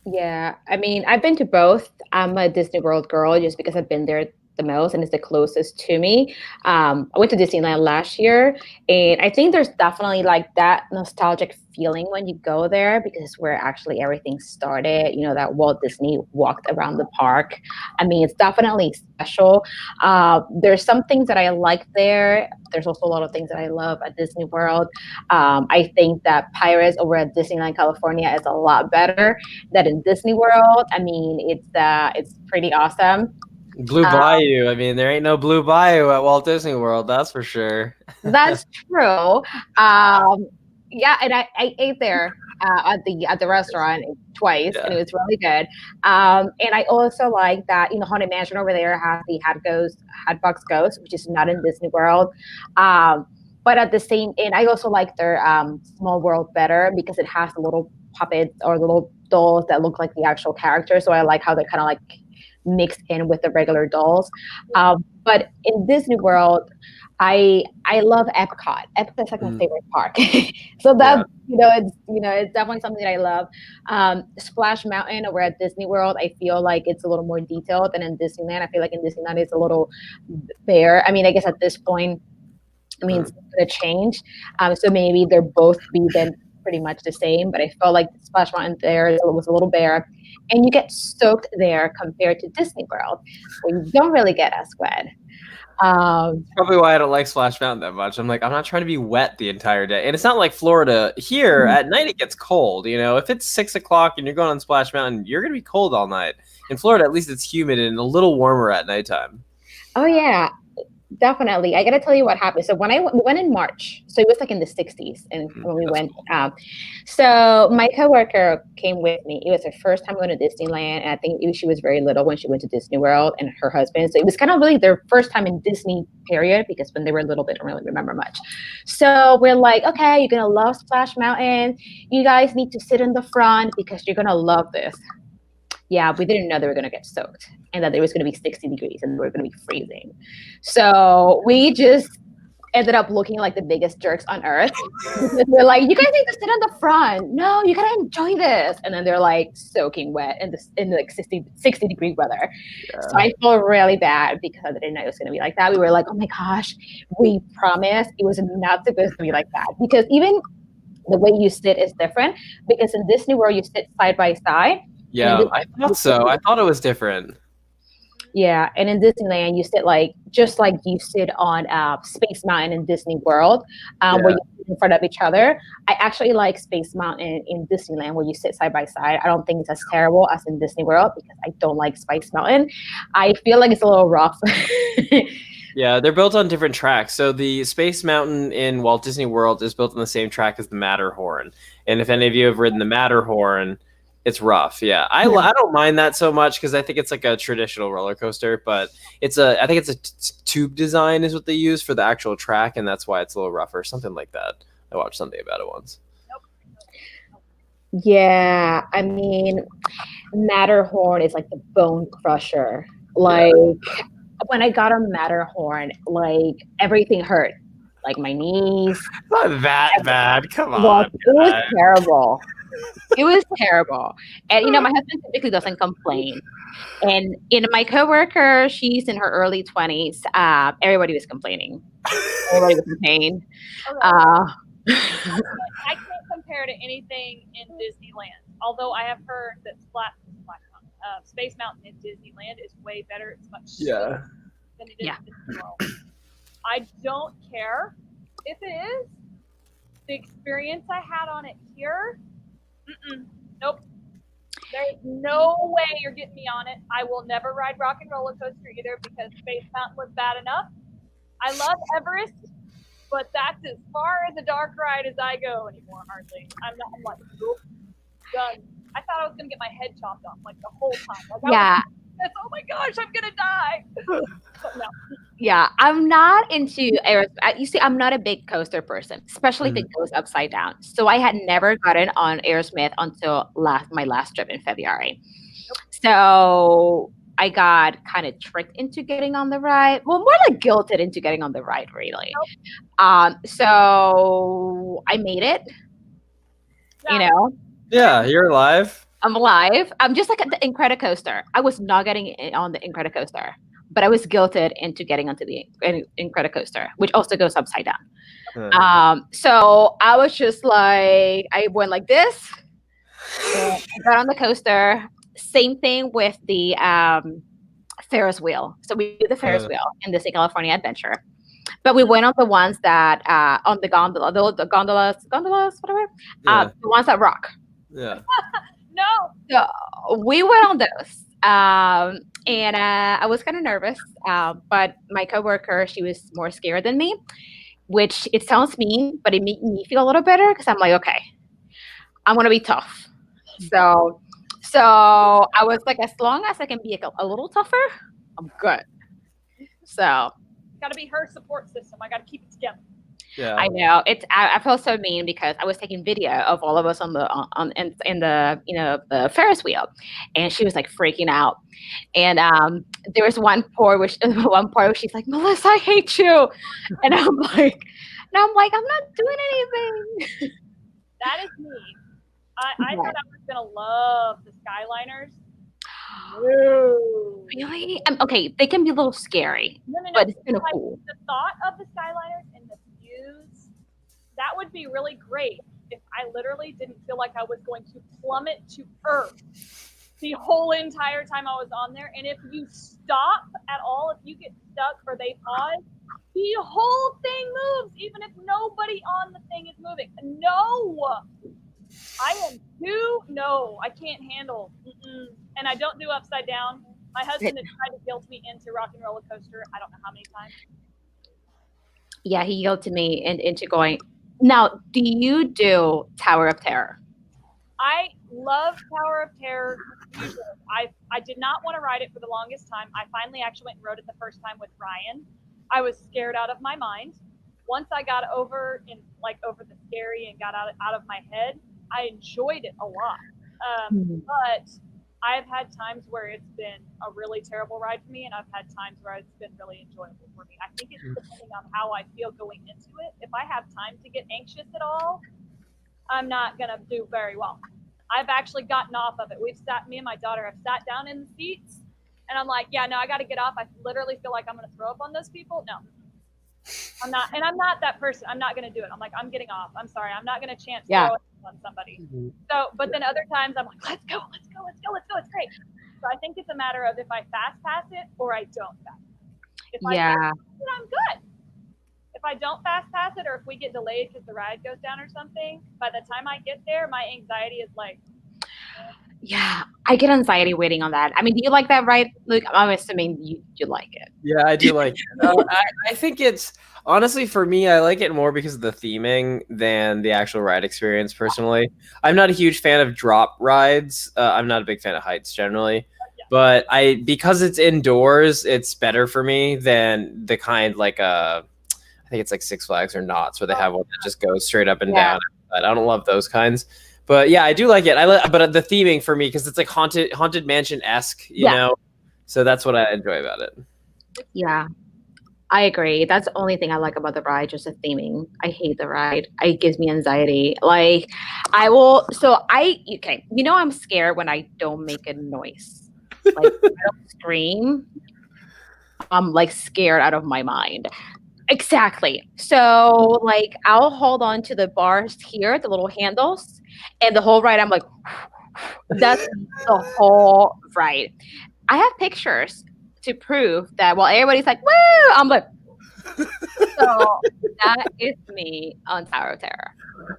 Yeah, I mean, I've been to both. I'm a Disney World girl just because I've been there the most and it's the closest to me. I went to Disneyland last year, and I think there's definitely like that nostalgic feeling when you go there because it's where actually everything started. You know, that Walt Disney walked around the park. I mean, it's definitely special. There's some things that I like there. There's also a lot of things that I love at Disney World. I think that Pirates over at Disneyland California is a lot better than in Disney World. I mean, it's pretty awesome. Blue Uh, Bayou. I mean, there ain't no Blue Bayou at Walt Disney World, that's for sure. that's true. Um, yeah, and I ate there at the restaurant twice, and Yeah. it was really good. And I also like that Haunted Mansion over there has the Hatbox Ghost, which is not in Disney World. Um, but at the same, and I also like their Small World better because it has the little puppets or little dolls that look like the actual characters. So I like how they're kind of like mixed in with the regular dolls. But in Disney World, I love Epcot. Epcot's like my Mm, favorite park. So that yeah. it's definitely something that I love. Splash Mountain over at Disney World, I feel like it's a little more detailed than in Disneyland. I feel like in Disneyland it's a little bare. I mean, I guess at this point, I mean, Mm. it's going to change. So maybe they're both be then pretty much the same. But I felt like Splash Mountain there was a little bare, and you get soaked there compared to Disney World, where you don't really get as wet. Um, Probably why I don't like Splash Mountain that much. I'm like, I'm not trying to be wet the entire day. And it's not like Florida. Here at night it gets cold. If it's 6 o'clock and you're going on Splash Mountain, you're gonna be cold all night. In Florida, at least it's humid and a little warmer at nighttime. oh yeah, definitely. I gotta tell you what happened. So we went in March, so it was like in the 60s, and when we That's went, cool. so my coworker came with me. It was her first time going to Disneyland, and I think she was very little when she went to Disney World, and her husband. So it was kind of really their first time in Disney period because when they were little, they don't really remember much. So we're like, okay, you're gonna love Splash Mountain. You guys need to sit in the front because you're gonna love this. Yeah, we didn't know they were going to get soaked and that it was going to be 60 degrees and we were going to be freezing. So we just ended up looking like the biggest jerks on earth because we're like, you guys need to sit on the front. No, you got to enjoy this. And then they're like soaking wet in like 60 degree weather. So Yeah. I feel really bad because I didn't know it was going to be like that. We were like, oh my gosh, we promised it was not supposed to be like that because even the way you sit is different because in Disney World, you sit side by side. And in Yeah, I thought Disney, so. I thought it was different. yeah, and in Disneyland, you sit like just like you sit on Space Mountain in Disney World, where Yeah. you sit in front of each other. I actually like Space Mountain in Disneyland, where you sit side by side. I don't think it's as terrible as in Disney World because I don't like Space Mountain. I feel like it's a little rough. Yeah, they're built on different tracks. So the Space Mountain in Walt Disney World is built on the same track as the Matterhorn. And if any of you have ridden the Matterhorn, it's rough. Yeah, I don't mind that so much because I think it's like a traditional roller coaster, but I think it's a tube design is what they use for the actual track, and that's why it's a little rougher, something like that. I watched something about it once. Yeah, I mean, Matterhorn is like the bone crusher. Yeah, Like when I got on Matterhorn, like everything hurt, like my knees. not that bad. Come Well, on, it was guys. terrible. It was terrible. And my husband typically doesn't complain. And my coworker, she's in her early 20s. Everybody was complaining. Everybody was in pain. Okay. Uh, I can't compare to anything in Disneyland. Although I have heard that Space Mountain in Disneyland is way better. It's much smoother than it is Yeah. in Disney World. I don't care if it is. The experience I had on it here, nope. There's no way you're getting me on it. I will never ride Rock and Roller Coaster either because Space Mountain was bad enough. I love Everest, but that's as far as a dark ride as I go anymore, hardly. I'm like, nope, done. I thought I was going to get my head chopped off like the whole time. Like, yeah. Oh my gosh, I'm going to die. But no. Yeah, I'm not into aerospace. You see, I'm not a big coaster person, especially if it goes upside down. So I had never gotten on Aerosmith until my last trip in February. So I got kind of tricked into getting on the ride. Well, more like guilted into getting on the ride, really. So I made it. Yeah, you're alive. I'm alive. I'm just like at the Incredicoaster. I was not getting on the Incredicoaster, but I was guilted into getting onto the Incredicoaster, which also goes upside down. So I was just like, I went like this, and I got on the coaster. Same thing with the Ferris wheel. So we did the Ferris wheel in Disney California Adventure. But we went on the ones that on the gondola, the gondolas, whatever. The ones that rock. Yeah. No. So we went on those. And I was kind of nervous. But my coworker, she was more scared than me, which it sounds mean, but it made me feel a little better because I'm like, okay, I'm gonna be tough. So I was like, as long as I can be a little tougher, I'm good. So got to be her support system. I got to keep it together. Yeah. I know I felt so mean because I was taking video of all of us in the the Ferris wheel, and she was like freaking out. And there was one part where she's like, Melissa, I hate you, and I'm like, I'm not doing anything. That is me. I thought I was gonna love the Skyliners. No. Really? Okay, they can be a little scary, but it's kind of cool. The thought of the Skyliners and the views, that would be really great if I literally didn't feel like I was going to plummet to earth the whole entire time I was on there. And if you stop at all, if you get stuck or they pause, the whole thing moves, even if nobody on the thing is moving. No. I can't handle. And I don't do upside down. My husband has tried to guilt me into Rock and Roller Coaster. I don't know how many times. Yeah, he guilted me into going. Now, do you do Tower of Terror? I love Tower of Terror. I did not want to ride it for the longest time. I finally actually went and rode it the first time with Ryan. I was scared out of my mind. Once I got over the scary and got out of my head, I enjoyed it a lot. But I've had times where it's been a really terrible ride for me, and I've had times where it's been really enjoyable for me. I think it's depending on how I feel going into it. If I have time to get anxious at all, I'm not going to do very well. I've actually gotten off of it. Me and my daughter have sat down in the seats, and I'm like, yeah, no, I got to get off. I literally feel like I'm going to throw up on those people. No. I'm not, and I'm not that person. I'm not going to do it. I'm like, I'm getting off. I'm sorry. I'm not going to chance throw on somebody. So, but then other times I'm like, let's go. It's great. So I think it's a matter of if I fast pass it or I don't fast pass it. If I fast pass it, I'm good. If I don't fast pass it or if we get delayed because the ride goes down or something, by the time I get there, my anxiety is like, Yeah, I get anxiety waiting on that. I mean, do you like that ride, Luke? I'm assuming you like it. Yeah, I do like it. I think it's honestly for me, I like it more because of the theming than the actual ride experience. Personally, I'm not a huge fan of drop rides. I'm not a big fan of heights generally, Yeah. but I because it's indoors, it's better for me than the kind like I think it's like Six Flags or Knott's where they have one that just goes straight up and Yeah, down. I don't love those kinds. But yeah, I do like it. But the theming for me because it's like haunted mansion esque, you yeah, know. So that's what I enjoy about it. yeah. I agree. That's the only thing I like about the ride, just the theming. I hate the ride. It gives me anxiety. Like, I will. So okay. I'm scared when I don't make a noise. Like, I don't scream. I'm like scared out of my mind. Exactly. So, like, I'll hold on to the bars here, the little handles, and the whole ride, I'm like, that's the whole ride. I have pictures to prove that while everybody's like, woo, I'm like, so that is me on Tower of Terror.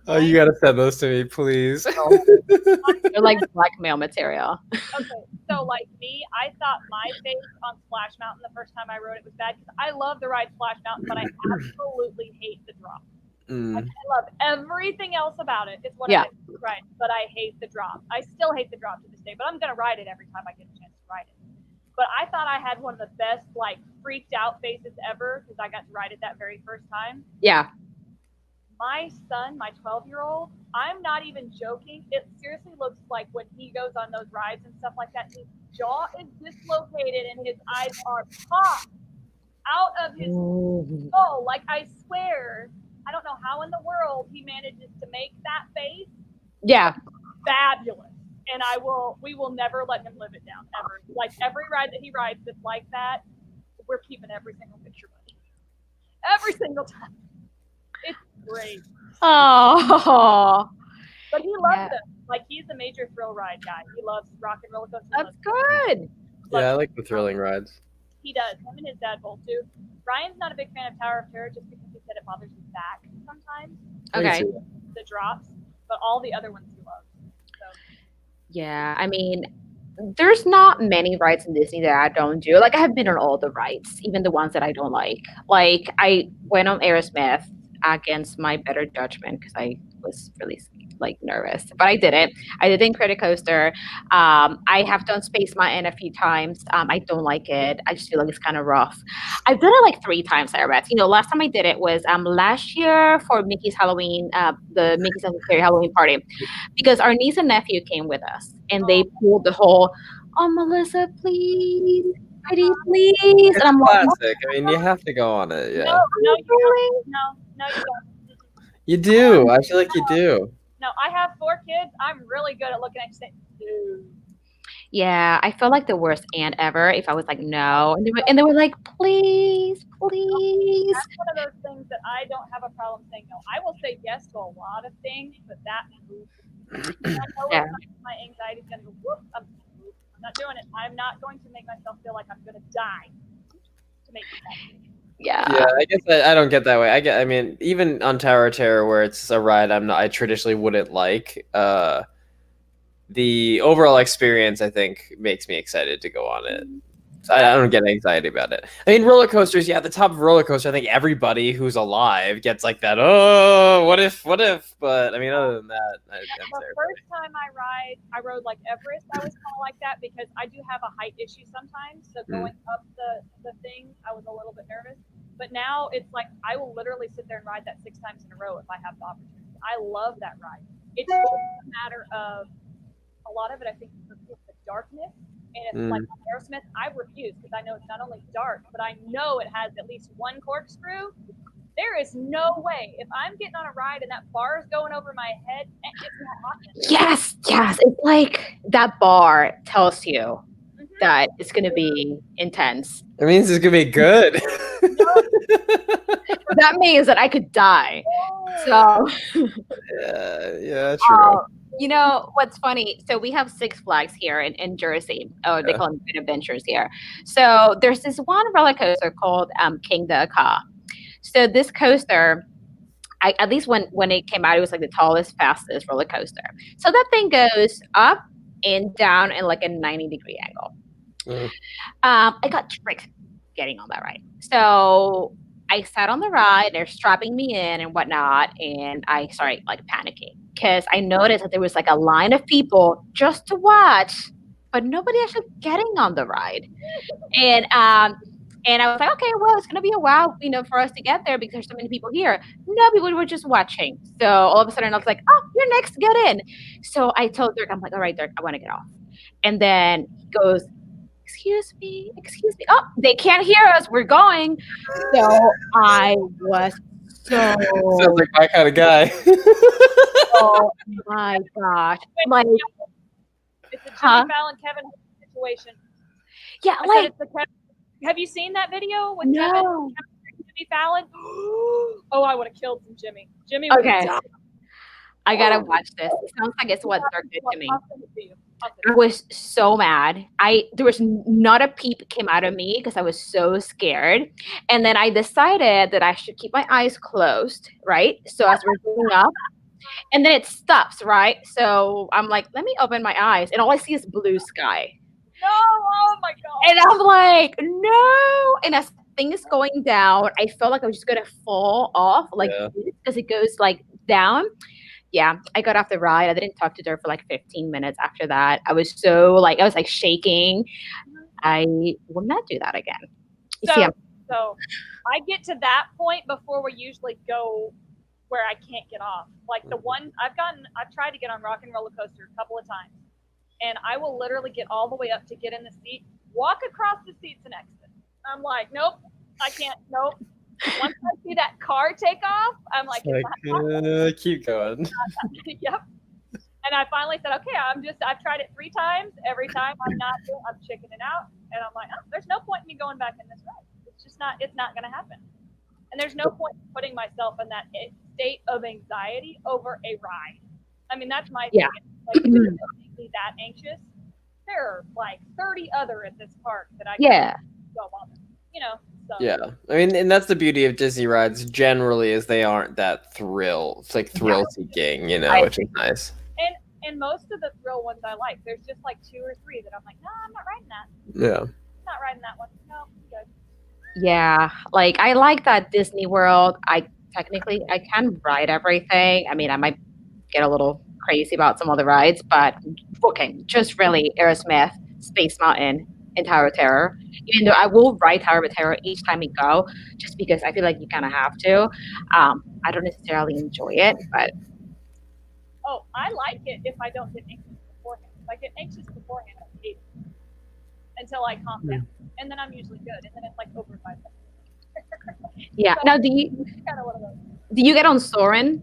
Oh, you gotta send those to me, please. So they're like blackmail material. Okay, so like me, I thought my face on Splash Mountain the first time I rode it was bad because I love the ride Splash Mountain, but I absolutely hate the drop. Like, I love everything else about it. It's one Yeah. of my favorite rides, but I hate the drop. I still hate the drop to this day, but I'm gonna ride it every time I get a chance to ride it. But I thought I had one of the best, like, freaked out faces ever because I got to ride it that very first time. Yeah. My son, my 12-year-old, I'm not even joking. It seriously looks like when he goes on those rides and stuff like that, his jaw is dislocated and his eyes are popped out of his skull. Like, I swear, I don't know how in the world he manages to make that face. Yeah. Fabulous. And we will never let him live it down, ever. Like, every ride that he rides that's like that, we're keeping every single picture, buddy. Every single time. It's great. Oh, But he loves them. Like, he's a major thrill ride guy. He loves rock and roller coaster. that's good. Yeah, I like the thrilling rides. He does. Him and his dad both do. Ryan's not a big fan of Tower of Terror just because he said it bothers his back sometimes. Okay. The drops. But all the other ones he loves. So. Yeah, I mean, there's not many rides in Disney that I don't do. Like, I have been on all the rides, even the ones that I don't like. Like, I went on Aerosmith against my better judgment because I was really like nervous, but I did it. I did Incredicoaster. I have done Space Mountain a few times. I don't like it. I just feel like it's kind of rough. I've done it like 3 times, Sarabeth. Last time I did it was last year for Mickey's Halloween, the Mickey's Scary Halloween party, because our niece and nephew came with us, and they pulled the whole, "Oh, Melissa, please, pretty, please," and I'm like, Classic. I mean, you have to go on it. Yeah, No, you really? don't. No, you don't. you do. I feel like you do. No, I have 4 kids. I'm really good at looking at you saying, dude. Yeah, I felt like the worst aunt ever if I was like, no. And they were like, please, please. That's one of those things that I don't have a problem saying no. I will say yes to a lot of things, but that I know Yeah. my anxiety is going to go, whoop, I'm not doing it. I'm not going to make myself feel like I'm going to die to make it happen. Yeah. Yeah, I guess I don't get that way. I mean, even on Tower of Terror, where it's a ride I traditionally wouldn't like. The overall experience, I think, makes me excited to go on it. I don't get anxiety about it. I mean, roller coasters, yeah, the top of roller coaster, I think everybody who's alive gets like that, oh, what if? But, I mean, other than that, I'm The first time I rode like Everest, I was kind of like that because I do have a height issue sometimes. So going up the thing, I was a little bit nervous. But now it's like I will literally sit there and ride that 6 times in a row if I have the opportunity. I love that ride. It's just a matter of a lot of it, I think, is the darkness. And it's like Aerosmith, I refuse because I know it's not only dark, but I know it has at least one corkscrew. There is no way if I'm getting on a ride and that bar is going over my head, it's not happening. Yes. It's like that bar tells you that it's going to be intense. It means it's going to be good. That means that I could die. So, yeah, true. What's funny? So we have Six Flags here in Jersey. Oh, they call them Good Adventures here. So there's this one roller coaster called King the Ka. So this coaster, at least when it came out, it was like the tallest, fastest roller coaster. So that thing goes up and down in like a 90-degree angle. Mm. I got tricked getting on that ride. So I sat on the ride, they're strapping me in and whatnot, and I started like panicking because I noticed that there was like a line of people just to watch, but nobody actually getting on the ride. And and I was like, okay, well, it's gonna be a while, for us to get there because there's so many people here. No, people were just watching. So all of a sudden, I was like, oh, you're next, get in. So I told Dirk, I'm like, all right, Dirk, I want to get off. And then he goes, excuse me, excuse me. Oh, they can't hear us. We're going. So I was Sounds so, like my kind of guy. oh my gosh. Like, It's a Jimmy huh? Fallon Kevin situation. Yeah, I said like, it's the Kevin. Have you seen that video with Kevin no. and Jimmy Fallon? Oh, I would have killed some Jimmy. Jimmy would have Okay, died. I gotta watch this. It sounds like it's what Dirk did to me. I'll send it to you. I was so mad. There was not a peep came out of me because I was so scared. And then I decided that I should keep my eyes closed, right? So as we're going up, and then it stops, right? So I'm like, let me open my eyes, and all I see is blue sky. No, oh my god. And I'm like, no. And as things going down, I felt like I was just gonna fall off like Yeah. this because it goes like down. Yeah, I got off the ride. I didn't talk to her for like 15 minutes after that. I was like shaking. I will not do that again. You see, So I get to that point before we usually go where I can't get off. Like the one I've tried to get on Rock and Roller Coaster a couple of times, and I will literally get all the way up to get in the seat, walk across the seats and exit. I'm like, nope, I can't. Nope. Once I see that car take off, I'm like, keep going. yep. And I finally said, okay, I've tried it 3 times. Every time I'm chickening out. And I'm like, oh, there's no point in me going back in this ride. It's not going to happen. And there's no point in putting myself in that state of anxiety over a ride. I mean, that's my thing. Like, if it doesn't make me that anxious, there are like 30 other at this park that I can go on. So. Yeah, I mean, and that's the beauty of Disney rides generally is they aren't that it's like thrill seeking, which is nice. And most of the thrill ones I like. There's just like 2 or 3 that I'm like, no, I'm not riding that. Yeah. I'm not riding that one. No, I'm good. Yeah, like I like that Disney World. I can ride everything. I mean, I might get a little crazy about some of the rides, but okay, just really Aerosmith, Space Mountain, and Tower of Terror. Even though I will ride Tower of Terror each time we go, just because I feel like you kind of have to. I don't necessarily enjoy it, but oh, I like it if I don't get anxious beforehand. If I get anxious beforehand, I hate it until I calm down, and then I'm usually good. And then it's like over 5 seconds. Yeah. So, now, do you get on Soarin'?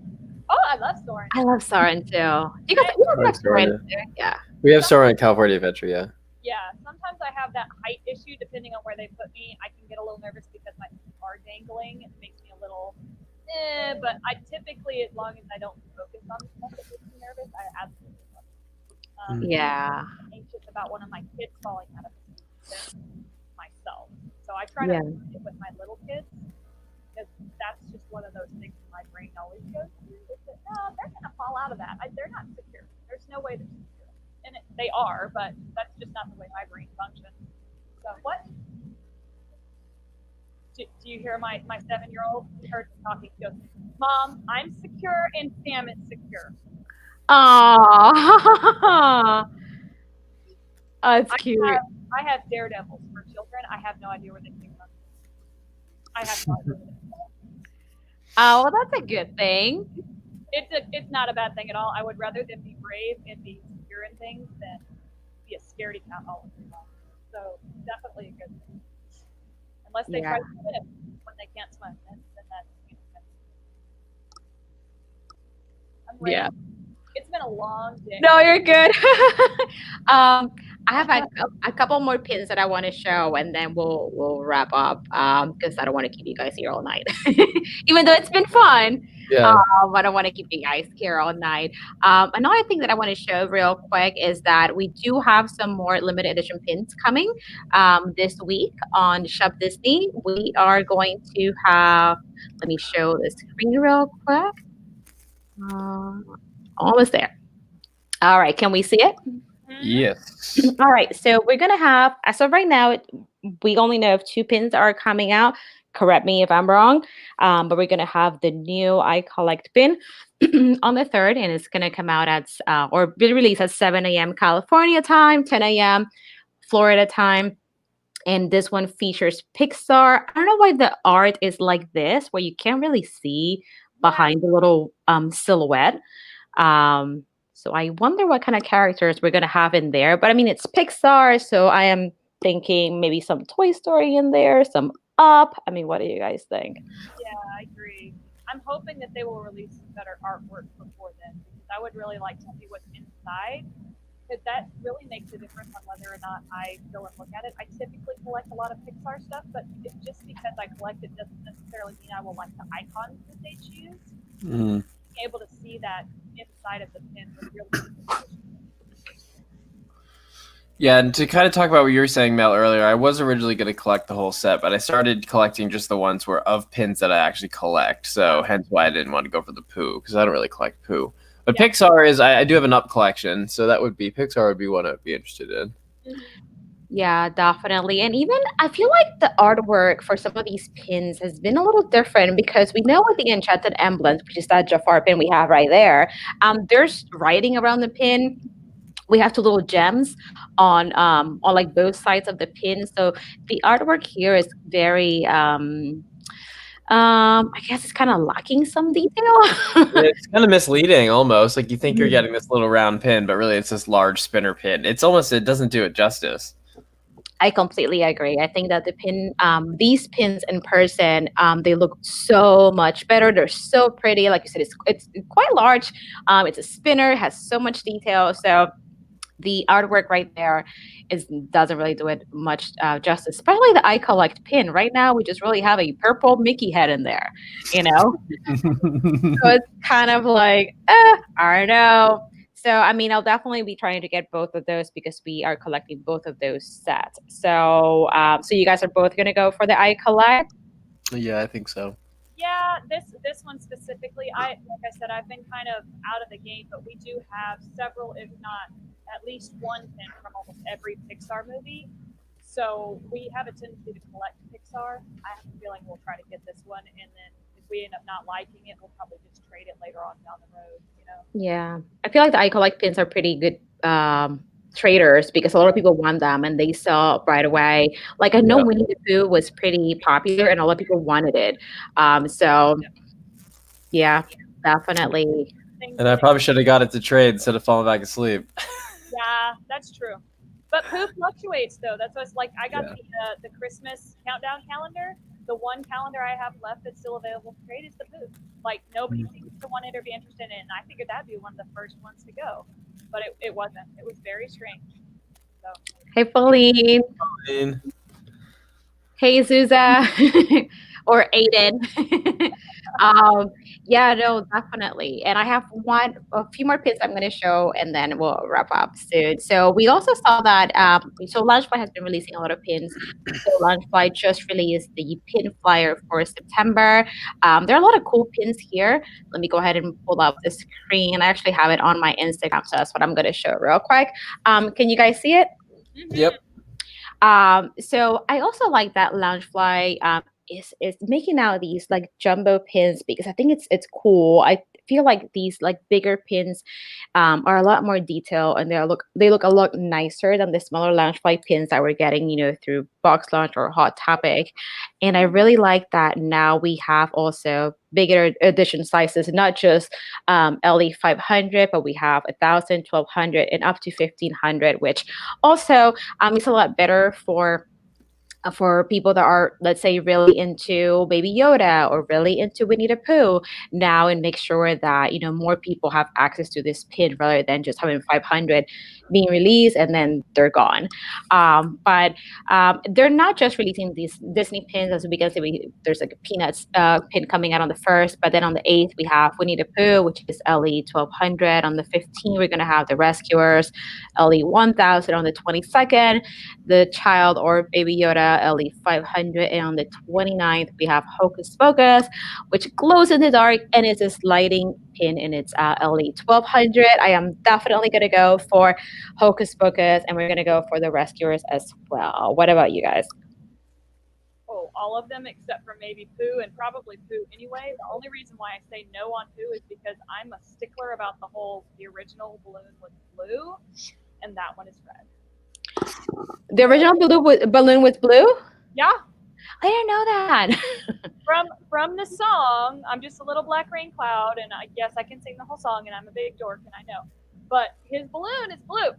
Oh, I love Soarin'. I love Soarin' too. You guys have Soarin'? Yeah. We have Soarin' California Adventure, yeah. Yeah, sometimes I have that height issue depending on where they put me. I can get a little nervous because my feet are dangling. It makes me a little, but I typically, as long as I don't focus on the stuff that makes me nervous, I absolutely love it. Yeah. I'm anxious about one of my kids falling out of the seat than myself. So I try to do it with my little kids because that's just one of those things that my brain always goes to. Is that, no, they're going to fall out of that. They're not secure. There's no way they're secure. And they are, but that's just not the way my brain functions. So what? Do you hear my 7-year-old? He heard me talking. He goes, Mom, I'm secure and Sam is secure. Aww. That's cute. I have daredevils for children. I have no idea where they came from. I have no idea where they came from. Oh, well, that's a good thing. It's not a bad thing at all. I would rather them be brave and be secure in things than be a scaredy cat all the time. So definitely a good thing. Unless they try to swim when they can't swim, then that's I'm ready. Yeah. It's been a long day. No, you're good. I have a couple more pins that I want to show, and then we'll wrap up because I don't want to keep you guys here all night. Even though it's been fun, Yeah. I don't want to keep you guys here all night. Another thing that I want to show real quick is that we do have some more limited edition pins coming this week on Shop Disney. We are going to have, let me show the screen real quick. Almost there. All right, can we see it? Mm-hmm. Yes. All right, so we're gonna have, as of right now, we only know if two pins are coming out. Correct me if I'm wrong, but we're gonna have the new I Collect pin on the third, and it's gonna come out at or be released at 7 a.m. California time, 10 a.m. Florida time. And this one features Pixar. I don't know why the art is like this, where you can't really see Yeah. behind the little silhouette. Um, so I wonder what kind of characters we're gonna have in there. But I mean, it's Pixar, so I am thinking maybe some Toy Story in there, some Up. I mean, what do you guys think? Yeah, I agree. I'm hoping that they will release some better artwork before then because I would really like to see what's inside because that really makes a difference on whether or not I go and look at it. I typically collect a lot of Pixar stuff, but it's just because I collect it doesn't necessarily mean I will like the icons that they choose. Mm. Being able to see that inside of the pin would really Yeah, and to kind of talk about what you were saying, Mel, earlier, I was originally going to collect the whole set, but I started collecting just the ones where of pins that I actually collect. So hence why I didn't want to go for the poo because I don't really collect poo. But Yeah. Pixar is I do have an up collection, so that would be Pixar would be one I'd be interested in. Yeah, definitely. And even I feel like the artwork for some of these pins has been a little different because we know with the enchanted emblems, which is that Jafar pin we have right there, there's writing around the pin. We have two little gems on like both sides of the pin. So the artwork here is very I guess it's kind of lacking some detail. It's kind of misleading almost. Like you think you're getting this little round pin, but really it's this large spinner pin. It's almost it doesn't do it justice. I completely agree. I think that the pin, these pins in person, they look so much better. They're so pretty. Like you said, it's quite large. It's a spinner, has so much detail. So the artwork right there is doesn't really do it much justice. Especially the I Collect pin. Right now, we just really have a purple Mickey head in there. You know, so it's kind of like, I don't know. So I mean, I'll definitely be trying to get both of those because we are collecting both of those sets. So, so you guys are both gonna go for the I Collect. Yeah, I think so. Yeah, this one specifically, I like I said, I've been kind of out of the game, but we do have several, if not at least one pin from almost every Pixar movie. So we have a tendency to collect Pixar. I have a feeling we'll try to get this one, and then if we end up not liking it, we'll probably just trade it later on down the road. You know? Yeah, I feel like the I Collect pins are pretty good traders because a lot of people want them and they sell right away. Like I know Yeah. Winnie the Pooh was pretty popular and a lot of people wanted it. So yeah, definitely. Things And I that probably should have got it to trade instead of falling back asleep. Yeah, that's true. But poo fluctuates though. That's what's like. I got Yeah. the Christmas countdown calendar. The one calendar I have left that's still available to trade is the poo. Like nobody seems to want it or be interested in it. And I figured that'd be one of the first ones to go, but it wasn't. It was very strange. So Hey, Pauline. I mean, Hey, Zuza. Or Aiden. um, yeah, no, definitely. And I have a few more pins I'm going to show, and then we'll wrap up soon. So we also saw that. So Launchfly has been releasing a lot of pins. So Launchfly just released the pin flyer for September. There are a lot of cool pins here. Let me go ahead and pull up the screen. I actually have it on my Instagram, so that's what I'm going to show real quick. Can you guys see it? yep. So I also like that Loungefly is making out these like jumbo pins because I think it's cool. I feel like these like bigger pins are a lot more detailed and they look a lot nicer than the smaller Loungefly pins that we're getting, through Box Lunch or Hot Topic. And I really like that now we have also bigger edition sizes, not just LE 500, but we have 1,000, 1,200, and up to 1,500, which also is a lot better for people that are, let's say, really into Baby Yoda or really into Winnie the Pooh now, and make sure that more people have access to this pin rather than just having 500 being released and then they're gone. But they're not just releasing these Disney pins, as we can see. There's like a Peanuts pin coming out on the 1st, but then on the 8th we have Winnie the Pooh, which is LE 1,200. On the 15th we're going to have the Rescuers, LE 1,000. On the 22nd, the Child or Baby Yoda, LE 500. And on the 29th we have Hocus Pocus, which glows in the dark and is a sliding pin in its LE 1200. I am definitely going to go for Hocus Pocus, and we're going to go for the Rescuers as well. What about you guys? Oh, all of them except for maybe Pooh and probably Pooh anyway. The only reason why I say no on Pooh is because I'm a stickler about the original balloon was blue, and that one is red. The original balloon was blue? Yeah. I didn't know that. From the song, I'm just a little black rain cloud, and I guess I can sing the whole song, and I'm a big dork, and I know. But his balloon is blue.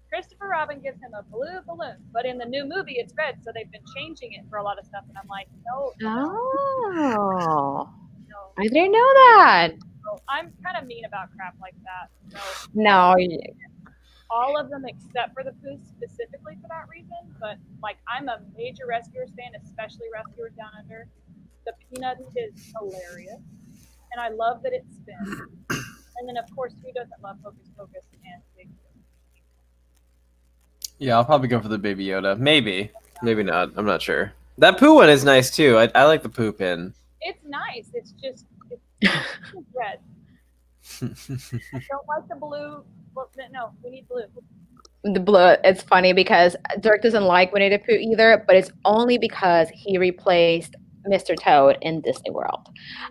Christopher Robin gives him a blue balloon, but in the new movie it's red, so they've been changing it for a lot of stuff, and I'm like, no, Oh, no. I didn't know that. So I'm kind of mean about crap like that. So No, all of them except for the Pooh specifically for that reason. But like, I'm a major Rescuers fan, especially Rescuers Down Under. The Peanut is hilarious, and I love that it spins. And then of course, who doesn't love Hocus Pocus and Big Yeah, I'll probably go for the Baby Yoda. Maybe not. I'm not sure. That Pooh one is nice too. I like the Pooh pin. It's nice. It's just it's red. I don't like the blue. Well, no, we need blue. the blue. It's funny because Dirk doesn't like Winnie the Pooh either, but it's only because he replaced Mr. Toad in Disney World.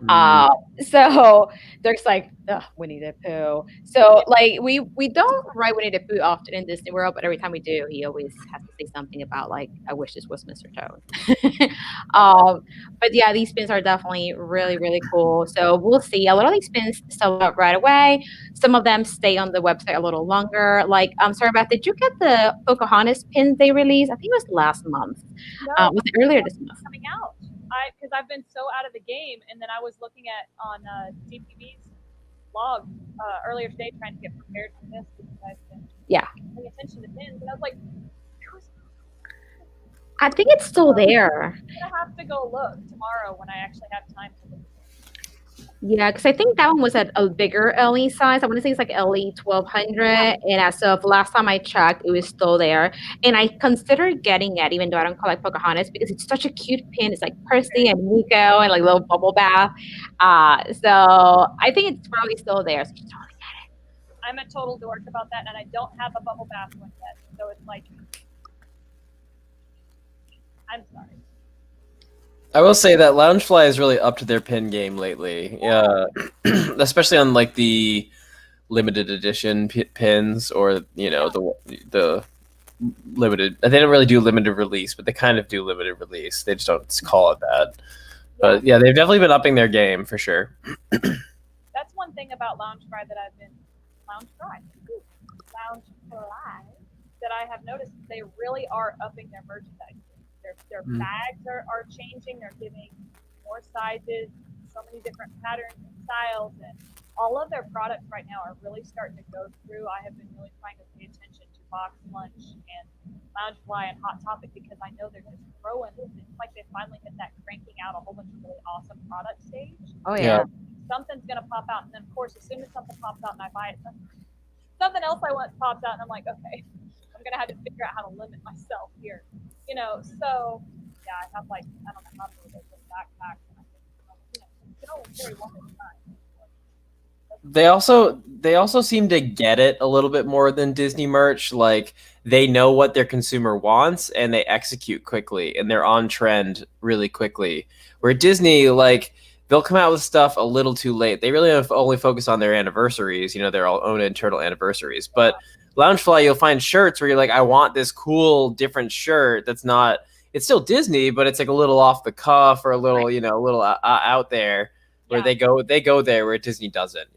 Uh, so Dirk's like, ugh, Winnie the Pooh. So like we don't write Winnie the Pooh often in Disney World, but every time we do, he always has to say something about like, I wish this was Mr. Toad. um, but yeah, these spins are definitely really, really cool. So we'll see. A lot of these spins sell out right away. Some of them stay on the website a little longer. Like, Sarabeth, did you get the Pocahontas pins they released? I think it was last month. No, Was it earlier this month? coming out. Because I've been so out of the game, and then I was looking at on DPB's blog earlier today, trying to get prepared for this because I've been paying attention to pins, and I was like, I think it's still there. I'm gonna have to go look tomorrow when I actually have time to look. Yeah, because I think that one was at a bigger LE size. I want to say it's like LE 1200. And as of last time I checked, it was still there. And I considered getting it, even though I don't collect Pocahontas, because it's such a cute pin. It's like Percy and Nico and like little bubble bath. So I think it's probably still there. So just totally get it. I'm a total dork about that, and I don't have a bubble bath one yet. So it's like, I'm sorry. I will say that Loungefly is really up to their pin game lately, especially on like the limited edition pins, or the limited. They don't really do limited release, but they kind of do limited release. They just don't call it that. But yeah, they've definitely been upping their game for sure. That's one thing about Loungefly that I've been Loungefly that I have noticed. They really are upping their merchandise. Their bags are changing. They're giving more sizes, so many different patterns and styles, and all of their products right now are really starting to go through. I have been really trying to pay attention to Box Lunch and Loungefly and Hot Topic because I know they're just growing. It's like they finally hit that cranking out a whole bunch of really awesome product stage. Oh, yeah. Something's going to pop out, and then, of course, as soon as something pops out and I buy it, something else I want pops out, and I'm like, okay, I'm going to have to figure out how to limit myself here. So yeah, I have like, I don't know how many of those backpacks, and I think, you can only carry one at a time. They also seem to get it a little bit more than Disney merch. Like, they know what their consumer wants and they execute quickly, and they're on trend really quickly. Where Disney, like, they'll come out with stuff a little too late. They really only focus on their anniversaries, their own internal anniversaries. But Loungefly, you'll find shirts where you're like, I want this cool, different shirt that's not, it's still Disney, but it's like a little off the cuff or a little, a little out there, where they go there where Disney doesn't,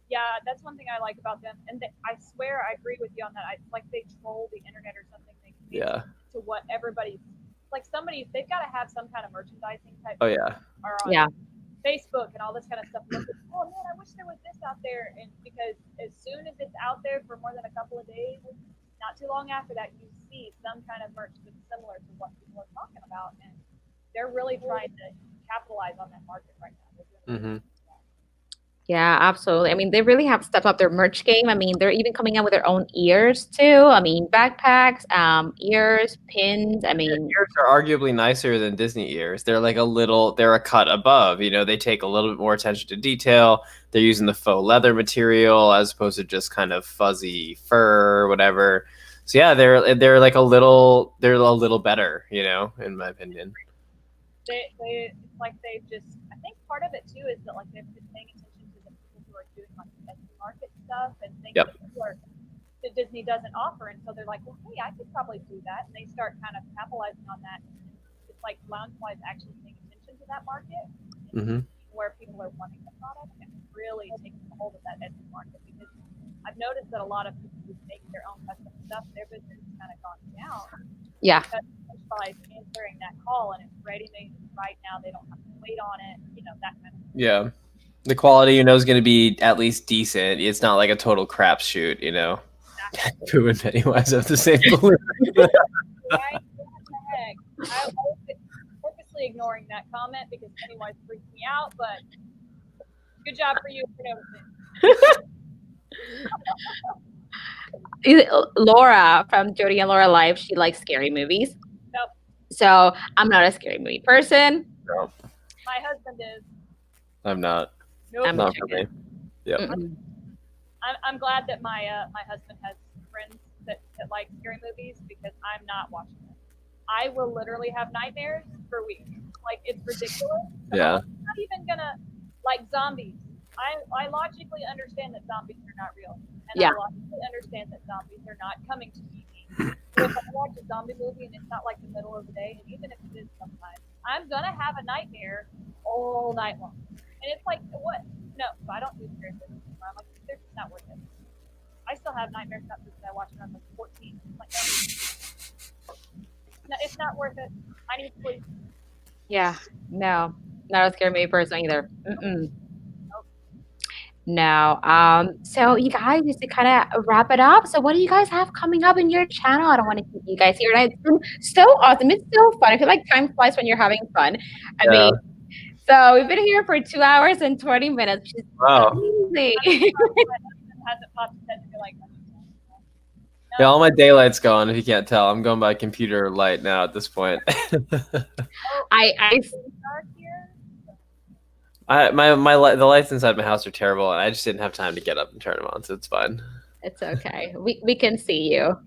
Yeah, that's one thing I like about them. And I swear I agree with you on that. It's like they troll the internet or something. To what everybody's, like they've got to have some kind of merchandising type. Oh, yeah. Or on Facebook and all this kind of stuff. Like, oh man, I wish there was this out there. And because as soon as it's out there for more than a couple of days, not too long after that, you see some kind of merch that's similar to what people are talking about, and they're really trying to capitalize on that market right now. Yeah, absolutely. I mean, they really have stepped up their merch game. I mean, they're even coming out with their own ears too. I mean, backpacks, ears, pins. I mean, Ears are arguably nicer than Disney ears. They're a cut above. You know, they take a little bit more attention to detail. They're using the faux leather material as opposed to just kind of fuzzy fur or whatever. So yeah, they're a little better, you know, in my opinion. It's like they've just, I think part of it too is that like they've been paying attention to the people who are doing like Etsy market stuff and things Yep. that Disney doesn't offer, and so they're like, well, hey, I could probably do that, and they start kind of capitalizing on that. It's like Loungefly is actually paying attention to that market, Mm-hmm. where people are wanting the product, and really taking hold of that Etsy market, because I've noticed that a lot of people who make their own custom stuff, their business has kind of gone down. yeah, Because by answering that call and it's ready made right now, they don't have to wait on it, that kind of thing. Yeah. The quality, you know, is going to be at least decent. It's not like a total crapshoot, you know. Exactly. Pooh and Pennywise have the same balloon. Right? What the heck? I was purposely ignoring that comment because Pennywise freaked me out, but good job for you for noticing. Laura from Jody and Laura Live, she likes scary movies. Nope. So I'm not a scary movie person. No, My husband is. I'm not. Nope. I'm Not for me. Yep. Mm-mm. I'm glad that my husband has friends that like scary movies, because I'm not watching them. I will literally have nightmares for weeks. Like, it's ridiculous. Yeah. I'm not even gonna, like, zombies. I logically understand that zombies are not real, and Yeah. I logically understand that zombies are not coming to me. But if I watch a zombie movie and it's not like the middle of the day, and even if it is sometimes, I'm gonna have a nightmare all night long. And it's like, what? No, so I don't do scary movies anymore. I'm like, they're just not worth it. I still have nightmares about movies I watched when I was like 14. Like, no, it's not worth it. I need sleep. Yeah, no, not a scary movie person either. Mm-mm. No. So you guys, just to kind of wrap it up. So what do you guys have coming up in your channel? I don't want to keep you guys here. And it's been so awesome. It's so fun. I feel like time flies when you're having fun. I Yeah. mean, so we've been here for 2 hours and 20 minutes, which is Wow. amazing. Hasn't popped his head to be like, Yeah, all my daylight's gone. If you can't tell, I'm going by computer light now at this point. I dark here. The lights inside my house are terrible, and I just didn't have time to get up and turn them on, so it's fine. It's okay. We can see you.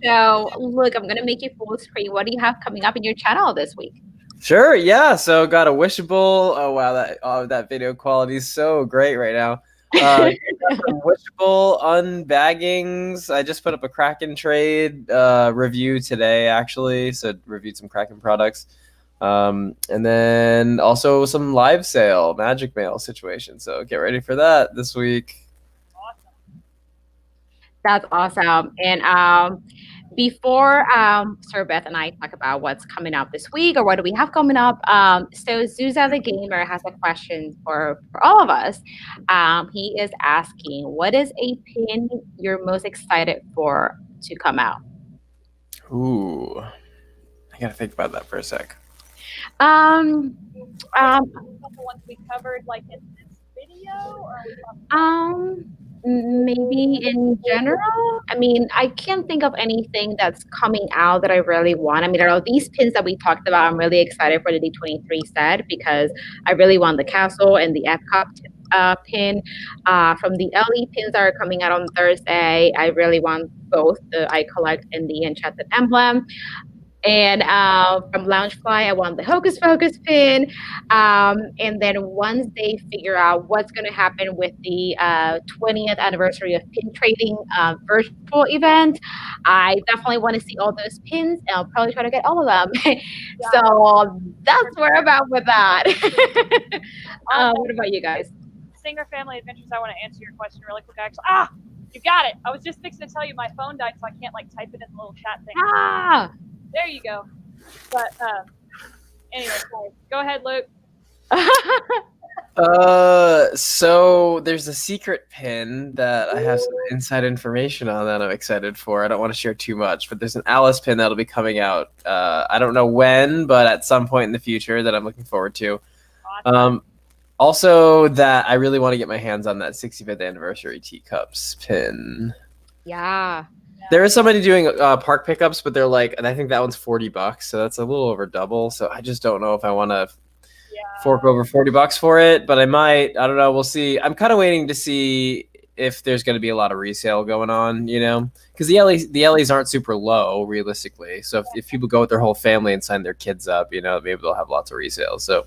So look, I'm gonna make you full screen. What do you have coming up in your channel this week? Sure, yeah. So got a wishable. Oh wow, that video quality is so great right now. Some wishable unbaggings. I just put up a Kraken trade review today, actually. So reviewed some Kraken products. And then also some live sale magic mail situation. So get ready for that this week. Awesome. That's awesome. And before Sarabeth and I talk about what's coming up this week or what do we have coming up, so Zuza the Gamer has a question for all of us. He is asking, what is a pin you're most excited for to come out? Ooh, I gotta think about that for a sec. Um, The ones we covered, like in this video, or are we talking maybe in general. I mean, I can't think of anything that's coming out that I really want. I mean, there are these pins that we talked about. I'm really excited for the D23 set because I really want the castle and the Epcot pin. From the LE pins that are coming out on Thursday, I really want both the I Collect and the Enchanted Emblem. And from Loungefly, I want the Hocus Pocus pin. And then once they figure out what's going to happen with the 20th anniversary of pin trading virtual event, I definitely want to see all those pins. And I'll probably try to get all of them. So that's where I'm at with that. What about you guys? Singer Family Adventures? I want to answer your question really quick. Actually, you got it. I was just fixing to tell you my phone died, so I can't like type it in the little chat thing. There you go. But anyway, sorry. Go ahead, Luke. So there's a secret pin that I have some inside information on that I'm excited for. I don't want to share too much, but there's an Alice pin that'll be coming out. I don't know when, but at some point in the future that I'm looking forward to. Awesome. Also, that I really want to get my hands on that 65th anniversary teacups pin. Yeah. There is somebody doing park pickups, but they're like, and I think that one's $40, so that's a little over double. So I just don't know if I want to fork over $40 for it, but I might. I don't know. We'll see. I'm kind of waiting to see if there's going to be a lot of resale going on, because the LAs aren't super low realistically. So if people go with their whole family and sign their kids up, maybe they'll have lots of resale. So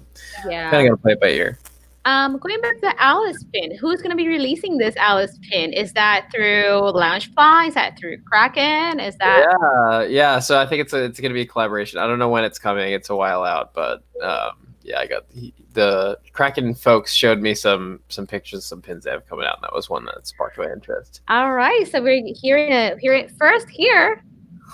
Yeah. kind of got to play it by ear. Going back to the Alice pin, who's going to be releasing this Alice pin? Is that through Loungefly? Is that through Kraken? Is that? Yeah. So I think it's going to be a collaboration. I don't know when it's coming. It's a while out, but yeah, I got the Kraken folks showed me some pictures, some pins they have coming out, and that was one that sparked my interest. All right, so we're hearing it first here.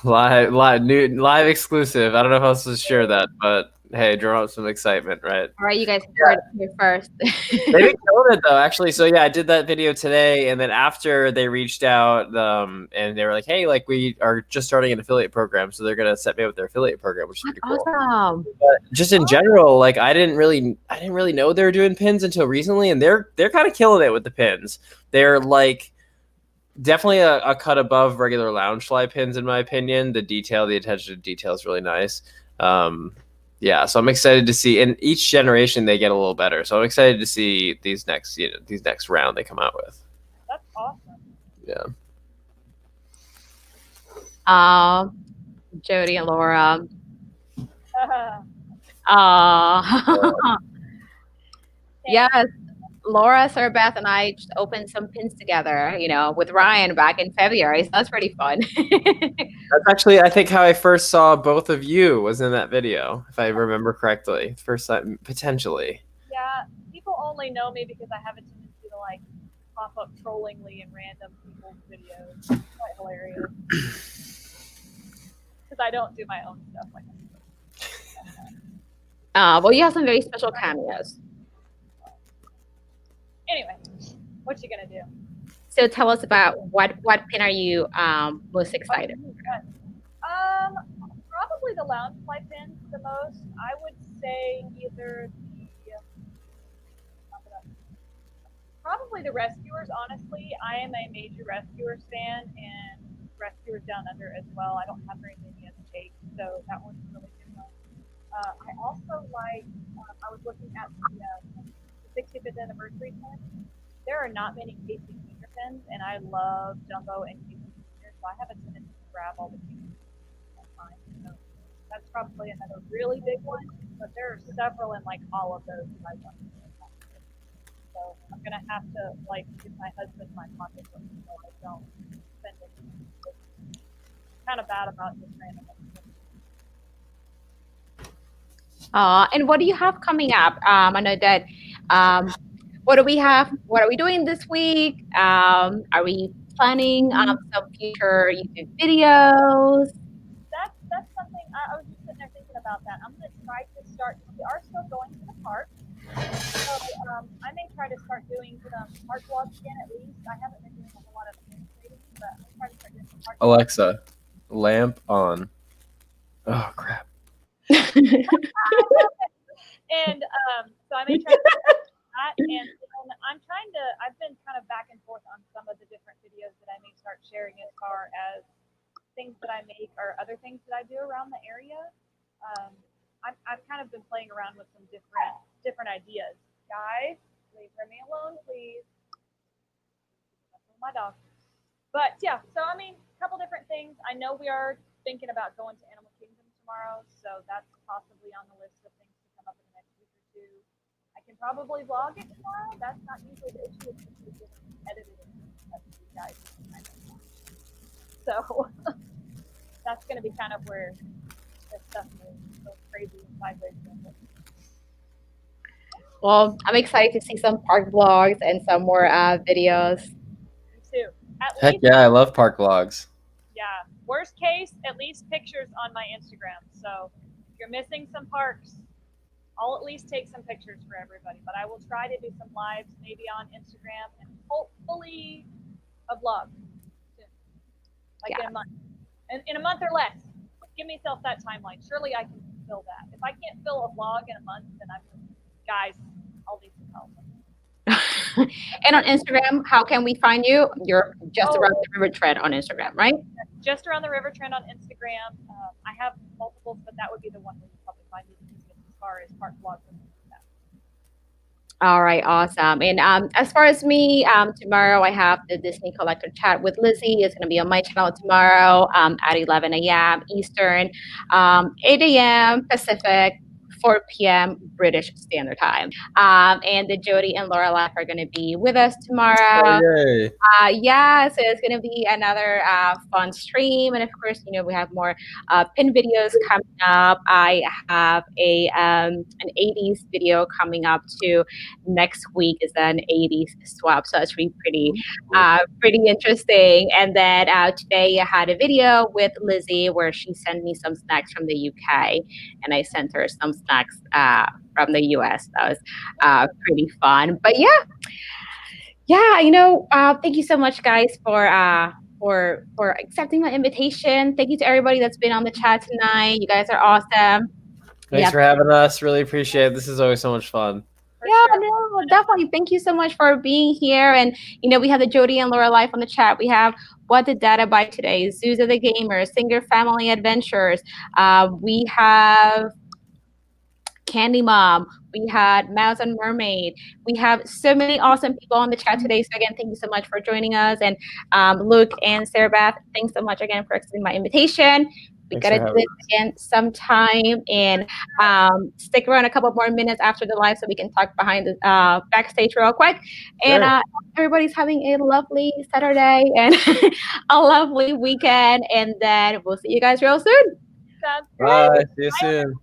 Live exclusive. I don't know if I was supposed to share that, but hey, draw up some excitement, right? All right, you guys heard it here first. They killed it though, actually. So yeah, I did that video today, and then after they reached out, and they were like, "Hey, like we are just starting an affiliate program, so they're gonna set me up with their affiliate program, which is pretty cool." Awesome. But just in general, like I didn't really know they were doing pins until recently, and they're kind of killing it with the pins. They're like definitely a cut above regular Loungefly pins, in my opinion. The attention to detail is really nice. Yeah, so I'm excited to see. In each generation, they get a little better. So I'm excited to see these next round they come out with. That's awesome. Yeah. Jody and Laura. Yes. Laura, Sarabeth, and I just opened some pins together, with Ryan back in February. So that's pretty fun. That's actually, I think, how I first saw both of you was in that video, if I remember correctly. First time, potentially. Yeah, people only know me because I have a tendency to like pop up trollingly in random people's videos. It's quite hilarious. Because I don't do my own stuff like that. Well, you have some very special cameos. Anyway, what you gonna do? So tell us about what pin are you most excited for? Probably the Loungefly pins the most. I would say either probably the Rescuers. Honestly, I am a major Rescuers fan, and Rescuers Down Under as well. I don't have very many of the takes, so that one's a really good one. I also like. I was looking at the 65th anniversary pin. There are not many Casey Senior pins, and I love Jumbo and Casey Senior, so I have a tendency to grab all the Casey Seniors. So that's probably another really big one, but there are several in like all of those that I love. So I'm gonna have to like give my husband my pocketbook so I don't spend it. It's kind of bad about just random. And what do you have coming up? I know that. What do we have? What are we doing this week? Are we planning some future YouTube videos? That's something I was just sitting there thinking about that. I'm going to try to start. We are still going to the park, so I may try to start doing some park vlogs again. At least I haven't been doing a whole lot of administrating, but I'm trying to start doing some park. Alexa, lamp on. Oh crap. And so I may try to do that, and I've been kind of back and forth on some of the different videos that I may start sharing as far as things that I make or other things that I do around the area. I've kind of been playing around with some different ideas. Guys, leave me alone, please. My dog. But yeah, so I mean, a couple different things. I know we are thinking about going to Animal Kingdom tomorrow, so that's possibly on the list of things to come up in the next week or two. I can probably vlog it tomorrow. That's not usually the issue. It's just getting edited and you guys. So that's going to be kind of where this stuff goes crazy and sideways. Well, I'm excited to see some park vlogs and some more videos. Me too. Heck yeah, I love park vlogs. Yeah. Worst case, at least pictures on my Instagram. So if you're missing some parks, I'll at least take some pictures for everybody. But I will try to do some lives maybe on Instagram and hopefully a vlog soon. Like in a month. In a month or less. Give myself that timeline. Surely I can fill that. If I can't fill a vlog in a month, then guys, I'll need some help. And on Instagram, how can we find you? You're just Oh. around the river tread on Instagram, right? Just around the river trend on Instagram. I have multiples, but that would be the one where you probably find me as far as park vlogs and things like that. All right, awesome. And as far as me, tomorrow I have the Disney Collector Chat with Lizzie. It's going to be on my channel tomorrow at 11 a.m. Eastern, 8 a.m. Pacific, 4 p.m. British Standard Time. And the Jody and Laura Life are going to be with us tomorrow. Oh, yay. Yeah, so it's going to be another fun stream. And of course, we have more pin videos coming up. I have an 80s video coming up too. Next week is an 80s swap. So it's really pretty interesting. And then today I had a video with Lizzie where she sent me some snacks from the UK and I sent her some snacks from the US. That was pretty fun. But thank you so much, guys, for accepting my invitation. Thank you to everybody that's been on the chat tonight. You guys are awesome. Thanks for having us. Really appreciate it. This is always so much fun. No, definitely. Thank you so much for being here. And we have the Jody and Laura Life on the chat. We have What Did Dada Buy Today? Zoos of the Gamers, Singer Family Adventures. We have Candy Mom. We had Mouse and Mermaid. We have so many awesome people on the chat today. So again, thank you so much for joining us. And Luke and Sarabeth, thanks so much again for accepting my invitation. We got to do this again sometime, and stick around a couple more minutes after the live so we can talk behind the backstage real quick. And everybody's having a lovely Saturday and a lovely weekend. And then we'll see you guys real soon. Sounds Bye. great. See you soon.